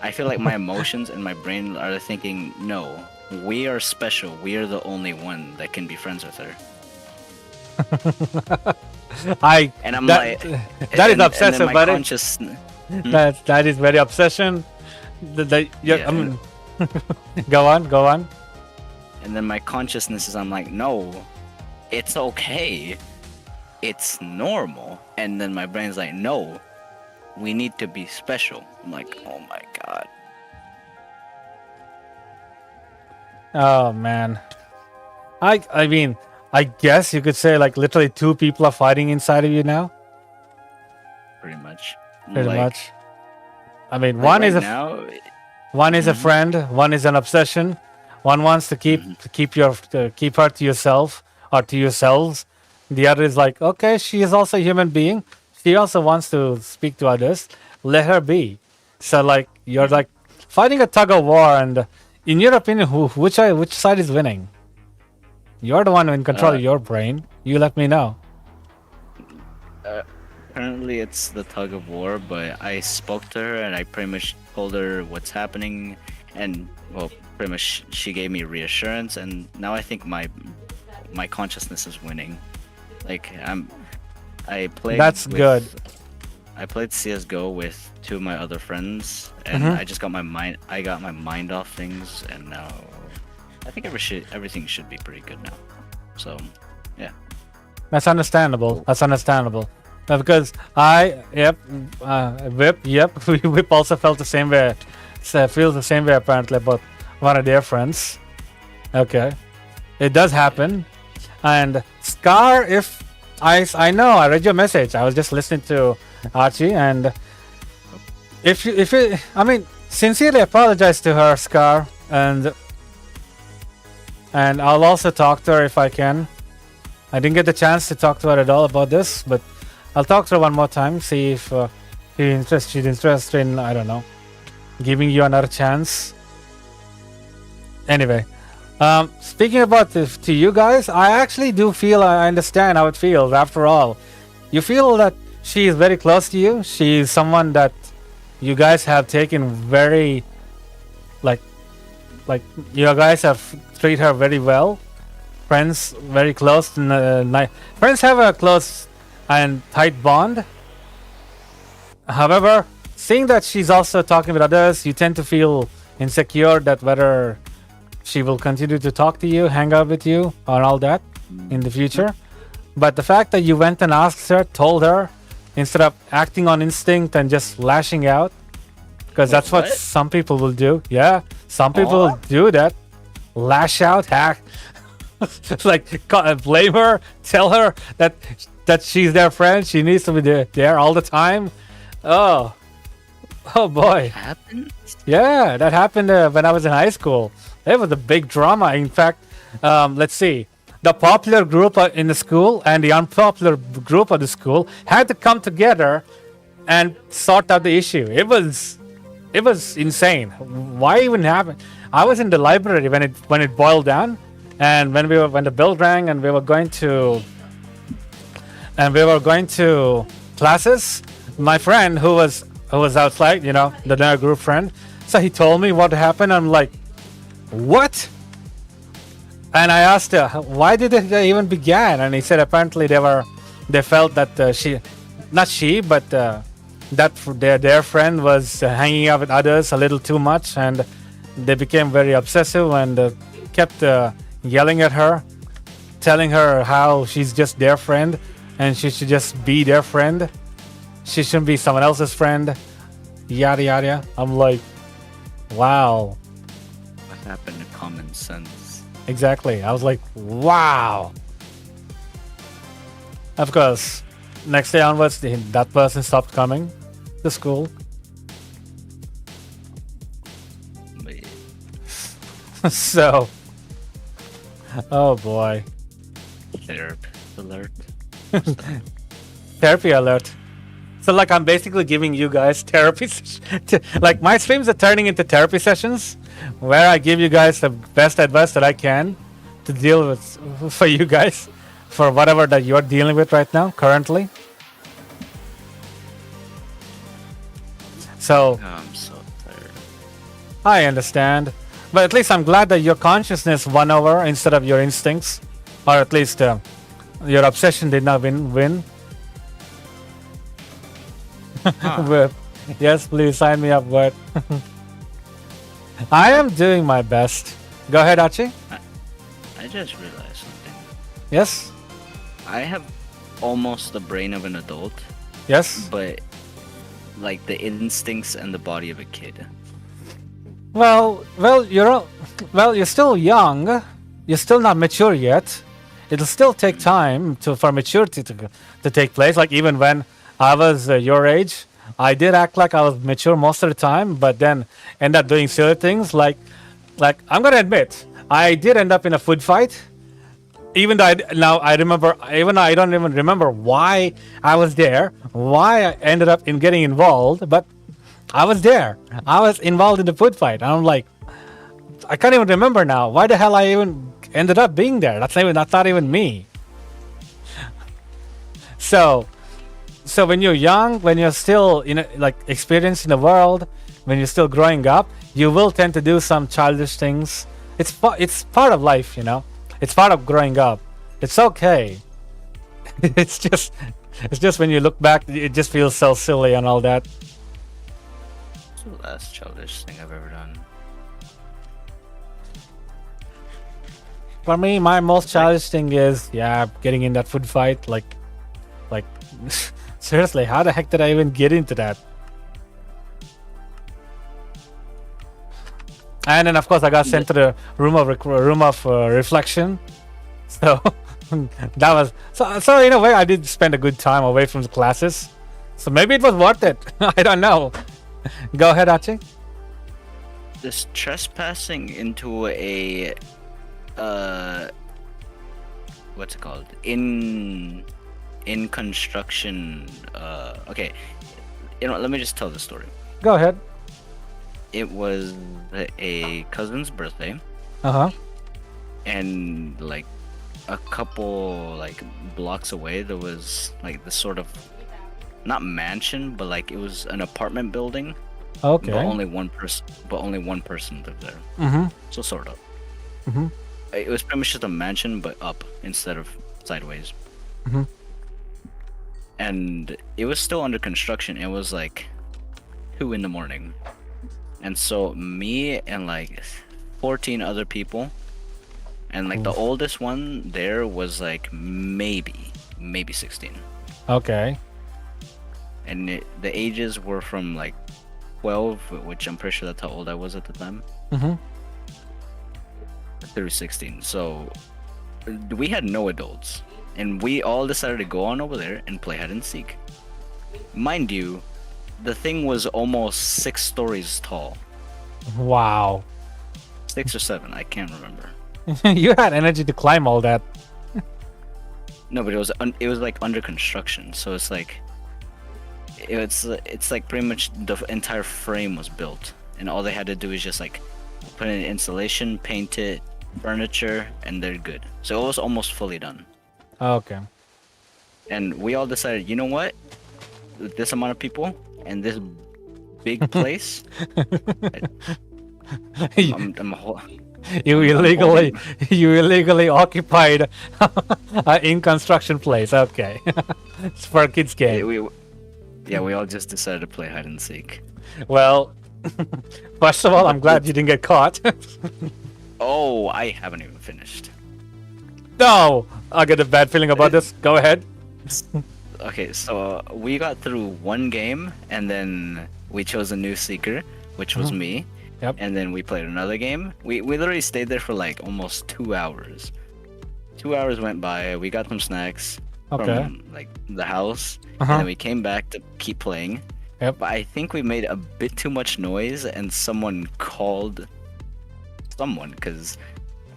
I feel like my emotions and my brain are thinking, no, we are special. We are the only one that can be friends with her. And I'm that, like, that is and obsessive, then my buddy. That is very obsession. Yeah. I mean, go on. And then my consciousness is, I'm like, no, it's okay. It's normal. And then my brain's like, no, we need to be special. I'm like, oh my god. Oh man, I mean, I guess you could say like literally two people are fighting inside of you now. Pretty much. Pretty Like, much. I mean, like one right is a now, one is a friend, one is an obsession. One wants to keep keep her to yourself or to yourselves. The other is like, okay, she is also a human being. She also wants to speak to others. Let her be. So like you're like fighting a tug of war, and in your opinion, which side is winning? You're the one in control of your brain. You let me know. apparently it's the tug of war, but I spoke to her and I pretty much told her what's happening, and well, pretty much she gave me reassurance, and now I think my consciousness is winning. Like I played. That's good. I played CS:GO with two of my other friends, and I just got my mind. I got my mind off things, and now I think everything should be pretty good now. So, yeah. That's understandable. Because Whip also felt the same way. Feels the same way apparently about one of their friends. Okay, it does happen. And Scar, if I know, I read your message. I was just listening to Archie, and if you, I mean, sincerely apologize to her, Scar, and I'll also talk to her if I can. I didn't get the chance to talk to her at all about this, but I'll talk to her one more time, see if she's interested in, I don't know, giving you another chance. Anyway, speaking about this to you guys, I actually do feel, I understand how it feels. After all, you feel that she is very close to you. She is someone that you guys have taken very, like you guys have treated her very well. Friends, very close. Friends have a close and tight bond. However, seeing that she's also talking with others, you tend to feel insecure that whether she will continue to talk to you, hang out with you, or all that in the future. But the fact that you went and asked her, told her, instead of acting on instinct and just lashing out, because Wait, that's what what? some people will do. Yeah, some people Aw. do that. Lash out, hack. Like blame her, tell her that she's their friend. She needs to be there all the time. Oh, oh boy. Happened? Yeah, that happened when I was in high school. It was a big drama. In fact, let's see. The popular group in the school and the unpopular group of the school had to come together and sort out the issue. It was insane. Why even happen? I was in the library when it boiled down, and when the bell rang and we were going to classes. My friend who was outside, the nerd group friend. So he told me what happened. I'm like, what? And I asked her, why did it even began? And he said apparently they felt that that their friend was hanging out with others a little too much, and they became very obsessive and kept yelling at her, telling her how she's just their friend and she should just be their friend. She shouldn't be someone else's friend. Yada yada. I'm like, wow. What happened to common sense? Exactly. I was like, wow. Of course, next day onwards, that person stopped coming to school. Wait, So, oh boy. therapy alert. Therapy alert. So, like, I'm basically giving you guys therapy. Like, my streams are turning into therapy sessions where I give you guys the best advice that I can to deal with for you guys for whatever that you're dealing with right now, currently. So, Oh, I'm so tired. I understand. But at least I'm glad that your consciousness won over instead of your instincts. Or at least your obsession did not win. But, yes, please sign me up, Word. I am doing my best. Go ahead, Archie. I just realized something. Yes? I have almost the brain of an adult, Yes? but like the instincts and the body of a kid. Well, you're still young. You're still not mature yet. It'll still take time for maturity to take place. Like even when I was your age, I did act like I was mature most of the time, but then end up doing silly things. Like I'm gonna admit, I did end up in a food fight. Even though I remember, even though I don't even remember why I was there, why I ended up in getting involved, but I was there. I was involved in the food fight. And I'm like, I can't even remember now. Why the hell I even ended up being there? That's not even me. So when you're young, when you're still experienced in the world, when you're still growing up, you will tend to do some childish things. It's part of life, It's part of growing up. It's okay. It's just when you look back, it just feels so silly and all that. It's the last childish thing I've ever done. For me, my most childish thing is getting in that food fight. Like seriously, how the heck did I even get into that? And then of course I got sent to the room of reflection. So that was so in a way I did spend a good time away from the classes. So maybe it was worth it. I don't know. Go ahead, Archie. This trespassing into a what's it called? In construction okay. Let me just tell the story. Go ahead. It was a cousin's birthday, Uh-huh. and like a couple blocks away there was like this sort of not mansion, but like it was an apartment building. Okay. But only one person lived there. Mm-hmm. So sort of. Mm-hmm. It was pretty much just a mansion, but up instead of sideways. Mm-hmm. And it was still under construction. It was like 2 in the morning. And so me and like 14 other people, and like the oldest one there was like maybe 16. Okay. and the ages were from like 12, which I'm pretty sure that's how old I was at the time, Mm-hmm. through 16. So we had no adults, and we all decided to go on over there and play hide and seek. Mind you, the thing was almost 6 stories tall. Wow. 6 or 7, I can't remember. You had energy to climb all that. No, but it was like under construction, so it's like it's like pretty much the entire frame was built, and all they had to do is just like put in insulation, paint it, furniture, and they're good. So it was almost fully done. Okay. And we all decided, you know what? With this amount of people and this big place, I'm You illegally occupied in construction place. Okay, it's for a kids game. we all just decided to play hide and seek. Well, first of all, I'm glad you didn't get caught. Oh, I haven't even finished. No, I get a bad feeling about this. Go ahead. Okay, so we got through one game, and then we chose a new seeker, which was me. Yep. And then we played another game. We literally stayed there for like almost 2 hours. 2 hours went by. We got some snacks from like the house, and then we came back to keep playing. Yep. But I think we made a bit too much noise, and someone called someone because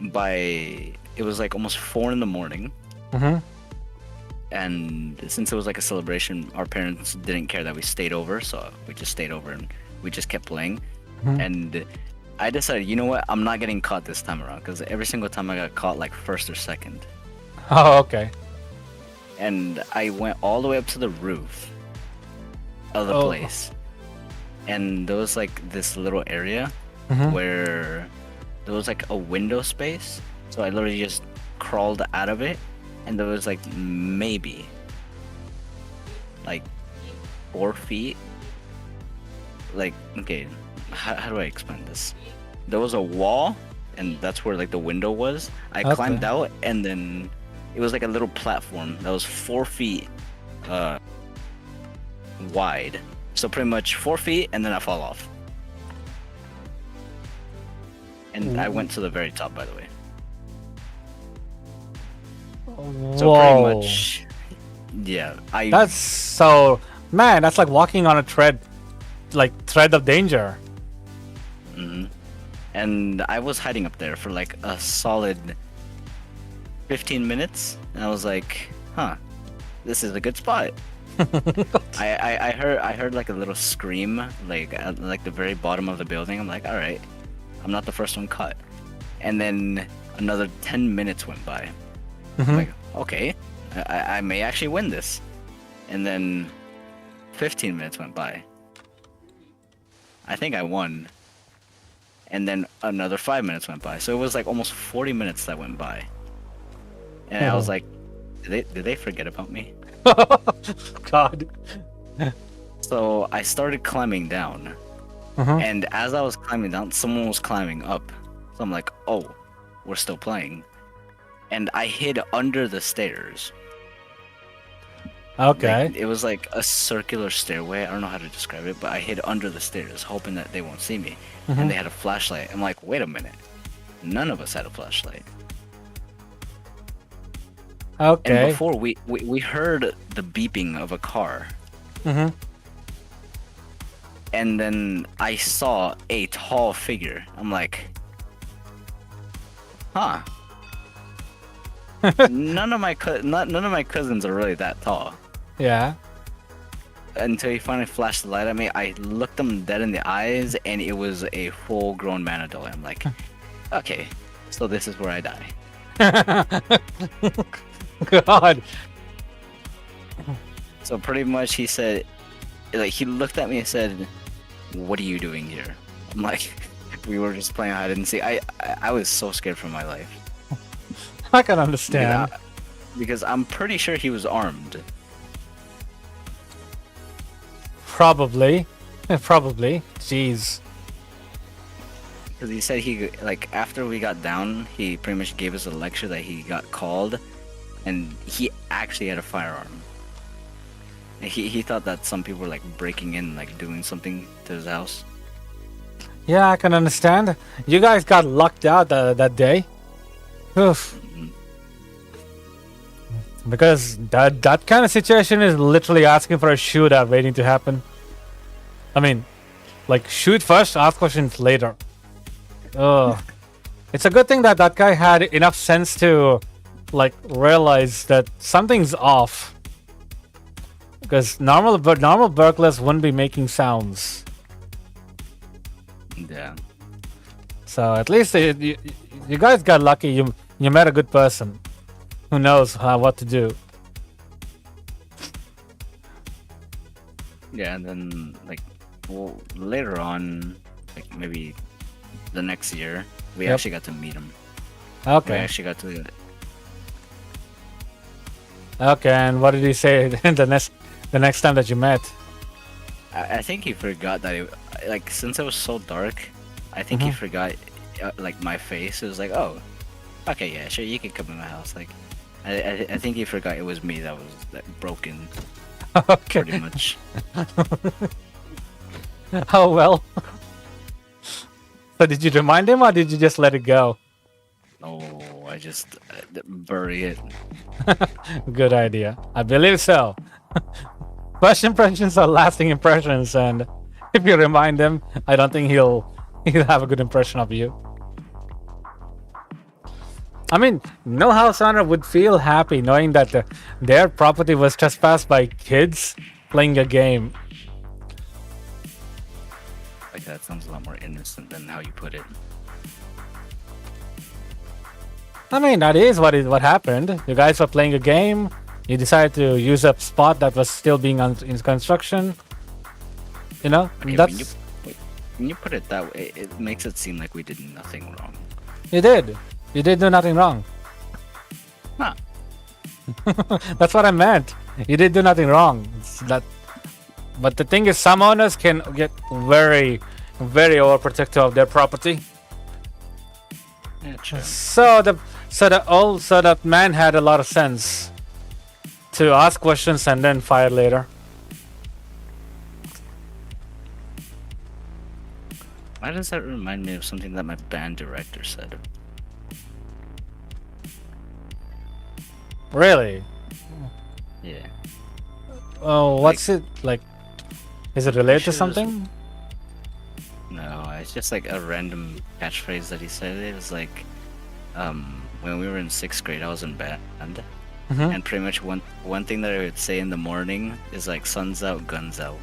it was like almost 4 in the morning. And since it was like a celebration, our parents didn't care that we stayed over, so we just stayed over and we just kept playing. And I decided, you know what, I'm not getting caught this time around, because every single time I got caught like first or second. Oh, okay. And I went all the way up to the roof of the place, and there was like this little area where there was like a window space, so I literally just crawled out of it, and there was like maybe like 4 feet, like, okay, how do I explain this? There was a wall, and that's where like the window was. I climbed out, and then it was like a little platform that was 4 feet wide. So pretty much 4 feet, and then I fall off. And I went to the very top, by the way. So pretty much, yeah. That's so, man, that's like walking on a thread of danger. And I was hiding up there for like a solid 15 minutes, and I was like, huh, this is a good spot. I heard like a little scream like at like the very bottom of the building. I'm like, all right, I'm not the first one caught. And then another 10 minutes went by. I'm like, okay, I may actually win this. And then 15 minutes went by. I think I won. And then another 5 minutes went by. So it was like almost 40 minutes that went by. And I was like, did they forget about me? God. So I started climbing down. And as I was climbing down, someone was climbing up. So I'm like, oh, we're still playing. And I hid under the stairs. Okay. Like, it was like a circular stairway. I don't know how to describe it, but I hid under the stairs, hoping that they won't see me. And they had a flashlight. I'm like, wait a minute. None of us had a flashlight. Okay. And before we heard the beeping of a car. And then I saw a tall figure. I'm like, huh. none of my cousins are really that tall. Yeah. Until he finally flashed the light at me, I looked him dead in the eyes, and it was a full-grown manadol. I'm like, okay, so this is where I die. God. So pretty much he said, like, he looked at me and said, what are you doing here? I'm like, we were just playing hide and seek. I was so scared for my life. I can understand. Because I'm pretty sure he was armed. Probably. Probably. Jeez. Because he said like, after we got down, he pretty much gave us a lecture that he got called, and he actually had a firearm. He thought that some people were like breaking in, like doing something to his house. Yeah, I can understand. You guys got locked out that day. Oof. Because that kind of situation is literally asking for a shootout waiting to happen. I mean, like, shoot first, ask questions later. Ugh. It's a good thing that that guy had enough sense to, like, realize that something's off. Because normal burglars wouldn't be making sounds. Yeah. So at least you guys got lucky. You met a good person who knows what to do. Yeah, and then like, well, later on, like maybe the next year, we actually got to meet him. We Okay. actually got to. Okay. And what did he say the next time that you met? I think he forgot that it, like, since it was so dark, I think he forgot like my face. It was like, oh, okay, yeah, sure, you can come in my house. Like, I think he forgot it was me that was broken, Okay. pretty much. Oh well. So did you remind him or did you just let it go? Oh, I just bury it. Good idea. I believe so. First impressions are lasting impressions, and if you remind him, I don't think he'll have a good impression of you. I mean, no house owner would feel happy knowing that their property was trespassed by kids playing a game. Like, that sounds a lot more innocent than how you put it. I mean, that is what happened. You guys were playing a game. You decided to use a spot that was still being in construction. You know, Okay, that's when you put it that way, it makes it seem like we did nothing wrong. you did. You did do nothing wrong. Huh. That's what I meant. You did do nothing wrong. But the thing is, some owners can get very, very overprotective of their property. Yeah, true. So that man had a lot of sense to ask questions and then fire later. Why does that remind me of something that my band director said? Really? Yeah. Oh, what's it like? Is it related to Sure, something? No, it's just like a random catchphrase that he said. It was like, when we were in 6th grade, I was in band, and pretty much one thing that I would say in the morning is like, "Sun's out, guns out,"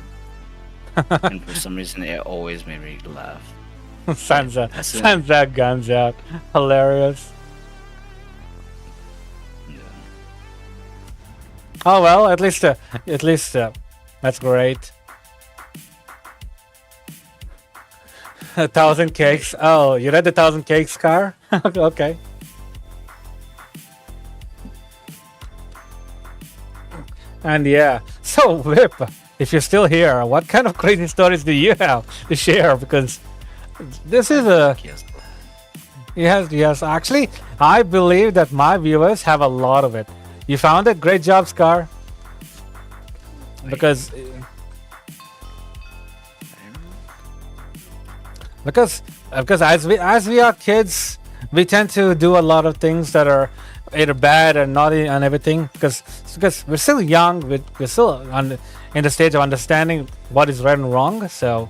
and for some reason it always made me laugh. Sun's That's it. out, guns out. Hilarious. Yeah. Oh well, at least that's great. 1,000 cakes. Oh, you read the 1,000 cakes car? Okay. And yeah, so Whip, if you're still here, what kind of crazy stories do you have to share? Because this is a yes. Actually, I believe that my viewers have a lot of it. You found it. Great job, Scar. Because as we are kids, we tend to do a lot of things that are either bad and naughty and everything. Because we're still young, we're still in the stage of understanding what is right and wrong. So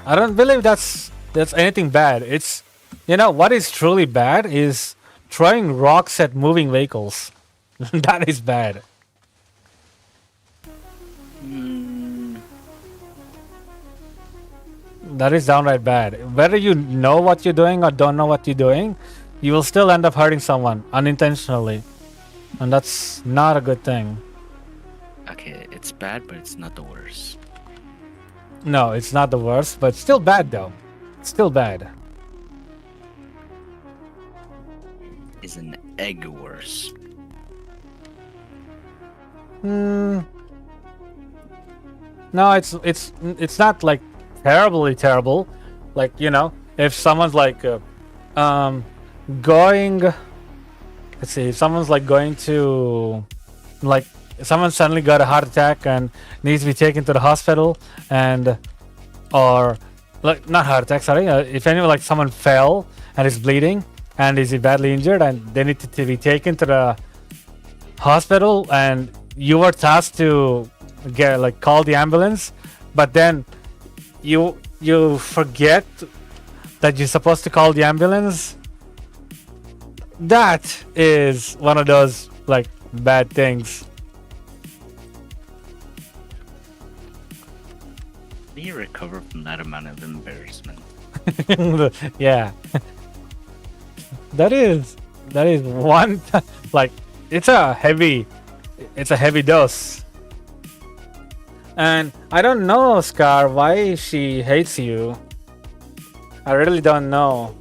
I don't believe that's anything bad. It's, you know, what is truly bad is throwing rocks at moving vehicles. That is bad. That is downright bad. Whether you know what you're doing or don't know what you're doing, you will still end up hurting someone unintentionally. And that's not a good thing. Okay, it's bad, but it's not the worst. No, it's not the worst, but still bad though. Still bad. Is an egg worse? No, it's not like terribly terrible. Like, you know, if someone's like going, let's see, if someone's like going to like someone suddenly got a heart attack and needs to be taken to the hospital, and or like not heart attack, sorry. If anyone like someone fell and is bleeding and is badly injured and they need to be taken to the hospital, and you were tasked to get like call the ambulance, but then you forget that you're supposed to call the ambulance. That is one of those like bad things. How do you recover from that amount of embarrassment? Yeah. that is one like it's a heavy dose. And I don't know, Scar, why she hates you. I really don't know.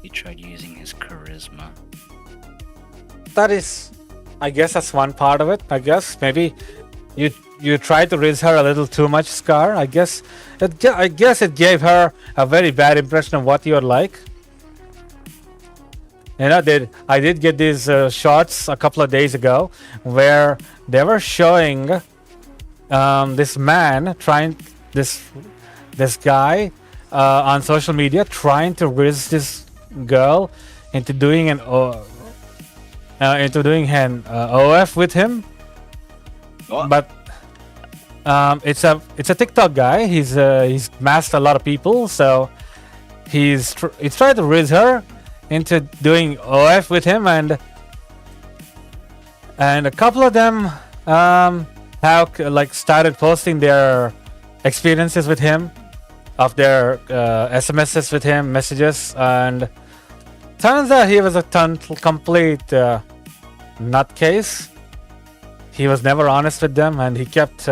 He tried using his charisma. That is, I guess that's one part of it. I guess maybe you tried to raise her a little too much, Scar. I guess it gave her a very bad impression of what you're like. You know, I did get these shots a couple of days ago where they were showing this man this guy on social media trying to riz this girl into doing an OF with him. What? But it's a TikTok guy. He's masked a lot of people, so he's tried to riz her into doing OF with him, and a couple of them have like started posting their experiences with him, of their SMSs with him, messages, and turns out he was a complete nutcase. He was never honest with them, and he kept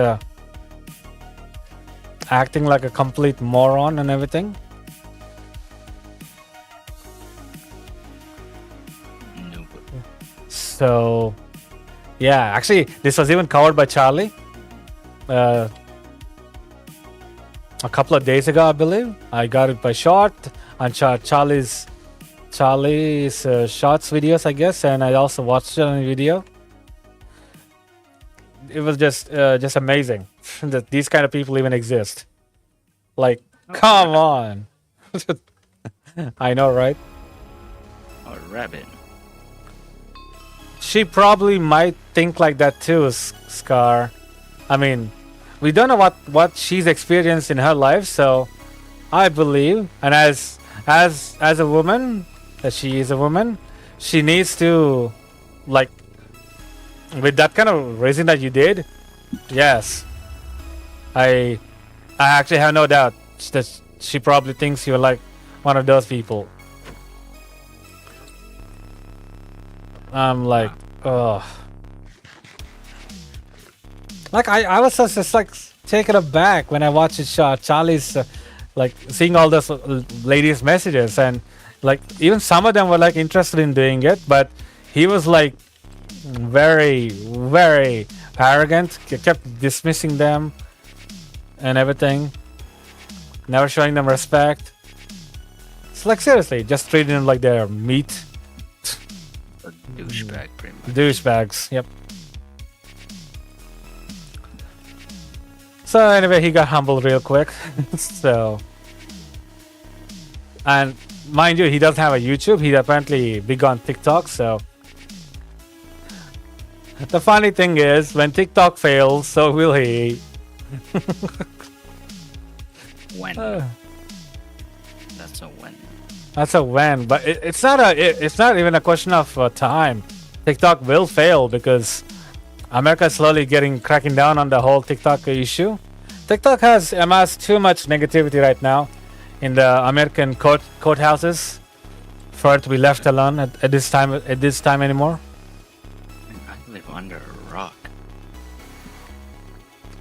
acting like a complete moron and everything. No. So, yeah, actually, this was even covered by Charlie a couple of days ago, I believe. I got it by short on Charlie's shorts videos, I guess, and I also watched it on a video. It was just amazing that these kind of people even exist. Like, come on. I know, right? A rabbit. She probably might think like that too, Scar. I mean, we don't know what she's experienced in her life, so I believe, and as a woman, that she is a woman, she needs to, like, with that kind of raising that you did, yes, I actually have no doubt that she probably thinks you're like one of those people. I'm like, oh, like I was just like taken aback when I watched it. Charlie's like seeing all those ladies' messages, and like even some of them were like interested in doing it, but he was like very, very arrogant. Kept dismissing them and everything, never showing them respect. It's like seriously, just treating them like they're meat. A douchebag, pretty much. Douchebags, yep. So anyway, he got humbled real quick. So, and mind you, he doesn't have a YouTube. He's apparently big on TikTok. So the funny thing is, when TikTok fails, so will he. When? That's a when. That's a when, but it's not even a question of time. TikTok will fail because America is slowly cracking down on the whole TikTok issue. TikTok has amassed too much negativity right now in the American courthouses for it to be left alone at this time anymore. I live under a rock.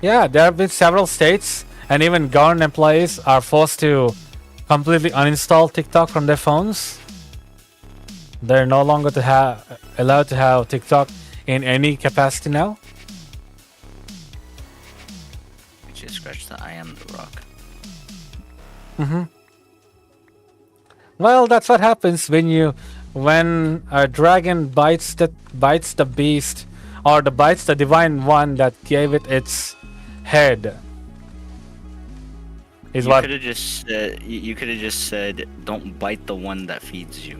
Yeah, there have been several states, and even government employees are forced to completely uninstall TikTok from their phones. They're no longer allowed to have TikTok in any capacity now. I just scratched the I am the rock. Mm-hmm. Well, that's what happens when a dragon bites the beast or the bites the divine one that gave it its head. Is You what could have just said, you could have just said, don't bite the one that feeds you.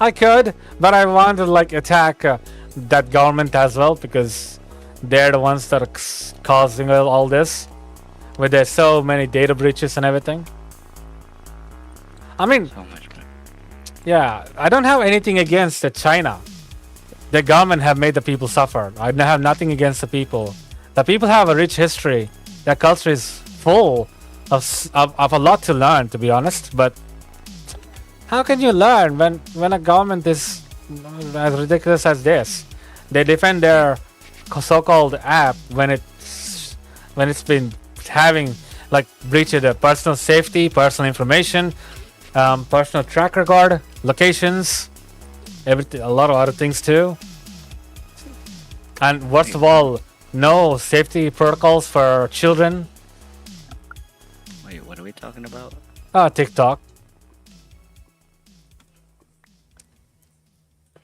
I could, but I want to like attack that government as well because they're the ones that are causing all this, with there's so many data breaches and everything. I mean, So much better. yeah, I don't have anything against China. The government have made the people suffer. I have nothing against the people. The people have a rich history. Their culture is full of a lot to learn, to be honest. But how can you learn when a government is as ridiculous as this? They defend their so-called app when it's been having like breached their personal safety, personal information, personal track record, locations, everything, a lot of other things too. And worst of all, no safety protocols for children. Wait, what are we talking about? TikTok.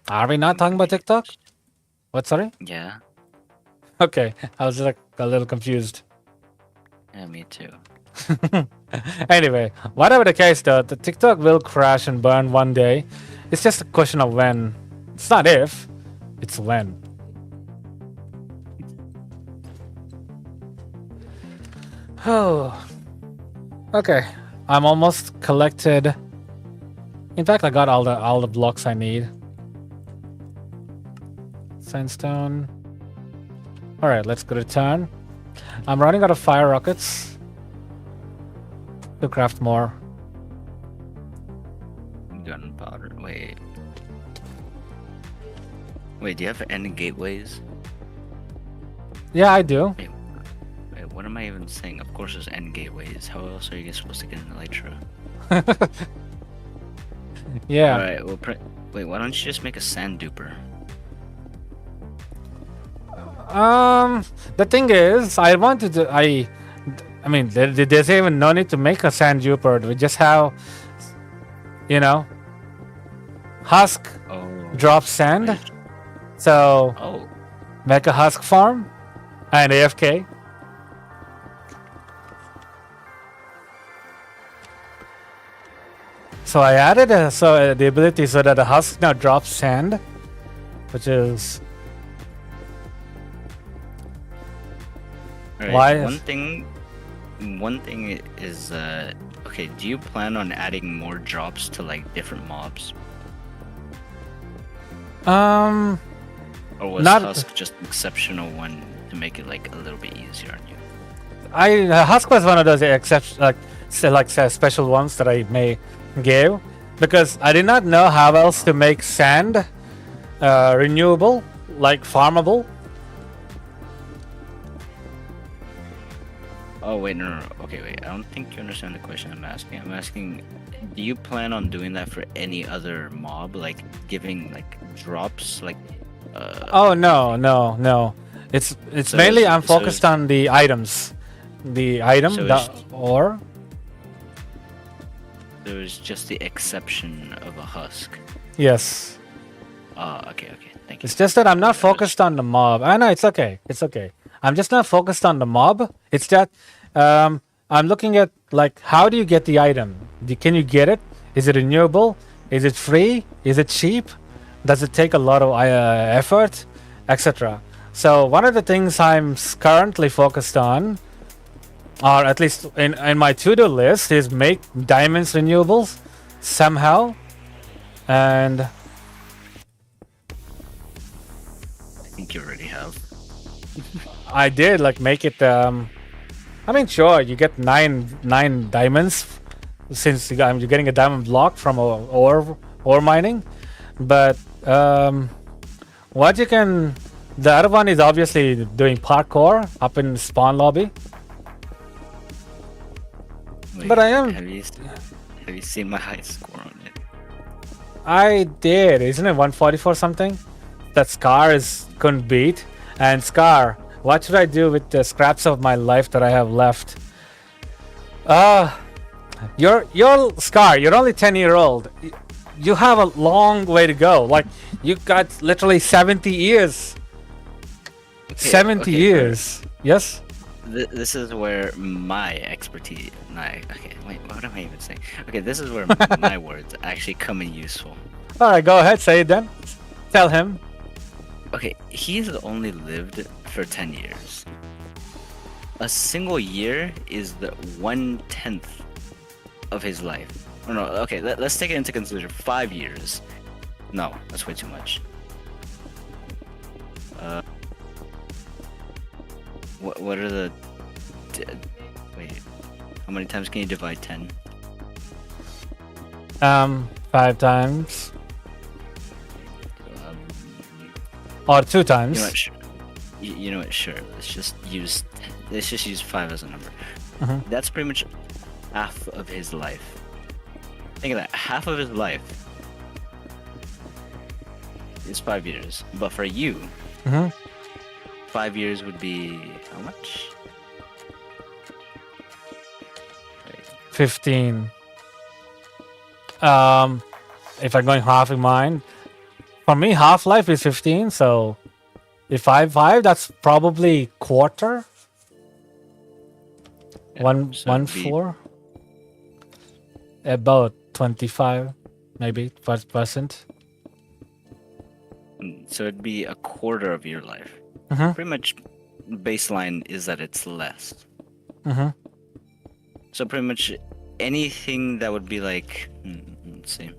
Are we not talking about TikTok? What, sorry? Yeah. Okay, I was like a little confused. Yeah, me too. Anyway, whatever the case, though, the TikTok will crash and burn one day. It's just a question of when. It's not if, it's when. Oh, okay. I'm almost collected. In fact, I got all the blocks I need. Sandstone. All right, let's go to turn. I'm running out of fire rockets to craft more. Gunpowder. Wait. Wait, do you have any gateways? Yeah, I do. Wait, what am I even saying? Of course there's end gateways. How else are you guys supposed to get in Elytra? Yeah. Alright, well, wait, why don't you just make a sand duper? The thing is, I wanted to. I mean, there's even no need to make a sand duper. We just have, you know, husk Oh. drop sand. Wait. So Oh. make a husk farm and AFK. So I added the ability so that the husk now drops sand, which is Alright, Why one thing is okay, do you plan on adding more drops to like different mobs? um Or was Not- Husk just an exceptional one to make it like a little bit easier on you? Husk was one of those special ones that I may give because I did not know how else to make sand renewable, like farmable. Oh wait, no. Okay, wait. I don't think you understand the question I'm asking. I'm asking, do you plan on doing that for any other mob, like giving like drops, like? Oh no. It's So mainly it's- I'm so focused on the items, the item, So the it's- ore. There's just the exception of a husk. Yes. Okay, thank you. It's just that I'm not focused on the mob. I know it's okay. It's okay. I'm just not focused on the mob. It's that I'm looking at like how do you get the item? Can you get it? Is it renewable? Is it free? Is it cheap? Does it take a lot of effort, etc. So one of the things I'm currently focused on, or at least in my to-do list, is make diamonds renewables somehow, and I think you already have. I did like make it. I mean, sure, you get nine diamonds since you're getting a diamond block from ore mining, but what you can. The other one is obviously doing parkour up in spawn lobby. Wait, But I am- Have you seen my high score on it? I did, isn't it 144 something? That Scar couldn't beat. And Scar, what should I do with the scraps of my life that I have left? You're Scar. You're only 10-year-old. You have a long way to go. Like you got literally 70 years 70 okay, years. Yes? This is where my expertise. Okay, wait, what am I even saying? Okay, this is where my words actually come in useful. Alright, go ahead, say it then. Tell him. Okay, he's only lived for 10 years. A single year is the 1/10 of his life. Oh, no, okay, let's take it into consideration. 5 years. No, that's way too much. What are the... Wait, how many times can you divide 10? 5 times. Um, Or 2 times. You know what? You know what? Sure. Let's just use 5 as a number. Mhm. That's pretty much half of his life. Think of that. Half of his life is 5 years. But for you, Mhm. 5 years would be how much? 15. If I'm going half in mine, for me, half life is 15. So if I 5, that's probably quarter. Yeah, so One it'd be- 4. About 25, maybe %. So it'd be a quarter of your life. Mhm. Pretty much, baseline is that it's less. Mhm. So pretty much anything that would be like, let's see.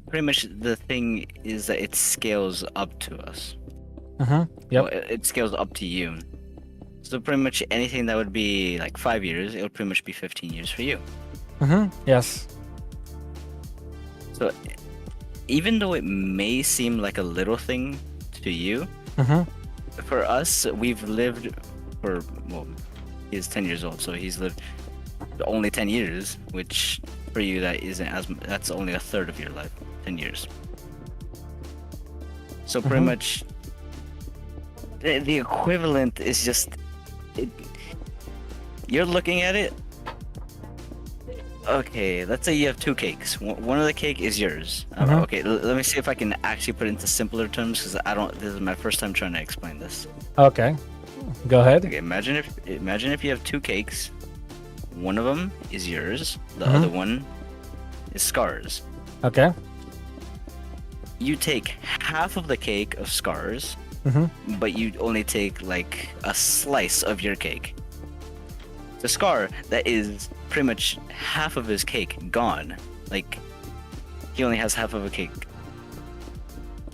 Pretty much the thing is that it scales up to us. Mhm. Yep. Well, it scales up to you. So pretty much anything that would be like 5 years, it would pretty much be 15 years for you. Mhm. Yes. So even though it may seem like a little thing to you, Mhm. for us, we've lived for, well, he's 10 years old, so he's lived only 10 years, which for you that's only a third of your life, 10 years. So pretty Mhm. much the equivalent is just you're looking at it. Okay, let's say you have 2 cakes. One of the cake is yours. Mhm. Okay, let me see if I can actually put it into simpler terms, because this is my first time trying to explain this. Okay. Go ahead. Okay, imagine if you have 2 cakes. One of them is yours. The Mhm. other one is Scar's. Okay. You take half of the cake of Scar's, Mhm. but you only take like a slice of your cake. The Scar, that is pretty much half of his cake gone. Like, he only has half of a cake.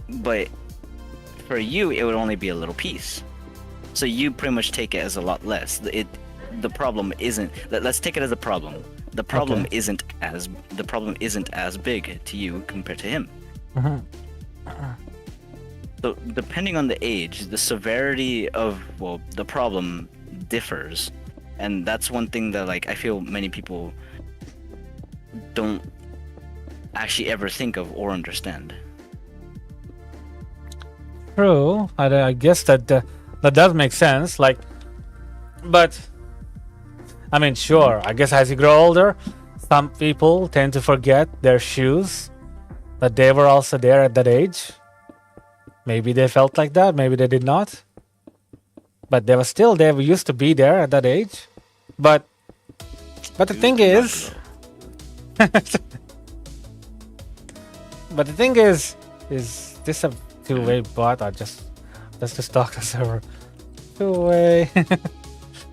But for you, it would only be a little piece. So you pretty much take it as a lot less. The problem isn't. Let's take it as a problem. The problem Okay. isn't as big to you compared to him. Mhm. So depending on the age, the severity of the problem differs, and that's one thing that like I feel many people don't actually ever think of or understand. True. I guess that does make sense. Like, but I mean, sure. I guess as you grow older, some people tend to forget their shoes, that they were also there at that age. Maybe they felt like that. Maybe they did not. But they were still there. We used to be there at that age. But the thing is, but the thing is this a two-way bot or let's just talk the server? Two-way.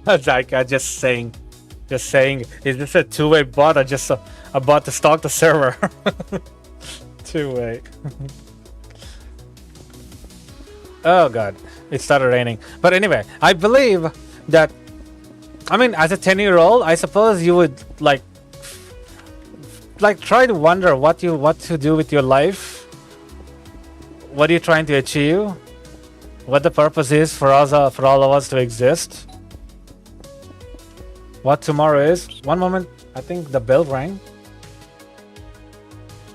That's like I just saying, is this a two-way bot or just a bot to stalk the server? Two-way. Oh god, it started raining. But anyway, I believe that, I mean, as a 10-year-old, I suppose you would like try to wonder what to do with your life. What are you trying to achieve? What the purpose is for all of us to exist? What tomorrow is? One moment, I think the bell rang.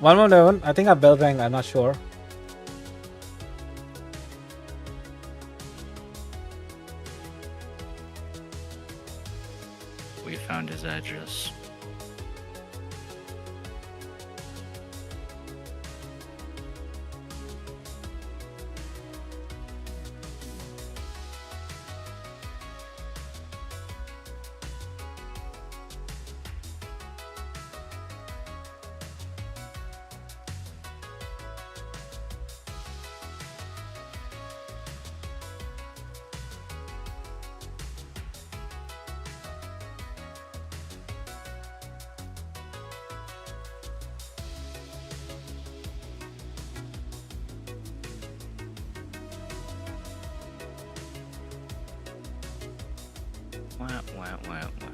One moment, I think a bell rang. I'm not sure. We found his address. Wah, wah, wah, wah.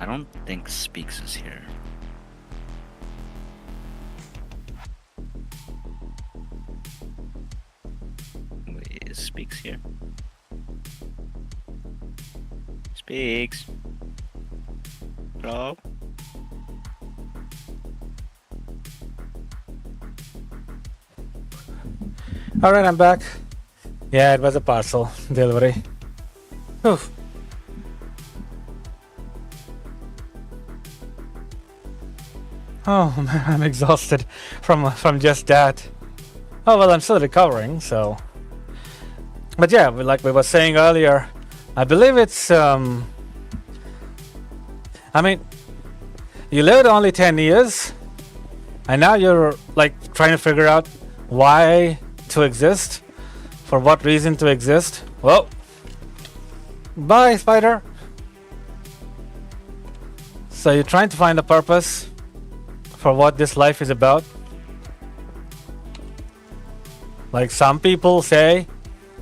I don't think Speaks is here. Wait, is Speaks here? Speaks. Hello? All right, I'm back. Yeah, it was a parcel delivery. Oof. Oh man, I'm exhausted from just that. Oh well, I'm still recovering, so. But yeah, like we were saying earlier, I believe it's I mean, you lived only 10 years, and now you're like trying to figure out why to exist, for what reason to exist. Well, bye, spider. So you're trying to find a purpose for what this life is about. Like some people say,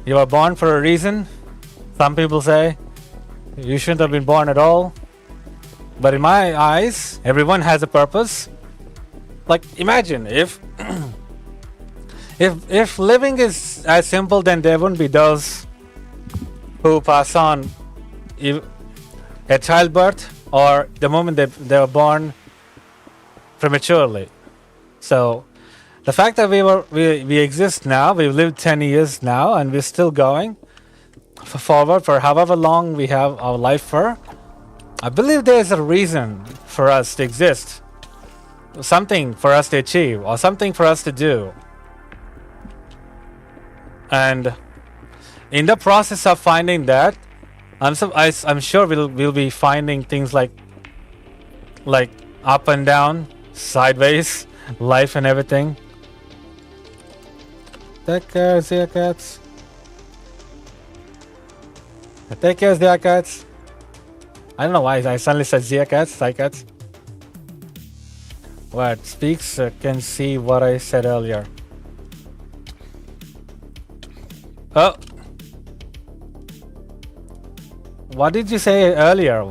you were born for a reason. Some people say, you shouldn't have been born at all. But in my eyes, everyone has a purpose. Like imagine if if living is as simple, then there wouldn't be those who pass on at childbirth or the moment they were born prematurely. So the fact that we exist now, we've lived 10 years now, and we're still going forward for however long we have our life for. I believe there's a reason for us to exist, something for us to achieve, or something for us to do. And in the process of finding that, I'm sure we'll be finding things like up and down, sideways, life and everything. Take care, Z-Cats. Take care, Z-Cats. I don't know why I suddenly said Z-Cats, Z-Cats. What? Speaks can see what I said earlier. Oh. What did you say earlier?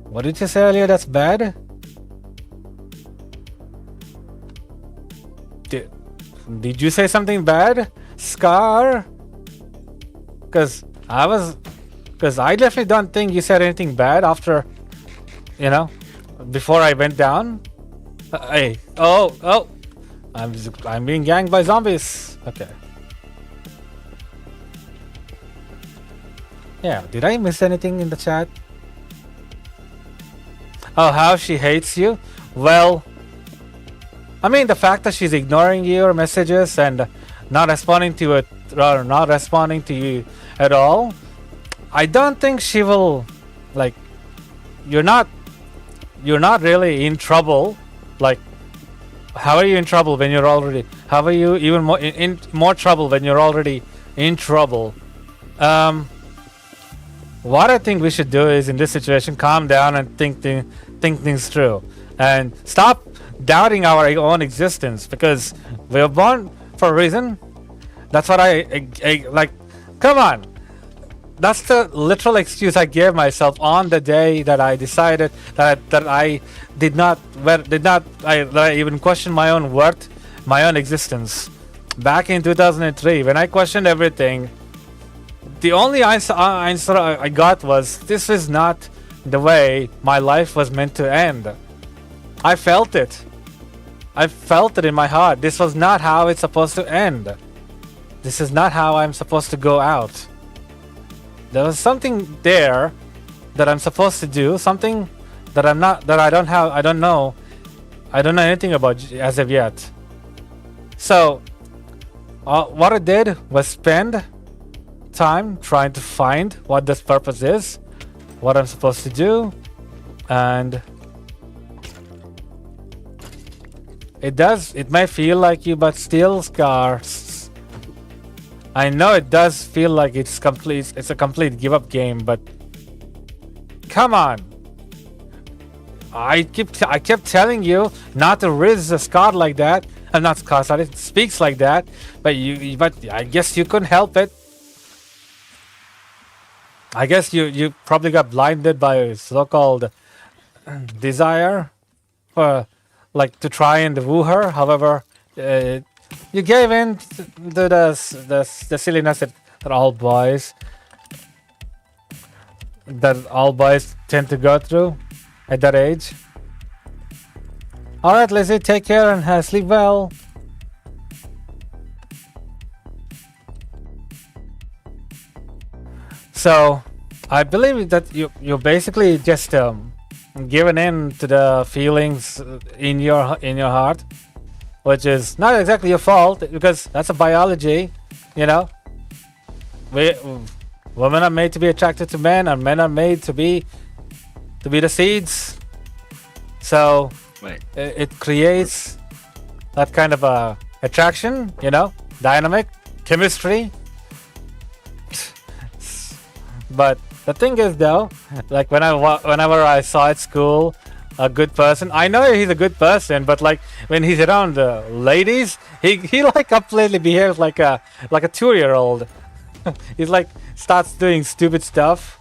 What did you say earlier that's bad? Did you say something bad? Scar? Because I definitely don't think you said anything bad after, before I went down. Hey, oh, I'm being ganged by zombies. Okay. Yeah, did I miss anything in the chat? Oh, how she hates you? Well, I mean, the fact that she's ignoring your messages and not responding to it, or not responding to you at all, I don't think she will, like, you're not really in trouble. Like, how are you in trouble when you're already, how are you even more in more trouble when you're already in trouble? What I think we should do is, in this situation, calm down and think things through, and stop doubting our own existence, because we were born for a reason. That's what I like. Come on, that's the literal excuse I gave myself on the day that I decided that I did not even question my own worth, my own existence. Back in 2003, when I questioned everything, the only answer I got was, this is not the way my life was meant to end. I felt it. I felt it in my heart. This was not how it's supposed to end. This is not how I'm supposed to go out. There was something there that I'm supposed to do, something that I don't know anything about as of yet. So what I did was spend time trying to find what this purpose is, what I'm supposed to do, and it may feel like you, but still, Scars, I know it does feel like it's a complete give up game, but come on. I kept telling you not to riz a Scar like that. Not Scar, sorry, it speaks like that, but but I guess you couldn't help it. I guess you probably got blinded by so-called desire for like to try and woo her. However, you gave in to the silliness that all boys tend to go through at that age. All right, Lizzie, take care and sleep well. So, I believe that you're basically just given in to the feelings in your heart, which is not exactly your fault because that's a biology, you know. Women are made to be attracted to men, and men are made to be the seeds. So it creates that kind of a attraction, you know, dynamic chemistry. But the thing is, though, like whenever I saw at school a good person, I know he's a good person, but like when he's around the ladies, he like completely behaves like a 2-year-old. He's like starts doing stupid stuff.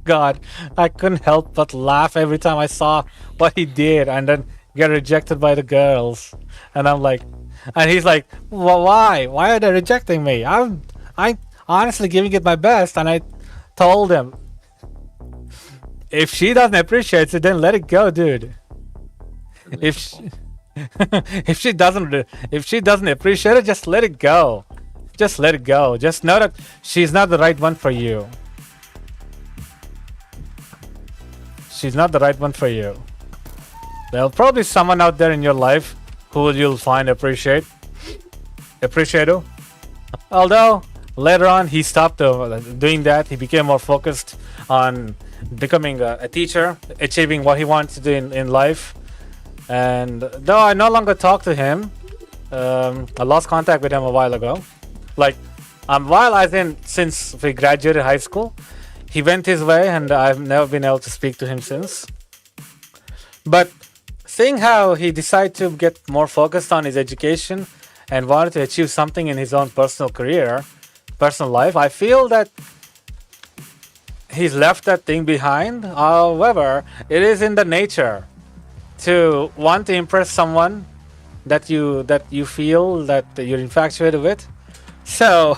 God, I couldn't help but laugh every time I saw what he did, and then get rejected by the girls. And I'm like, and he's like, well, why? Why are they rejecting me? I'm honestly giving it my best, and I told him, if she doesn't appreciate it, then let it go, dude. If she doesn't appreciate it, just let it go. Just let it go. Just know that she's not the right one for you. She's not the right one for you. There'll probably someone out there in your life who you'll find appreciative. Although later on he stopped doing that. He became more focused on becoming a teacher, achieving what he wants to do in life. And though I no longer talk to him, I lost contact with him a while ago. Like, while as in since we graduated high school, he went his way, and I've never been able to speak to him since. But seeing how he decided to get more focused on his education and wanted to achieve something in his own personal career, personal life, I feel that he's left that thing behind. However, it is in the nature to want to impress someone that you feel that you're infatuated with. So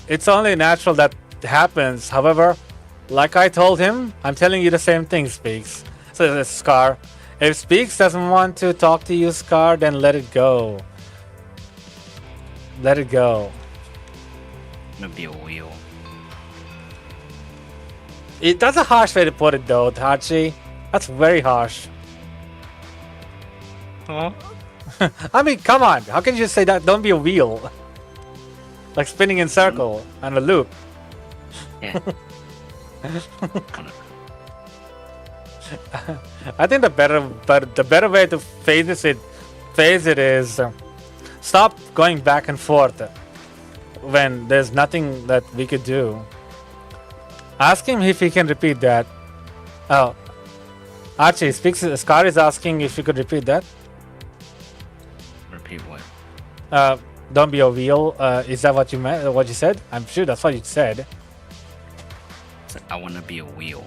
it's only natural that happens. However, like I told him, I'm telling you the same thing, Speaks. So Scar, if Speaks doesn't want to talk to you, Scar, then let it go. Let it go. I'm gonna be a wheel. That's a harsh way to put it, though, Tachi. That's very harsh. Huh? I mean, come on. How can you say that? Don't be a wheel. Like spinning in circle and a loop. Yeah. I think the better way to phase it is stop going back and forth when there's nothing that we could do. Ask him if he can repeat that. Oh, Archie, Scar is asking if you could repeat that. Repeat what? Don't be a wheel. Is that what you meant? What you said? I'm sure that's what you said. I want to be a wheel.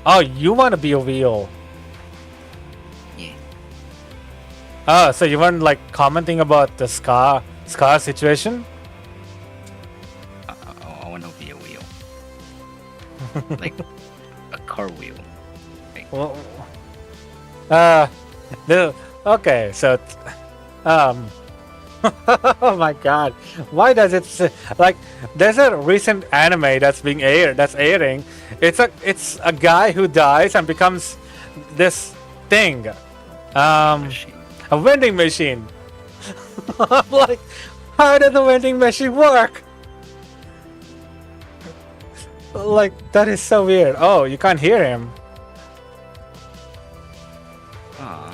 Oh, you want to be a wheel? Yeah. Oh, so you weren't like commenting about the Scar situation? I want to be a wheel. Like a car wheel. Like, Well, okay, so Oh my god. Why does it like there's a recent anime that's airing. It's a guy who dies and becomes this thing. Machine. A vending machine. I'm like, how does a vending machine work? Like that is so weird. Oh, you can't hear him. Aw.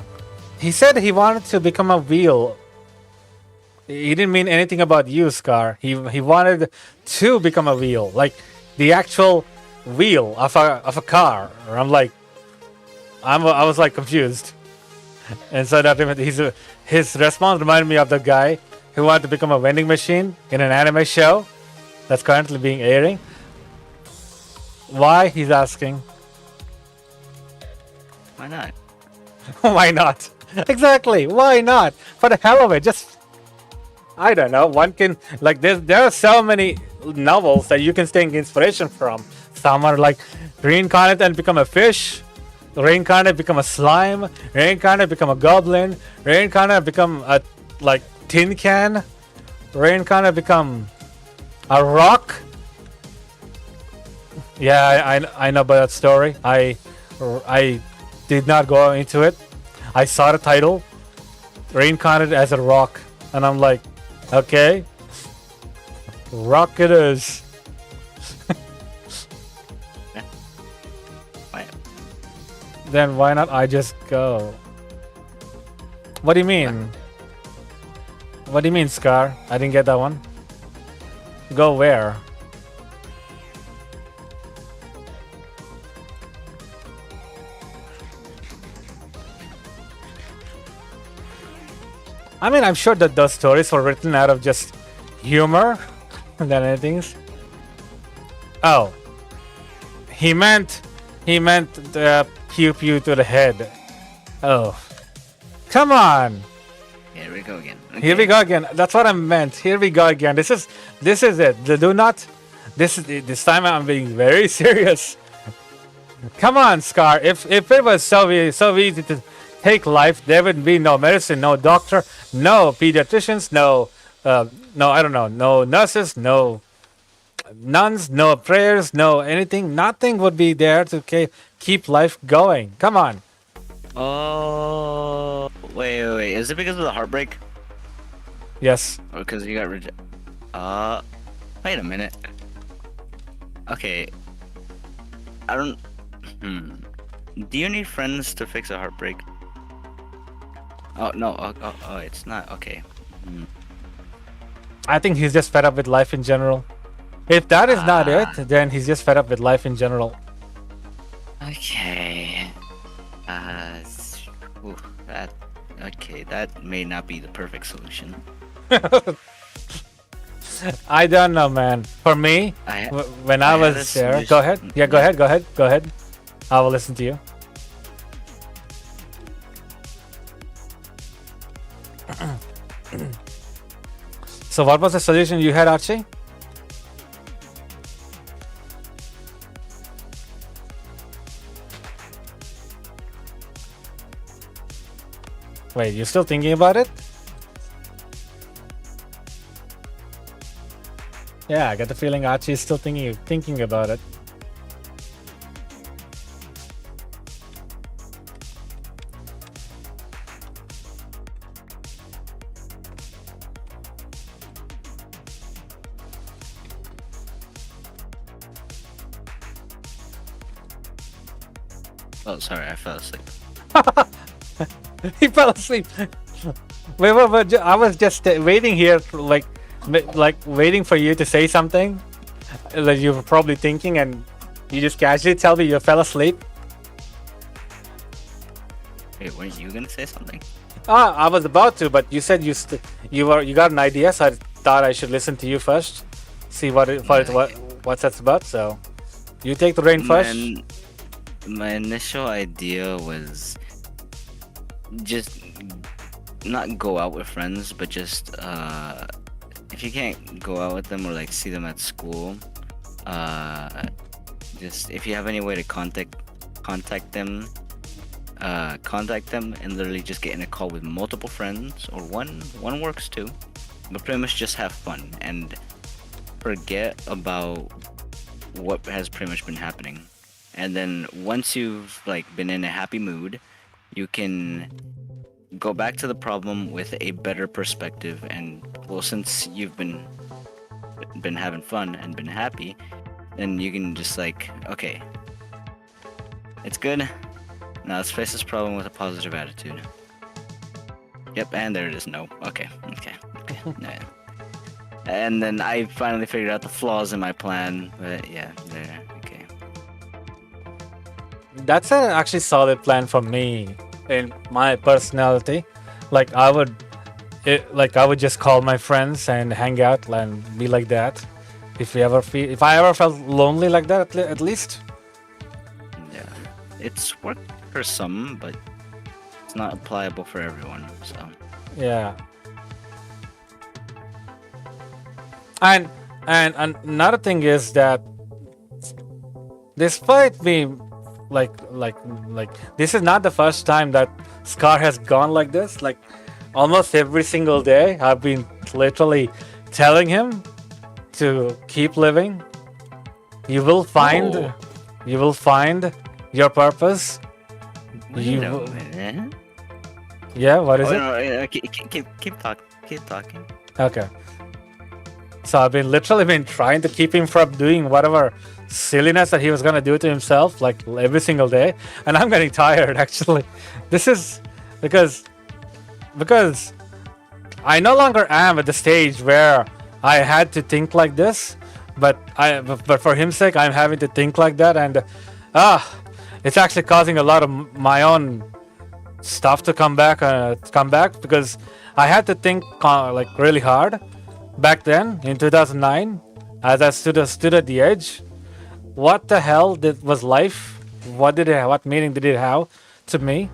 He said he wanted to become a wheel. He didn't mean anything about you, Scar. He wanted to become a wheel, like the actual wheel of a car. I'm like, I was like confused, and so that his response reminded me of the guy who wanted to become a vending machine in an anime show that's currently being airing. Why, he's asking? Why not? Why not? Exactly. Why not? For the hell of it, just I don't know. One can like there are so many novels that you can take inspiration from. Some are like reincarnate and become a fish, reincarnate become a slime, reincarnate become a goblin, reincarnate become a like tin can, reincarnate become a rock. Yeah, I know about that story. I did not go into it. I saw the title, reincarnated as a rock, and I'm like, okay, rock it is. Why? Then why not I just go? What do you mean? What do you mean, Scar? I didn't get that one. Go where? I mean, I'm sure that those stories were written out of just humor than anything. Oh, he meant the pew pew to the head. Oh, come on. Here we go again. Here we go again. That's what I meant. Here we go again. This is it. Do not. This time I'm being very serious. Come on, Scar. If it was so easy to take life, there would be no medicine, no doctor, no pediatricians, no I don't know, no nurses, no nuns, no prayers, no anything. Nothing would be there to keep life going. Come on. Oh, wait. Is it because of the heartbreak? Yes. Or because you got rejected? Wait a minute. Okay. I don't. Do you need friends to fix a heartbreak? Oh no. Oh, it's not. Okay. I think he's just fed up with life in general. If that is not it, then he's just fed up with life in general. Okay. That may not be the perfect solution. I don't know, man. For me, when I was there, go ahead. Yeah, go ahead. I will listen to you. So what was the solution you had, Archie? Wait, you're still thinking about it? Yeah, I get the feeling Archie is still thinking about it. Oh, sorry, I fell asleep. He fell asleep. Wait, I was just waiting here, like waiting for you to say something that you were probably thinking, and you just casually tell me you fell asleep. Wait, weren't you gonna say something? I was about to, but you said you got an idea, so I thought I should listen to you first, see what's that's about. So, you take the reign first. My initial idea was just not go out with friends, but just if you can't go out with them or like see them at school, just if you have any way to contact them and literally just get in a call with multiple friends, or one works too. but pretty much just have fun and forget about what has pretty much been happening. And then once you've like been in a happy mood, you can go back to the problem with a better perspective. And well, since you've been having fun and been happy, then you can just like, okay, it's good. Now let's face this problem with a positive attitude. Yep, and there it is. No. Okay. Yeah. And then I finally figured out the flaws in my plan. But yeah, there. Okay. That's an actually solid plan for me in my personality. Like I would just call my friends and hang out and be like that. If I ever felt lonely like that, at least. Yeah, it's worked for some, but it's not applicable for everyone. So. Yeah. And another thing is that despite me like this is not the first time that Scar has gone like this. Like almost every single day I've been literally telling him to keep living. You will find your purpose. Wait a minute. Yeah, what is it? No, keep talking. Okay. So I've literally been trying to keep him from doing whatever silliness that he was gonna do to himself, like every single day, and I'm getting tired. Actually, this is because I no longer am at the stage where I had to think like this, but for his sake, I'm having to think like that, and it's actually causing a lot of my own stuff to come back because I had to think like really hard back then in 2009 as I stood at the edge. What the hell was life? What meaning did it have to me?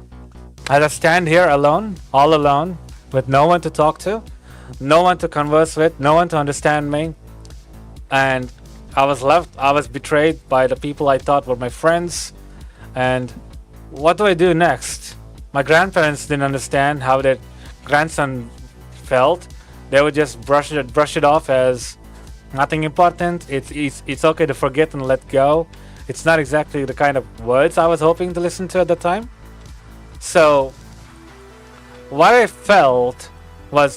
As I stand here alone, all alone, with no one to talk to, no one to converse with, no one to understand me, and I was betrayed by the people I thought were my friends. And what do I do next? My grandparents didn't understand how their grandson felt. They would just brush it off as nothing important. It's okay to forget and let go. It's not exactly the kind of words I was hoping to listen to at the time. So what I felt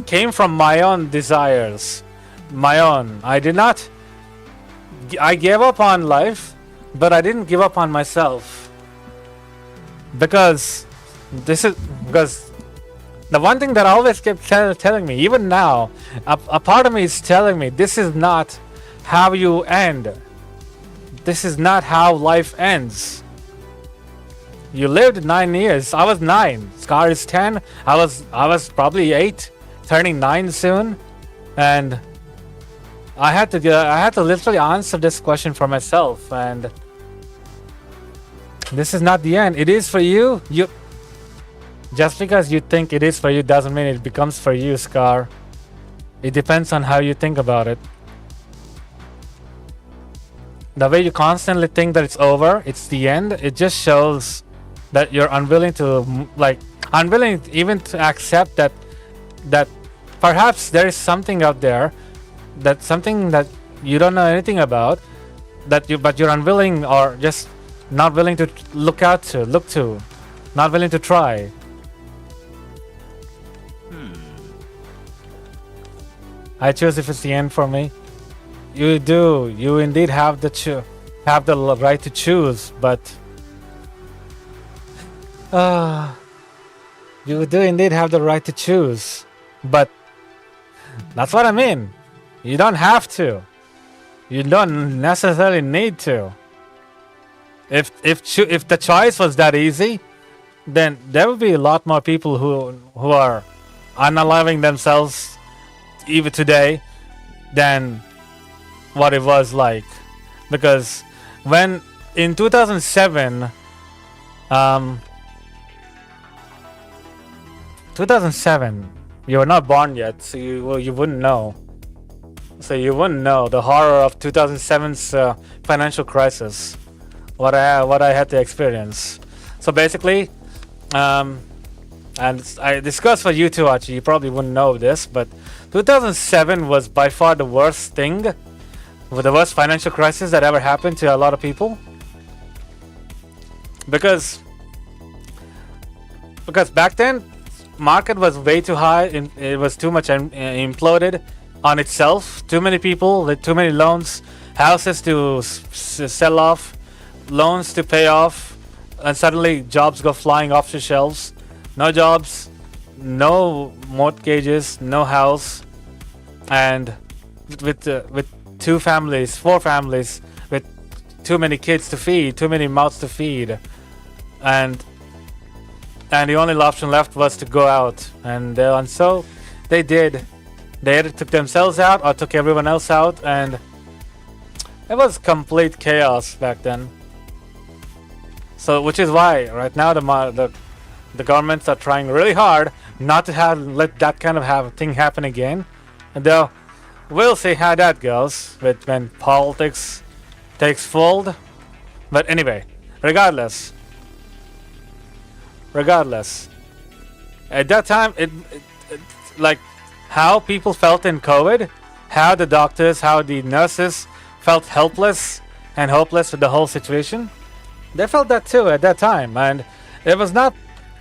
came from my own desires. I gave up on life, but I didn't give up on myself. Because the one thing that I always kept telling me, even now, a part of me is telling me, this is not how you end. This is not how life ends. You lived 9 years. I was 9. Scar is 10. I was probably 8, turning 9 soon, and I had to literally answer this question for myself. And this is not the end. It is for you. Just because you think it is for you doesn't mean it becomes for you, Scar. It depends on how you think about it. The way you constantly think that it's over, it's the end, it just shows that you're unwilling even to accept that perhaps there is something out there, that something that you don't know anything about, but you're unwilling or just not willing to look to, not willing to try. I choose if it's the end for me. You do. You indeed have the right to choose, but you do indeed have the right to choose. But that's what I mean. You don't have to. You don't necessarily need to. If the choice was that easy, then there would be a lot more people who are unaliving themselves even today than what it was like. Because when in 2007 you were not born yet, so you wouldn't know. So you wouldn't know the horror of 2007's financial crisis, what I had to experience. So basically, and I discussed for you too, Archie. You probably wouldn't know this, but 2007 was by far the worst thing, with the worst financial crisis that ever happened to a lot of people. Because back then, market was way too high. It was too much imploded on itself. Too many people with too many loans, houses to sell off, loans to pay off, and suddenly jobs go flying off the shelves. No jobs, no mortgages, no house, and with 2 families, 4 families, with too many kids to feed, too many mouths to feed, and the only option left was to go out, and so they did. They either took themselves out or took everyone else out, and it was complete chaos back then. So, which is why right now the governments are trying really hard not to let that kind of thing happen again. And though we'll see how that goes when politics takes fold. But anyway, regardless, at that time, it like how people felt in COVID, how the doctors, how the nurses felt helpless and hopeless with the whole situation. They felt that too at that time, and it was not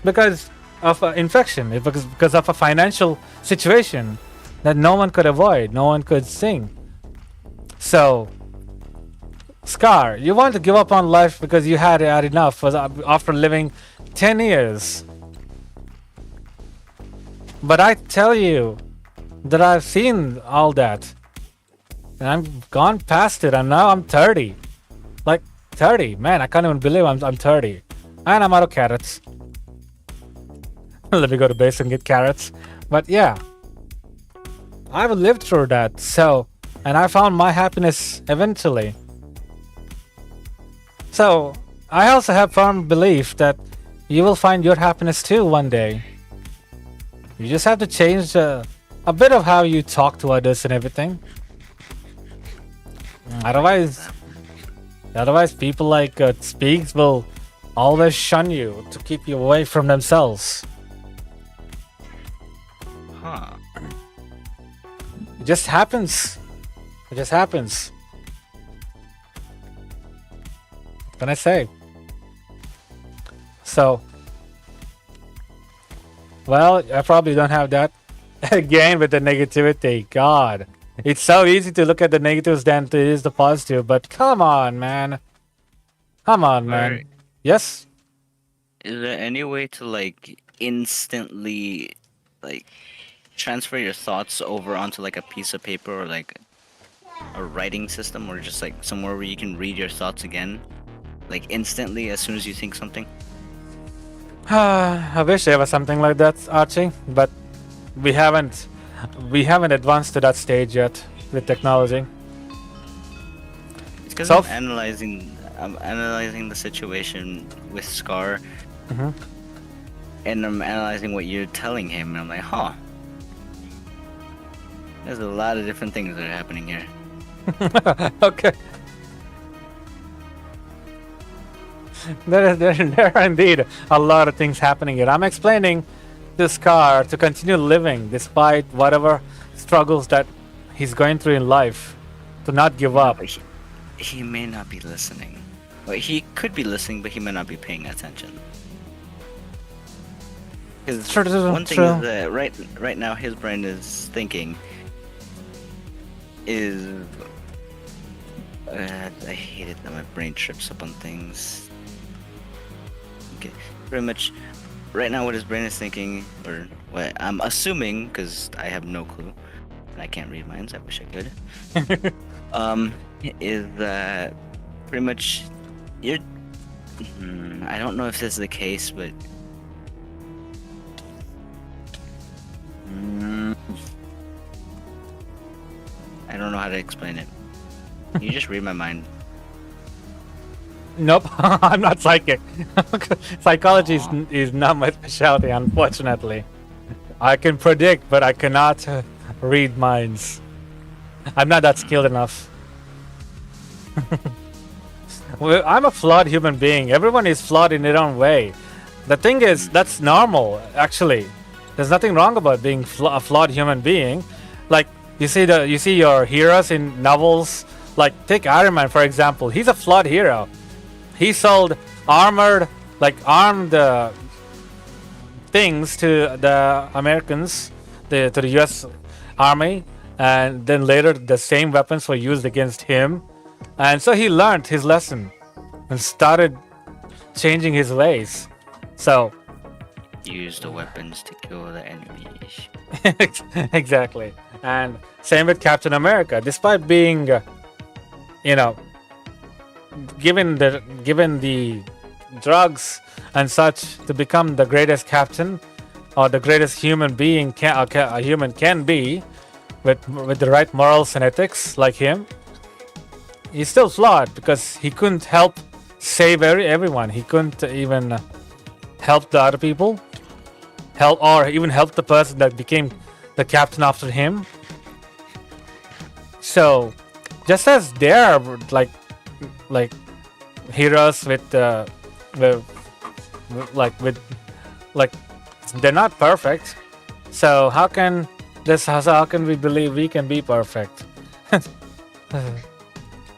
because of an infection. It was because of a financial situation that no one could avoid, no one could sing. So, Scar, you want to give up on life because you had enough after living 10 years. But I tell you that I've seen all that. And I've gone past it, and now I'm 30. Like, 30. Man, I can't even believe I'm 30. And I'm out of carrots. Let me go to base and get carrots. But yeah, I've lived through that. So, and I found my happiness eventually. So, I also have firm belief that you will find your happiness too one day. You just have to change a bit of how you talk to others and everything. Otherwise people like Speaks will always shun you to keep you away from themselves. Huh. It just happens. It just happens. What can I say? So, well, I probably don't have that again with the negativity. God, it's so easy to look at the negatives than it is the positive. But come on, man. Come on, man. Right. Yes? Is there any way to like instantly like transfer your thoughts over onto like a piece of paper or like a writing system or just like somewhere where you can read your thoughts again? Like instantly as soon as you think something? I wish there was something like that, Archie, but we haven't advanced to that stage yet with technology. It's because So I'm analyzing the situation with Scar, Mhm. and I'm analyzing what you're telling him, and I'm like, huh. There's a lot of different things that are happening here. Okay. There are indeed a lot of things happening here. I'm explaining to Scar to continue living despite whatever struggles that he's going through in life, to not give up. But he may not be listening. Well, he could be listening, but he may not be paying attention. Because one thing is that right now his brain is thinking is I hate it that my brain trips up on things. Okay, pretty much right now what his brain is thinking, or what I'm assuming, because I have no clue and I can't read minds. I wish I could. Is that pretty much you're? I don't know if this is the case, but. I don't know how to explain it. You just read my mind. Nope, I'm not psychic. Psychology is not my specialty, unfortunately. I can predict, but I cannot read minds. I'm not that skilled enough. Well, I'm a flawed human being. Everyone is flawed in their own way. The thing is, that's normal. Actually, there's nothing wrong about being a flawed human being. Like you see your heroes in novels. Like take Iron Man for example. He's a flawed hero. He sold armored, armed things to the Americans, to the U.S. Army, and then later the same weapons were used against him, and so he learned his lesson and started changing his ways. So Use the weapons to kill the enemies. exactly, and same with Captain America. Despite being, given the drugs and such to become the greatest captain or the greatest human being a human can be, with the right morals and ethics like him, he's still flawed because he couldn't help save everyone. He couldn't even help the other people, even help the person that became the captain after him. So just as there are like heroes with they're not perfect. So how can we believe we can be perfect?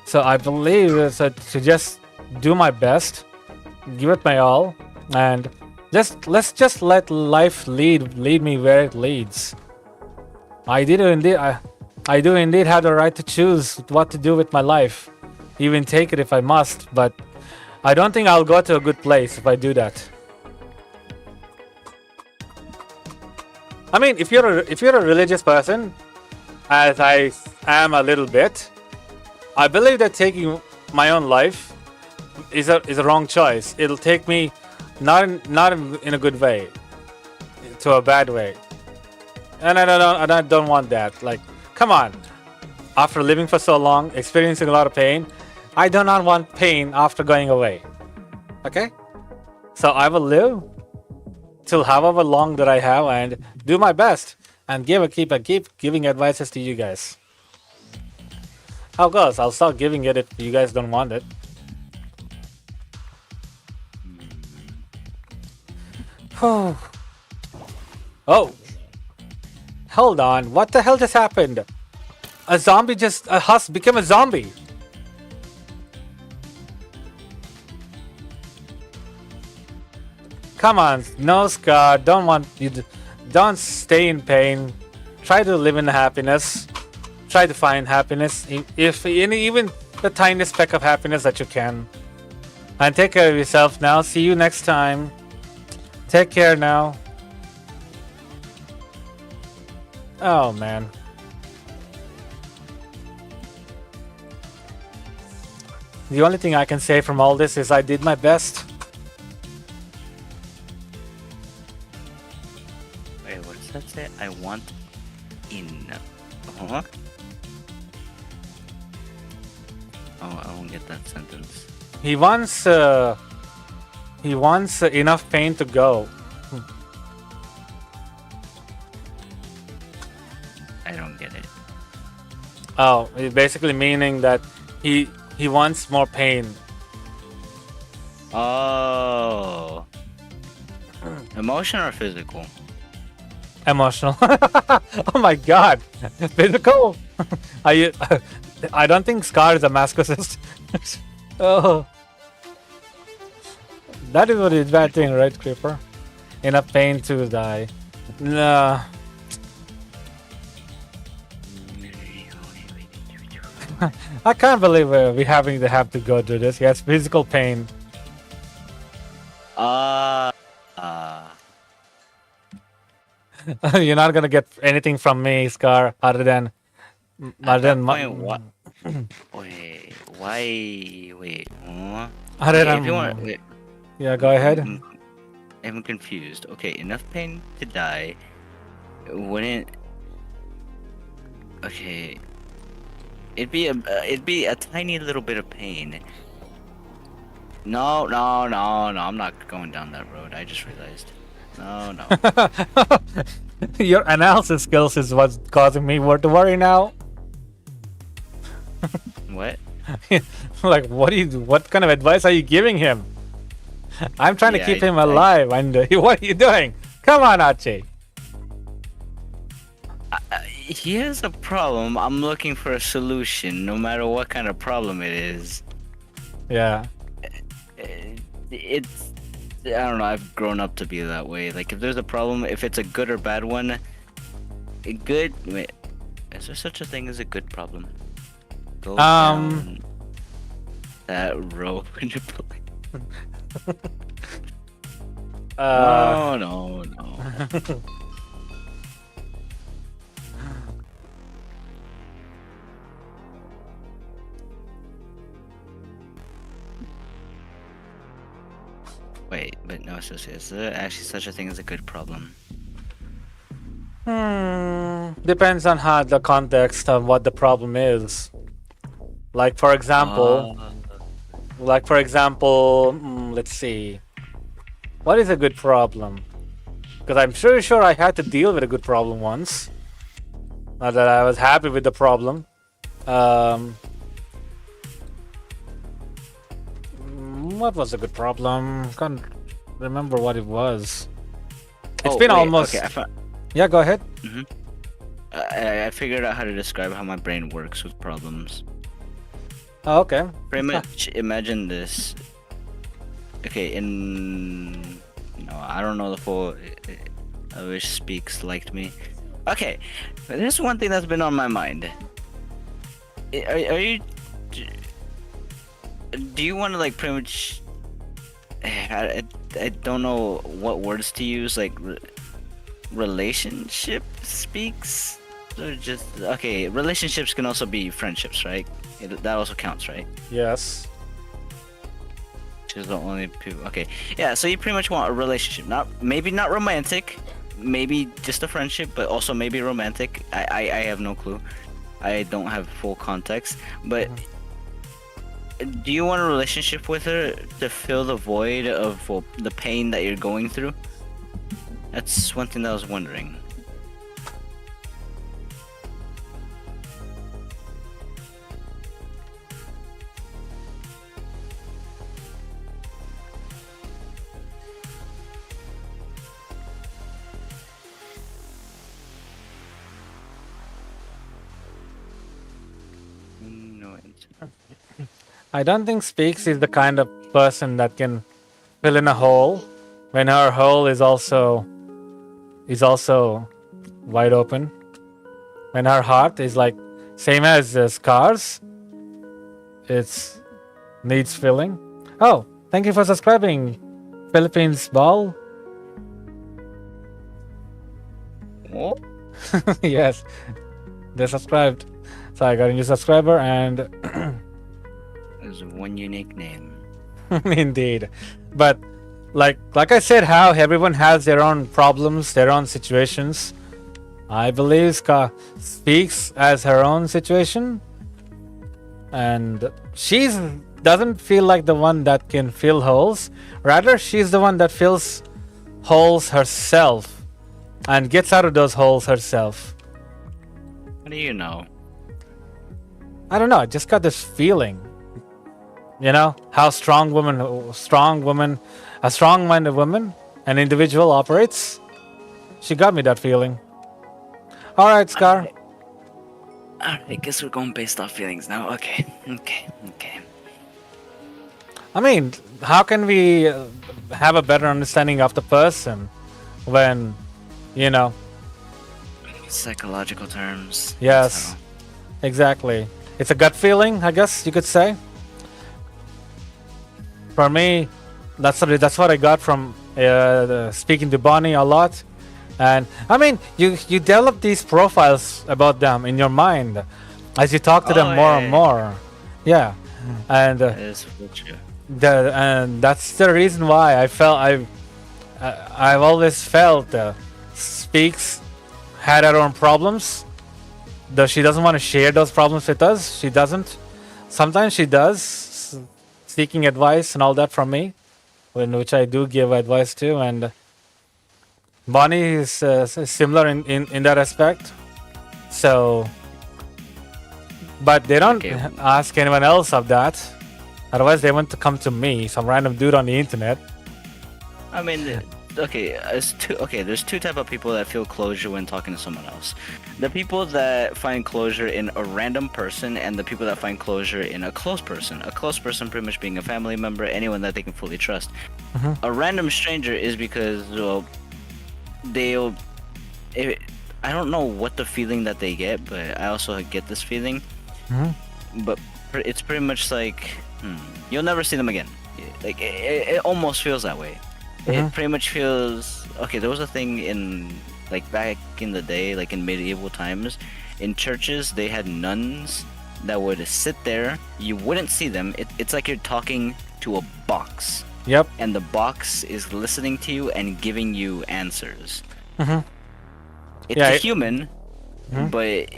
So I believe to just do my best, give it my all, and let's just let life lead me where it leads. I do indeed have the right to choose what to do with my life, even take it if I must, but I don't think I'll go to a good place if I do that. I mean, if you're a religious person, as I am a little bit, I believe that taking my own life is a wrong choice. It'll take me not in a good way, to a bad way, and I don't want that. Like, come on! After living for so long, experiencing a lot of pain, I do not want pain after going away. Okay, so I will live till however long that I have and do my best and keep giving advices to you guys. Of course, I'll stop giving it if you guys don't want it. Oh, hold on! What the hell just happened? A husk became a zombie. Come on, no, Scar. Don't stay in pain. Try to live in happiness. Try to find happiness, if even the tiniest speck of happiness that you can. And take care of yourself now. See you next time. Take care now. Oh man. The only thing I can say from all this is I did my best. Wait, what does that say? I want in. Huh? Oh, I won't get that sentence. He wants enough pain to go. I don't get it. Oh, basically meaning that he wants more pain. Oh. Emotional or physical? Emotional. Oh my god. Physical? I don't think Scar is a masochist. Oh. That is what is bad thing, right, Creeper? Enough pain to die. Nah. I can't believe we have to go through this. Yes, physical pain. You're not gonna get anything from me, Scar, other than what? Wait, why? Wait, huh? Other Okay, than if you want, wait, yeah, go ahead. I'm confused. Okay, enough pain to die. Wouldn't. Okay. It'd be a tiny little bit of pain. No, I'm not going down that road. I just realized. No. Your analysis skills is what's causing me to worry now. What? Like, what kind of advice are you giving him? I'm trying to Yeah, keep him alive. And what are you doing? Come on, Archie. He has a problem. I'm looking for a solution, no matter what kind of problem it is. Yeah. It's I don't know. I've grown up to be that way. Like, if there's a problem, if it's a good or bad one, good. Wait, is there such a thing as a good problem? Go down that road. No. Wait, but no, so is there actually such a thing as a good problem? Depends on how the context of what the problem is. Like for example, let's see. What is a good problem? Because I'm sure I had to deal with a good problem once. Not that I was happy with the problem. What was a good problem? Can't remember what it was. It's been almost. Okay, Yeah, go ahead. I figured out how to describe how my brain works with problems. Oh, okay. Pretty much, imagine this. Okay, I don't know the full. I wish Speaks liked me. Okay, there's one thing that's been on my mind. Are you? Do you want to like pretty much? I don't know what words to use. Like, relationship speaks, or just okay. Relationships can also be friendships, right? That also counts, right? Yes. Which is the only people. Okay, yeah. So you pretty much want a relationship, maybe not romantic, maybe just a friendship, but also maybe romantic. I have no clue. I don't have full context, but. Do you want a relationship with her to fill the void of the pain that you're going through? That's one thing that I was wondering. No answer. I don't think Speaks is the kind of person that can fill in a hole when her hole is also wide open. When her heart is like same as Scar's, it's needs filling. Oh, thank you for subscribing, Philippines Ball. What? Yes, they subscribed. So I got a new subscriber and. There's one unique name. Indeed, but like I said, how everyone has their own problems, their own situations. I believe Ska speaks as her own situation, and she doesn't feel like the one that can fill holes. Rather, she's the one that fills holes herself and gets out of those holes herself. How do you know? I don't know. I just got this feeling. You know how a strong-minded woman, an individual operates. She got me that feeling. All right, Scar. I guess we're going based off feelings now. Okay. I mean, how can we have a better understanding of the person when, you know? Psychological terms. Yes, exactly. It's a gut feeling, I guess you could say. For me, that's what I got from speaking to Bonnie a lot. And I mean, you develop these profiles about them in your mind as you talk to them more and more. Yeah, and That is true. and that's the reason why I've always felt Speaks had her own problems. Though she doesn't want to share those problems with us, she doesn't. Sometimes she does, seeking advice and all that from me, which I do give advice to. And Bonnie is similar in that aspect. So, but they don't ask anyone else of that. Otherwise, they want to come to me, some random dude on the internet. I mean, okay, there's two type of people that feel closure when talking to someone else. The people that find closure in a random person, and the people that find closure in a close person. A close person pretty much being a family member, anyone that they can fully trust. A random stranger is because, well, they'll... I don't know what the feeling that they get, but I also get this feeling. But it's pretty much like, you'll never see them again. Like, it almost feels that way. It pretty much feels... Okay, there was a thing in, like, back in the day, like in medieval times, in churches, they had nuns that would sit there. You wouldn't see them. It's like you're talking to a box. Yep. And the box is listening to you and giving you answers. It's a human, but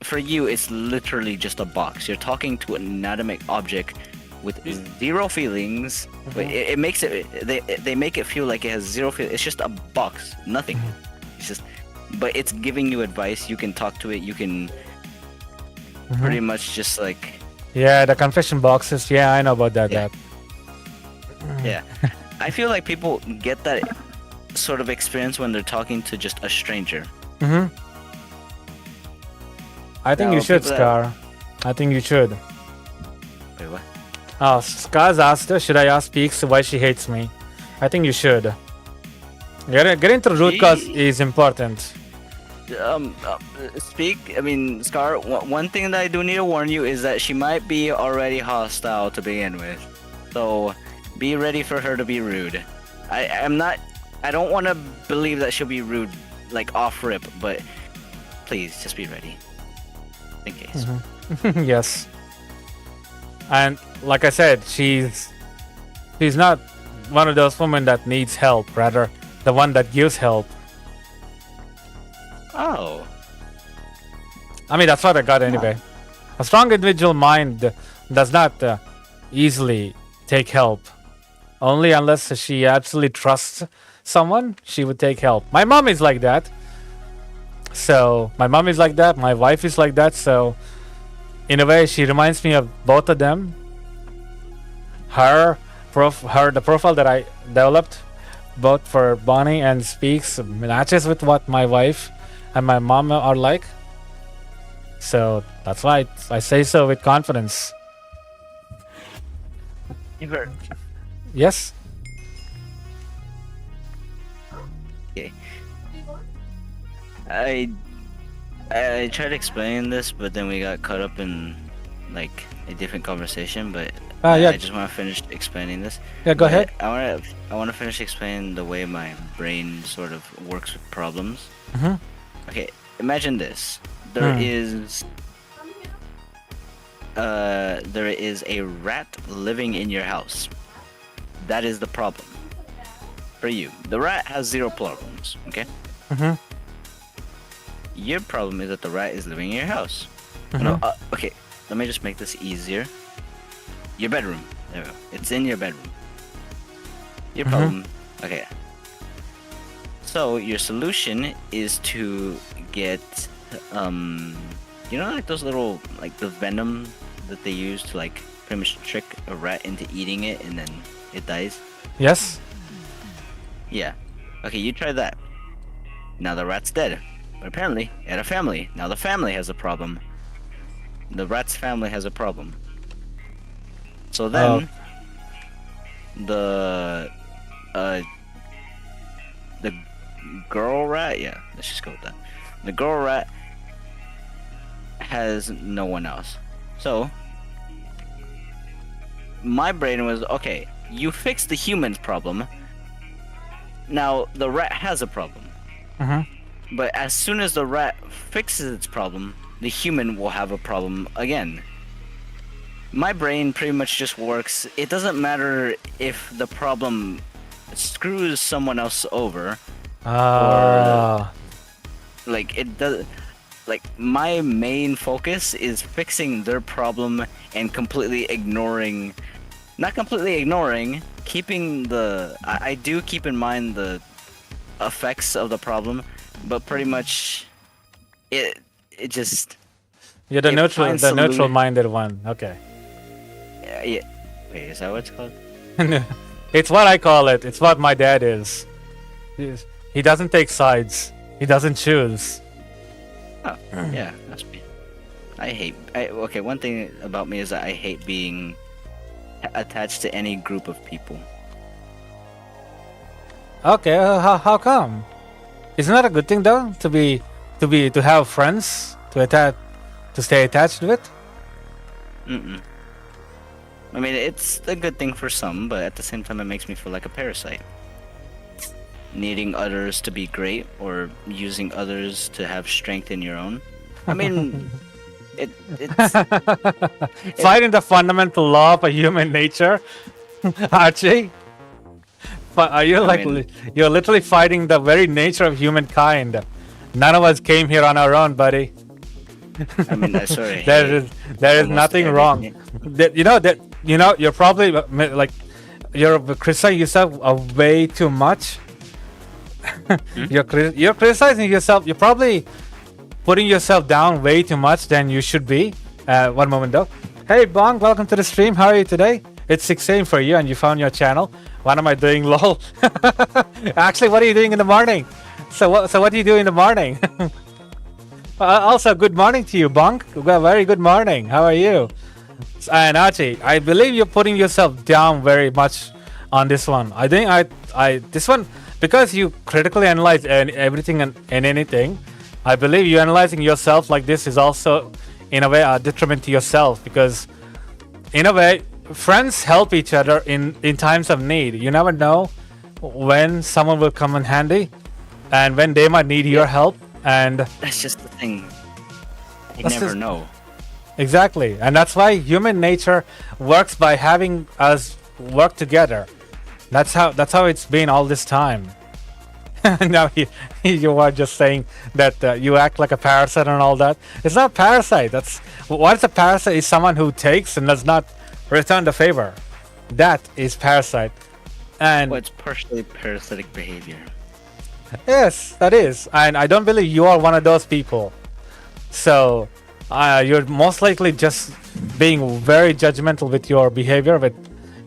for you, it's literally just a box. You're talking to an inanimate object with zero feelings, but it makes it. They make it feel like it has zero feel. It's just a box, nothing. It's just, but it's giving you advice. You can talk to it. You can pretty much just like. Yeah, the confession boxes. Yeah, I know about that. Yeah. Yeah, I feel like people get that sort of experience when they're talking to just a stranger. I think you should, Scar. I think you should. Wait, what? Oh, Scar's asked her, should I ask Peaks why she hates me? I think you should. Getting to the root cause is important. Scar, one thing that I do need to warn you is that she might be already hostile to begin with. So, be ready for her to be rude. I don't want to believe that she'll be rude, like off rip, but please, just be ready. In case. Yes. And like I said, she's not one of those women that needs help, rather the one that gives help. Oh. I mean, that's what I got anyway. A strong individual mind does not easily take help. Only unless she absolutely trusts someone, she would take help. My mom is like that. So, my mom is like that, my wife is like that, so in a way, she reminds me of both of them. The profile that I developed, both for Bonnie and Speaks, matches with what my wife and my mom are like. So, that's why I say so with confidence. Yes? Okay. I tried explaining this, but then we got caught up in like a different conversation. But yeah. I just want to finish explaining this. Yeah, go ahead. I want to finish explaining the way my brain sort of works with problems. Okay, imagine this. There is a rat living in your house. That is the problem for you. The rat has zero problems. Okay. Your problem is that the rat is living in your house. No, okay, let me just make this easier. Your bedroom. There we go. It's in your bedroom. Your problem. Okay. So your solution is to get, like those little, like the venom that they use to like pretty much trick a rat into eating it and then it dies. Yes. Yeah. Okay, you try that. Now the rat's dead. But apparently, it had a family. Now the family has a problem. The rat's family has a problem. So then, the girl rat, yeah, let's just go with that. The girl rat has no one else. So, my brain was, okay, you fixed the human's problem. Now, the rat has a problem. But as soon as the rat fixes its problem, the human will have a problem again. My brain pretty much just works. It doesn't matter if the problem screws someone else over. Or, like, it does. Like, my main focus is fixing their problem and completely ignoring. Not completely ignoring, keeping the. I do keep in mind the effects of the problem. But pretty much, it just. You're the neutral-minded one. Okay. Yeah. Wait, is that what it's called? It's what I call it. It's what my dad is. He doesn't take sides. He doesn't choose. Oh, yeah, that's me. Okay, one thing about me is that I hate being attached to any group of people. Okay, how come? Isn't that a good thing though? To have friends to stay attached with. Mm-mm. I mean, it's a good thing for some, but at the same time, it makes me feel like a parasite. Needing others to be great or using others to have strength in your own. I mean, it's Fighting the fundamental law of a human nature, Archie. But are you you're literally fighting the very nature of humankind? None of us came here on our own, buddy. I mean, I sort of there is nothing wrong. You're probably you're criticizing yourself way too much. You're criticizing yourself. You're probably putting yourself down way too much than you should be. One moment though. Hey Bong, welcome to the stream. How are you today? It's 6 a.m. for you and you found your channel. What am I doing? Lol. Actually, what are you doing in the morning? So what do you do in the morning? Also, good morning to you, Bong. Very good morning. How are you? And Archie, I believe you're putting yourself down very much on this one. I think this one, because you critically analyze everything and anything, I believe you analyzing yourself like this is also, in a way, a detriment to yourself, because, in a way, friends help each other in times of need. You never know when someone will come in handy and when they might need your help. And that's just the thing. You never know. Exactly. And that's why human nature works by having us work together. That's how it's been all this time. Now you are just saying that you act like a parasite and all that. It's not parasite. What is a parasite? Is someone who takes and does not return the favor. That is parasite. And well, it's partially parasitic behavior. Yes, that is. And I don't believe you are one of those people. So you're most likely just being very judgmental with your behavior, with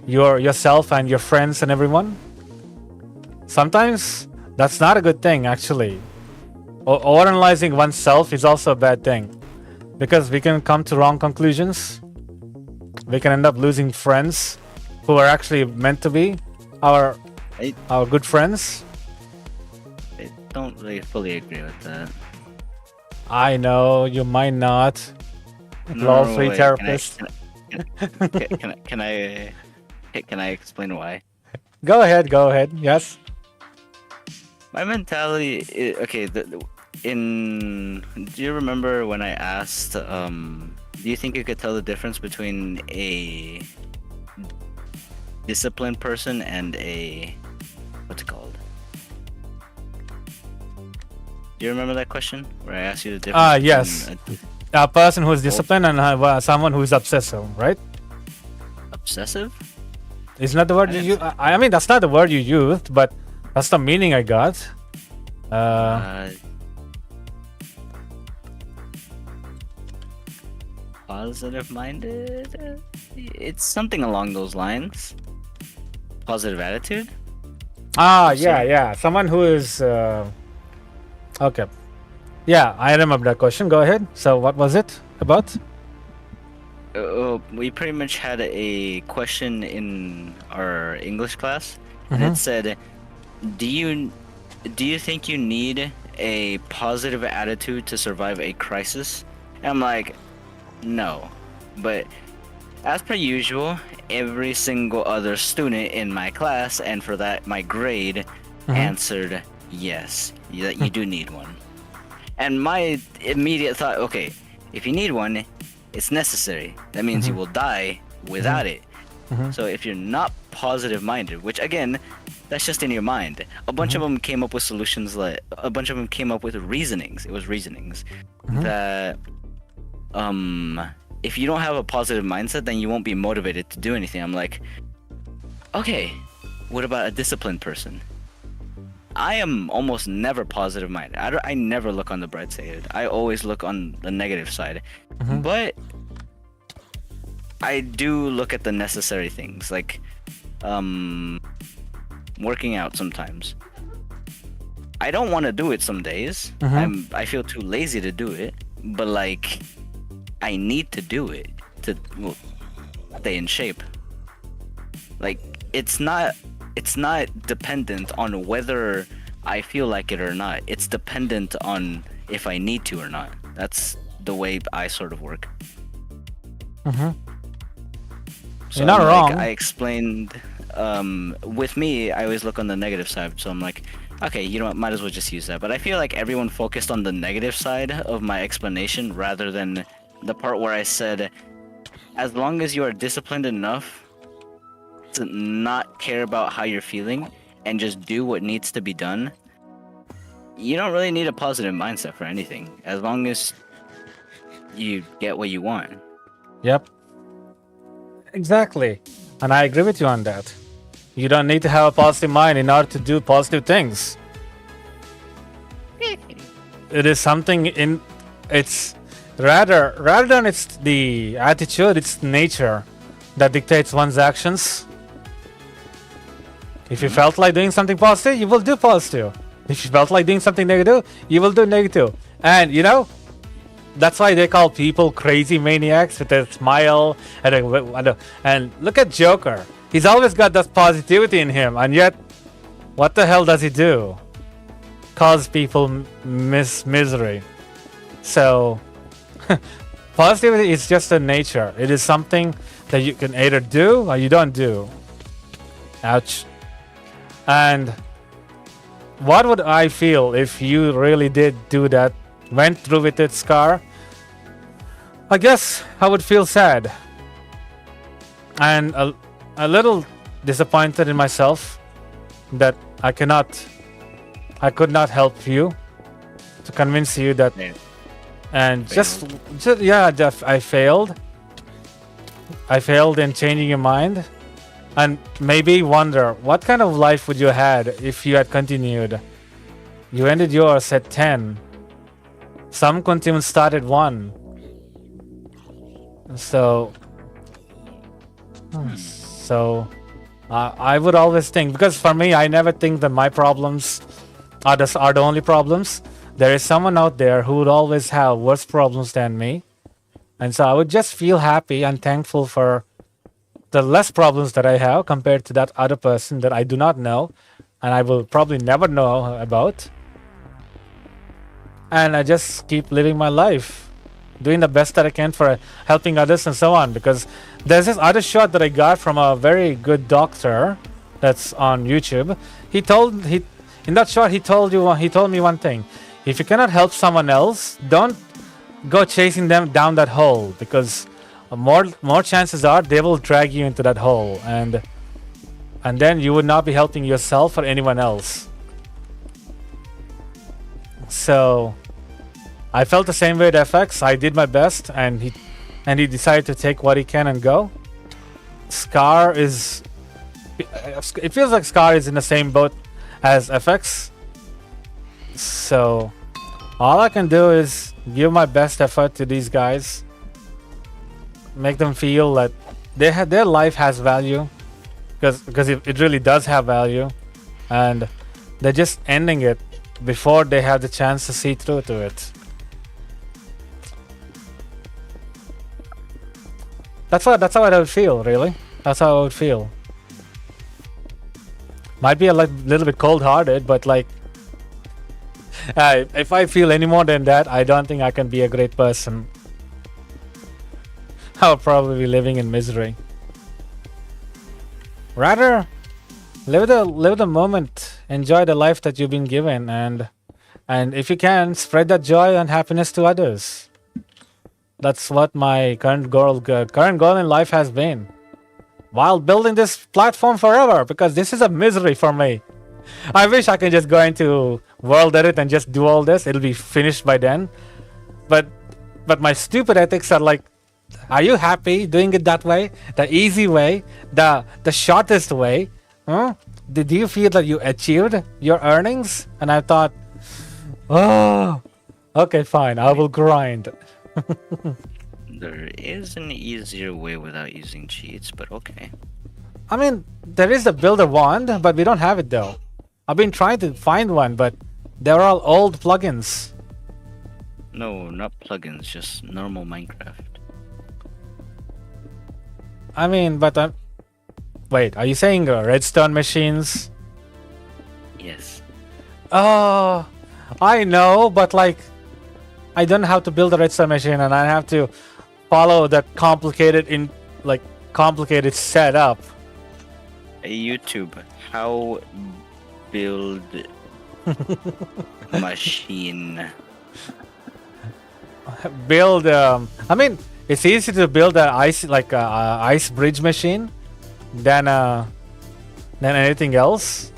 yourself and your friends and everyone. Sometimes that's not a good thing, actually. Overanalyzing oneself is also a bad thing, because we can come to wrong conclusions. We can end up losing friends who are actually meant to be our good friends. I don't really fully agree with that. I know you might not. Free therapist. Can I explain why? Go ahead. Yes. My mentality is, okay. Do you remember when I asked? Do you think you could tell the difference between a disciplined person and a what's it called? Do you remember that question where I asked you the difference? Yes. A person who is disciplined and someone who is obsessive, right? Obsessive? Isn't that the word you use? I mean, that's not the word you used, but that's the meaning I got. Positive minded? It's something along those lines. Positive attitude? Yeah. Someone who is... Okay. Yeah, I remember that question. Go ahead. So what was it about? We pretty much had a question in our English class, and it said, do you think you need a positive attitude to survive a crisis? And I'm like, no. But as per usual, every single other student in my class, and for that my grade, answered yes, that you do need one. And my immediate thought, okay, if you need one, it's necessary. That means you will die without it. So if you're not positive minded, which again, that's just in your mind. A bunch of them came up with solutions, a bunch of them came up with reasonings. It was reasonings that if you don't have a positive mindset, then you won't be motivated to do anything. I'm like, okay, what about a disciplined person? I am almost never positive minded. I never look on the bright side. I always look on the negative side. But I do look at the necessary things. Like, working out sometimes. I don't want to do it some days. I feel too lazy to do it, but like I need to do it to stay in shape. Like it's not dependent on whether I feel like it or not. It's dependent on if I need to or not. That's the way I sort of work. So You're not wrong. I explained with me, I always look on the negative side, so I'm like, okay, you know what, might as well just use that. But I feel like everyone focused on the negative side of my explanation rather than the part where I said, as long as you are disciplined enough to not care about how you're feeling and just do what needs to be done, you don't really need a positive mindset for anything, as long as you get what you want. Yep. Exactly. And I agree with you on that. You don't need to have a positive mind in order to do positive things. It is something in it's rather than it's the attitude, it's nature that dictates one's actions. If you felt like doing something positive, you will do positive. If you felt like doing something negative, you will do negative. And you know, that's why they call people crazy maniacs with a smile and look at Joker. He's always got that positivity in him, and yet, what the hell does he do? Cause people misery. So, positivity is just a nature. It is something that you can either do or you don't do. Ouch. And what would I feel if you really did do that? Went through with it, Scar? I guess I would feel sad. And a little disappointed in myself that I could not help you to convince you that, and just yeah, I failed in changing your mind, and maybe wonder what kind of life would you had if you had continued. You ended yours at 10. Some couldn't even start at 1. So I would always think, because for me, I never think that my problems are the only problems. There is someone out there who would always have worse problems than me. And so I would just feel happy and thankful for the less problems that I have compared to that other person that I do not know and I will probably never know about. And I just keep living my life, doing the best that I can for helping others and so on. Because there's this other shot that I got from a very good doctor that's on YouTube. In that shot he told me one thing: if you cannot help someone else, don't go chasing them down that hole, because more chances are they will drag you into that hole, and then you would not be helping yourself or anyone else. So I felt the same way with FX. I did my best, and he decided to take what he can and go. Scar is... It feels like Scar is in the same boat as FX. So all I can do is give my best effort to these guys. Make them feel that their life has value. Because it really does have value. And they're just ending it before they have the chance to see through to it. That's how I would feel, really. That's how I would feel. Might be a little bit cold-hearted, but like, if I feel any more than that, I don't think I can be a great person. I'll probably be living in misery. Rather, live the moment, enjoy the life that you've been given, and if you can, spread that joy and happiness to others. That's what my current goal in life has been, while building this platform forever, because this is a misery for me. I wish I could just go into World Edit and just do all this. It'll be finished by then. But my stupid ethics are like, are you happy doing it that way? The easy way? The shortest way? Did you feel that you achieved your earnings? And I thought, oh, okay, fine, I will grind. There is an easier way without using cheats, but okay. I mean, there is a builder wand, but we don't have it though. I've been trying to find one, but they're all old plugins. No, not plugins, just normal Minecraft. I mean, but wait, are you saying redstone machines? Yes. Oh, I know, but like, I don't know how to build a redstone machine, and I have to follow that complicated complicated setup. YouTube, how build machine? Build. I mean, it's easy to build a ice bridge machine than anything else.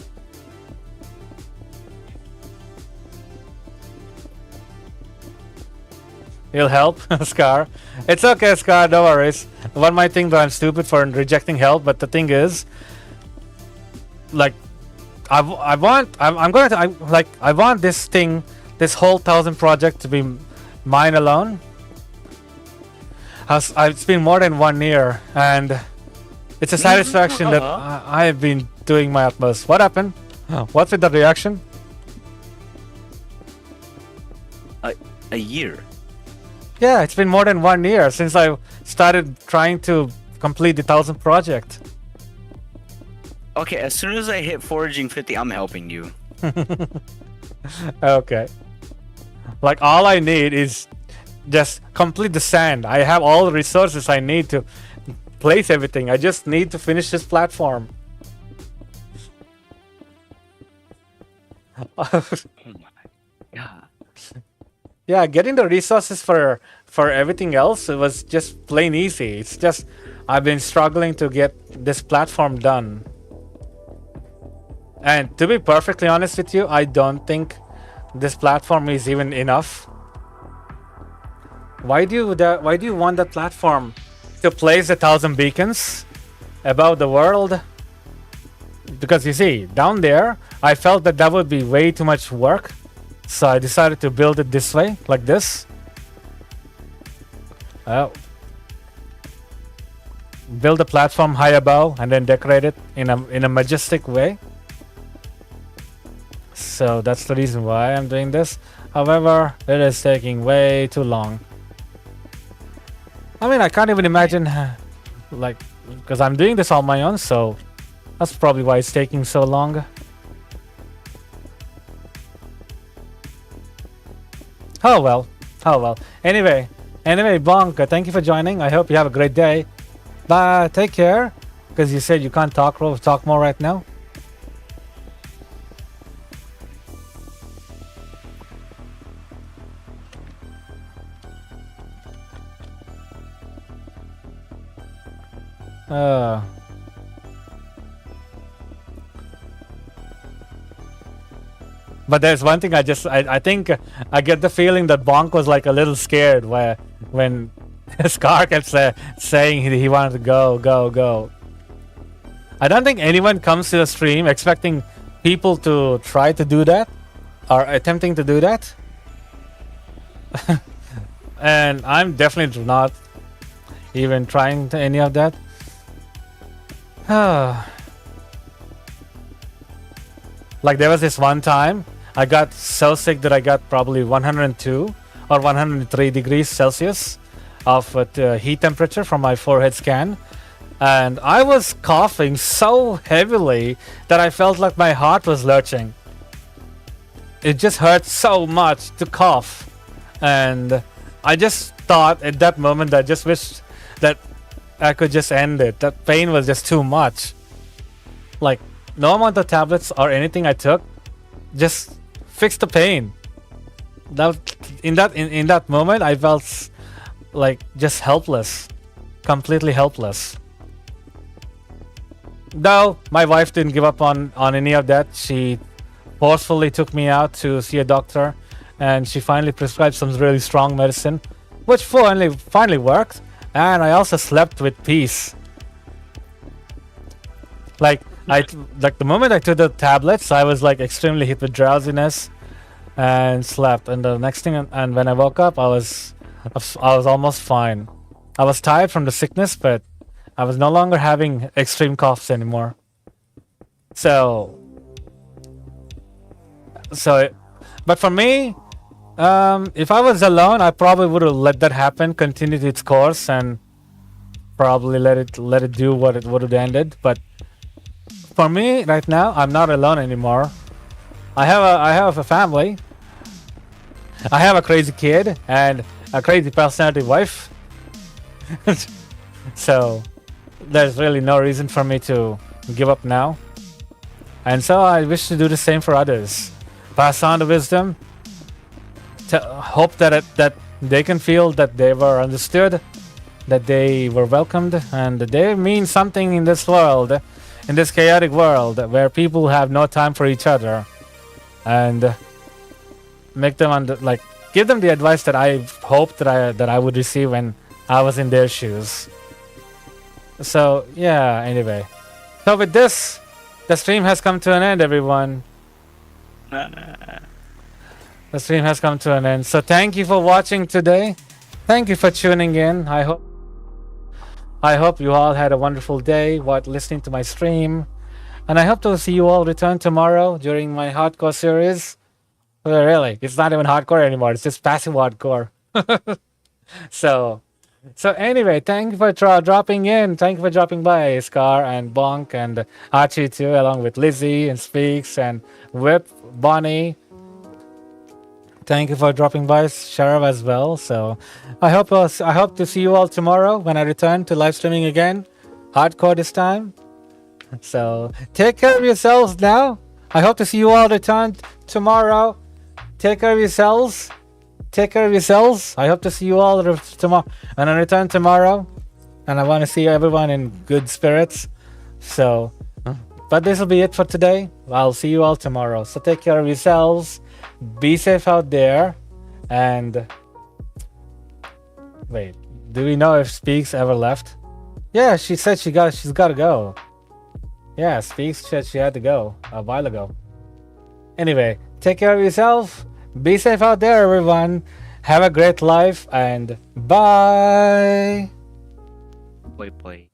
It'll help, Scar. It's okay, Scar. No worries. One might think that I'm stupid for rejecting help, but the thing is, like, I want this thing, this whole 1000 project to be mine alone. It's been more than 1 year, and it's a satisfaction that I have been doing my utmost. What happened? What's with the reaction? A year. Yeah, it's been more than 1 year since I started trying to complete the 1000 project. Okay, as soon as I hit foraging 50, I'm helping you. Okay. Like, all I need is just complete the sand. I have all the resources I need to place everything. I just need to finish this platform. Oh my god. Yeah, getting the resources for everything else, it was just plain easy. It's just I've been struggling to get this platform done. And to be perfectly honest with you, I don't think this platform is even enough. Why do you want that platform to place 1000 beacons above the world? Because you see, down there, I felt that would be way too much work. So I decided to build it this way, like this. Build a platform high above and then decorate it in a majestic way. So that's the reason why I'm doing this. However, it is taking way too long. I mean, I can't even imagine, like, because I'm doing this on my own, so that's probably why it's taking so long. Oh well. Anyway, Bonk, thank you for joining. I hope you have a great day. Bye. Take care. Because you said you can't talk more right now. But there's one thing I think I get the feeling that Bonk was like a little scared when Scar kept saying he wanted to go. I don't think anyone comes to the stream expecting people to try to do that or attempting to do that. And I'm definitely not even trying to any of that. Like, there was this one time I got so sick that I got probably 102 or 103 degrees Celsius of heat temperature from my forehead scan, and I was coughing so heavily that I felt like my heart was lurching. It just hurt so much to cough, and I just thought at that moment, I just wished that I could just end it. That pain was just too much. Like, no amount of tablets or anything I took just fixed the pain. In that moment, I felt like just helpless, completely helpless. Though my wife didn't give up on any of that. She forcefully took me out to see a doctor, and she finally prescribed some really strong medicine, which finally worked. And I also slept with peace. Like the moment I took the tablets, I was like extremely hit with drowsiness and slept. And the next thing, and when I woke up, I was almost fine. I was tired from the sickness, but I was no longer having extreme coughs anymore. So, but for me, if I was alone, I probably would have let that happen, continued its course, and probably let it do what it would have ended. But for me, right now, I'm not alone anymore. I have a family. I have a crazy kid and a crazy personality wife. So there's really no reason for me to give up now. And so I wish to do the same for others. Pass on the wisdom. To hope that that they can feel that they were understood, that they were welcomed, and that they mean something in this world, in this chaotic world where people have no time for each other. And make them give them the advice that I hoped that I would receive when I was in their shoes. So yeah, anyway. So with this, the stream has come to an end, everyone. The stream has come to an end. So thank you for watching today. Thank you for tuning in. I hope you all had a wonderful day while listening to my stream. And I hope to see you all return tomorrow during my hardcore series. Well, really, it's not even hardcore anymore. It's just passive hardcore. So anyway, thank you for dropping in. Thank you for dropping by, Scar and Bonk and Archie too, along with Lizzie and Speaks and Whip, Bonnie. Thank you for dropping by, Sheriff, as well. So I hope to see you all tomorrow when I return to live streaming again, hardcore this time. So take care of yourselves now. I hope to see you all return tomorrow. Take care of yourselves. Take care of yourselves. I hope to see you all tomorrow when I return tomorrow. And I want to see everyone in good spirits. So, but this will be it for today. I'll see you all tomorrow. So take care of yourselves. Be safe out there. And wait, do we know if Speaks ever left? Yeah, she said she's got to go. Yeah, Speaks said she had to go a while ago. Anyway, take care of yourself. Be safe out there, everyone. Have a great life and bye. Boy.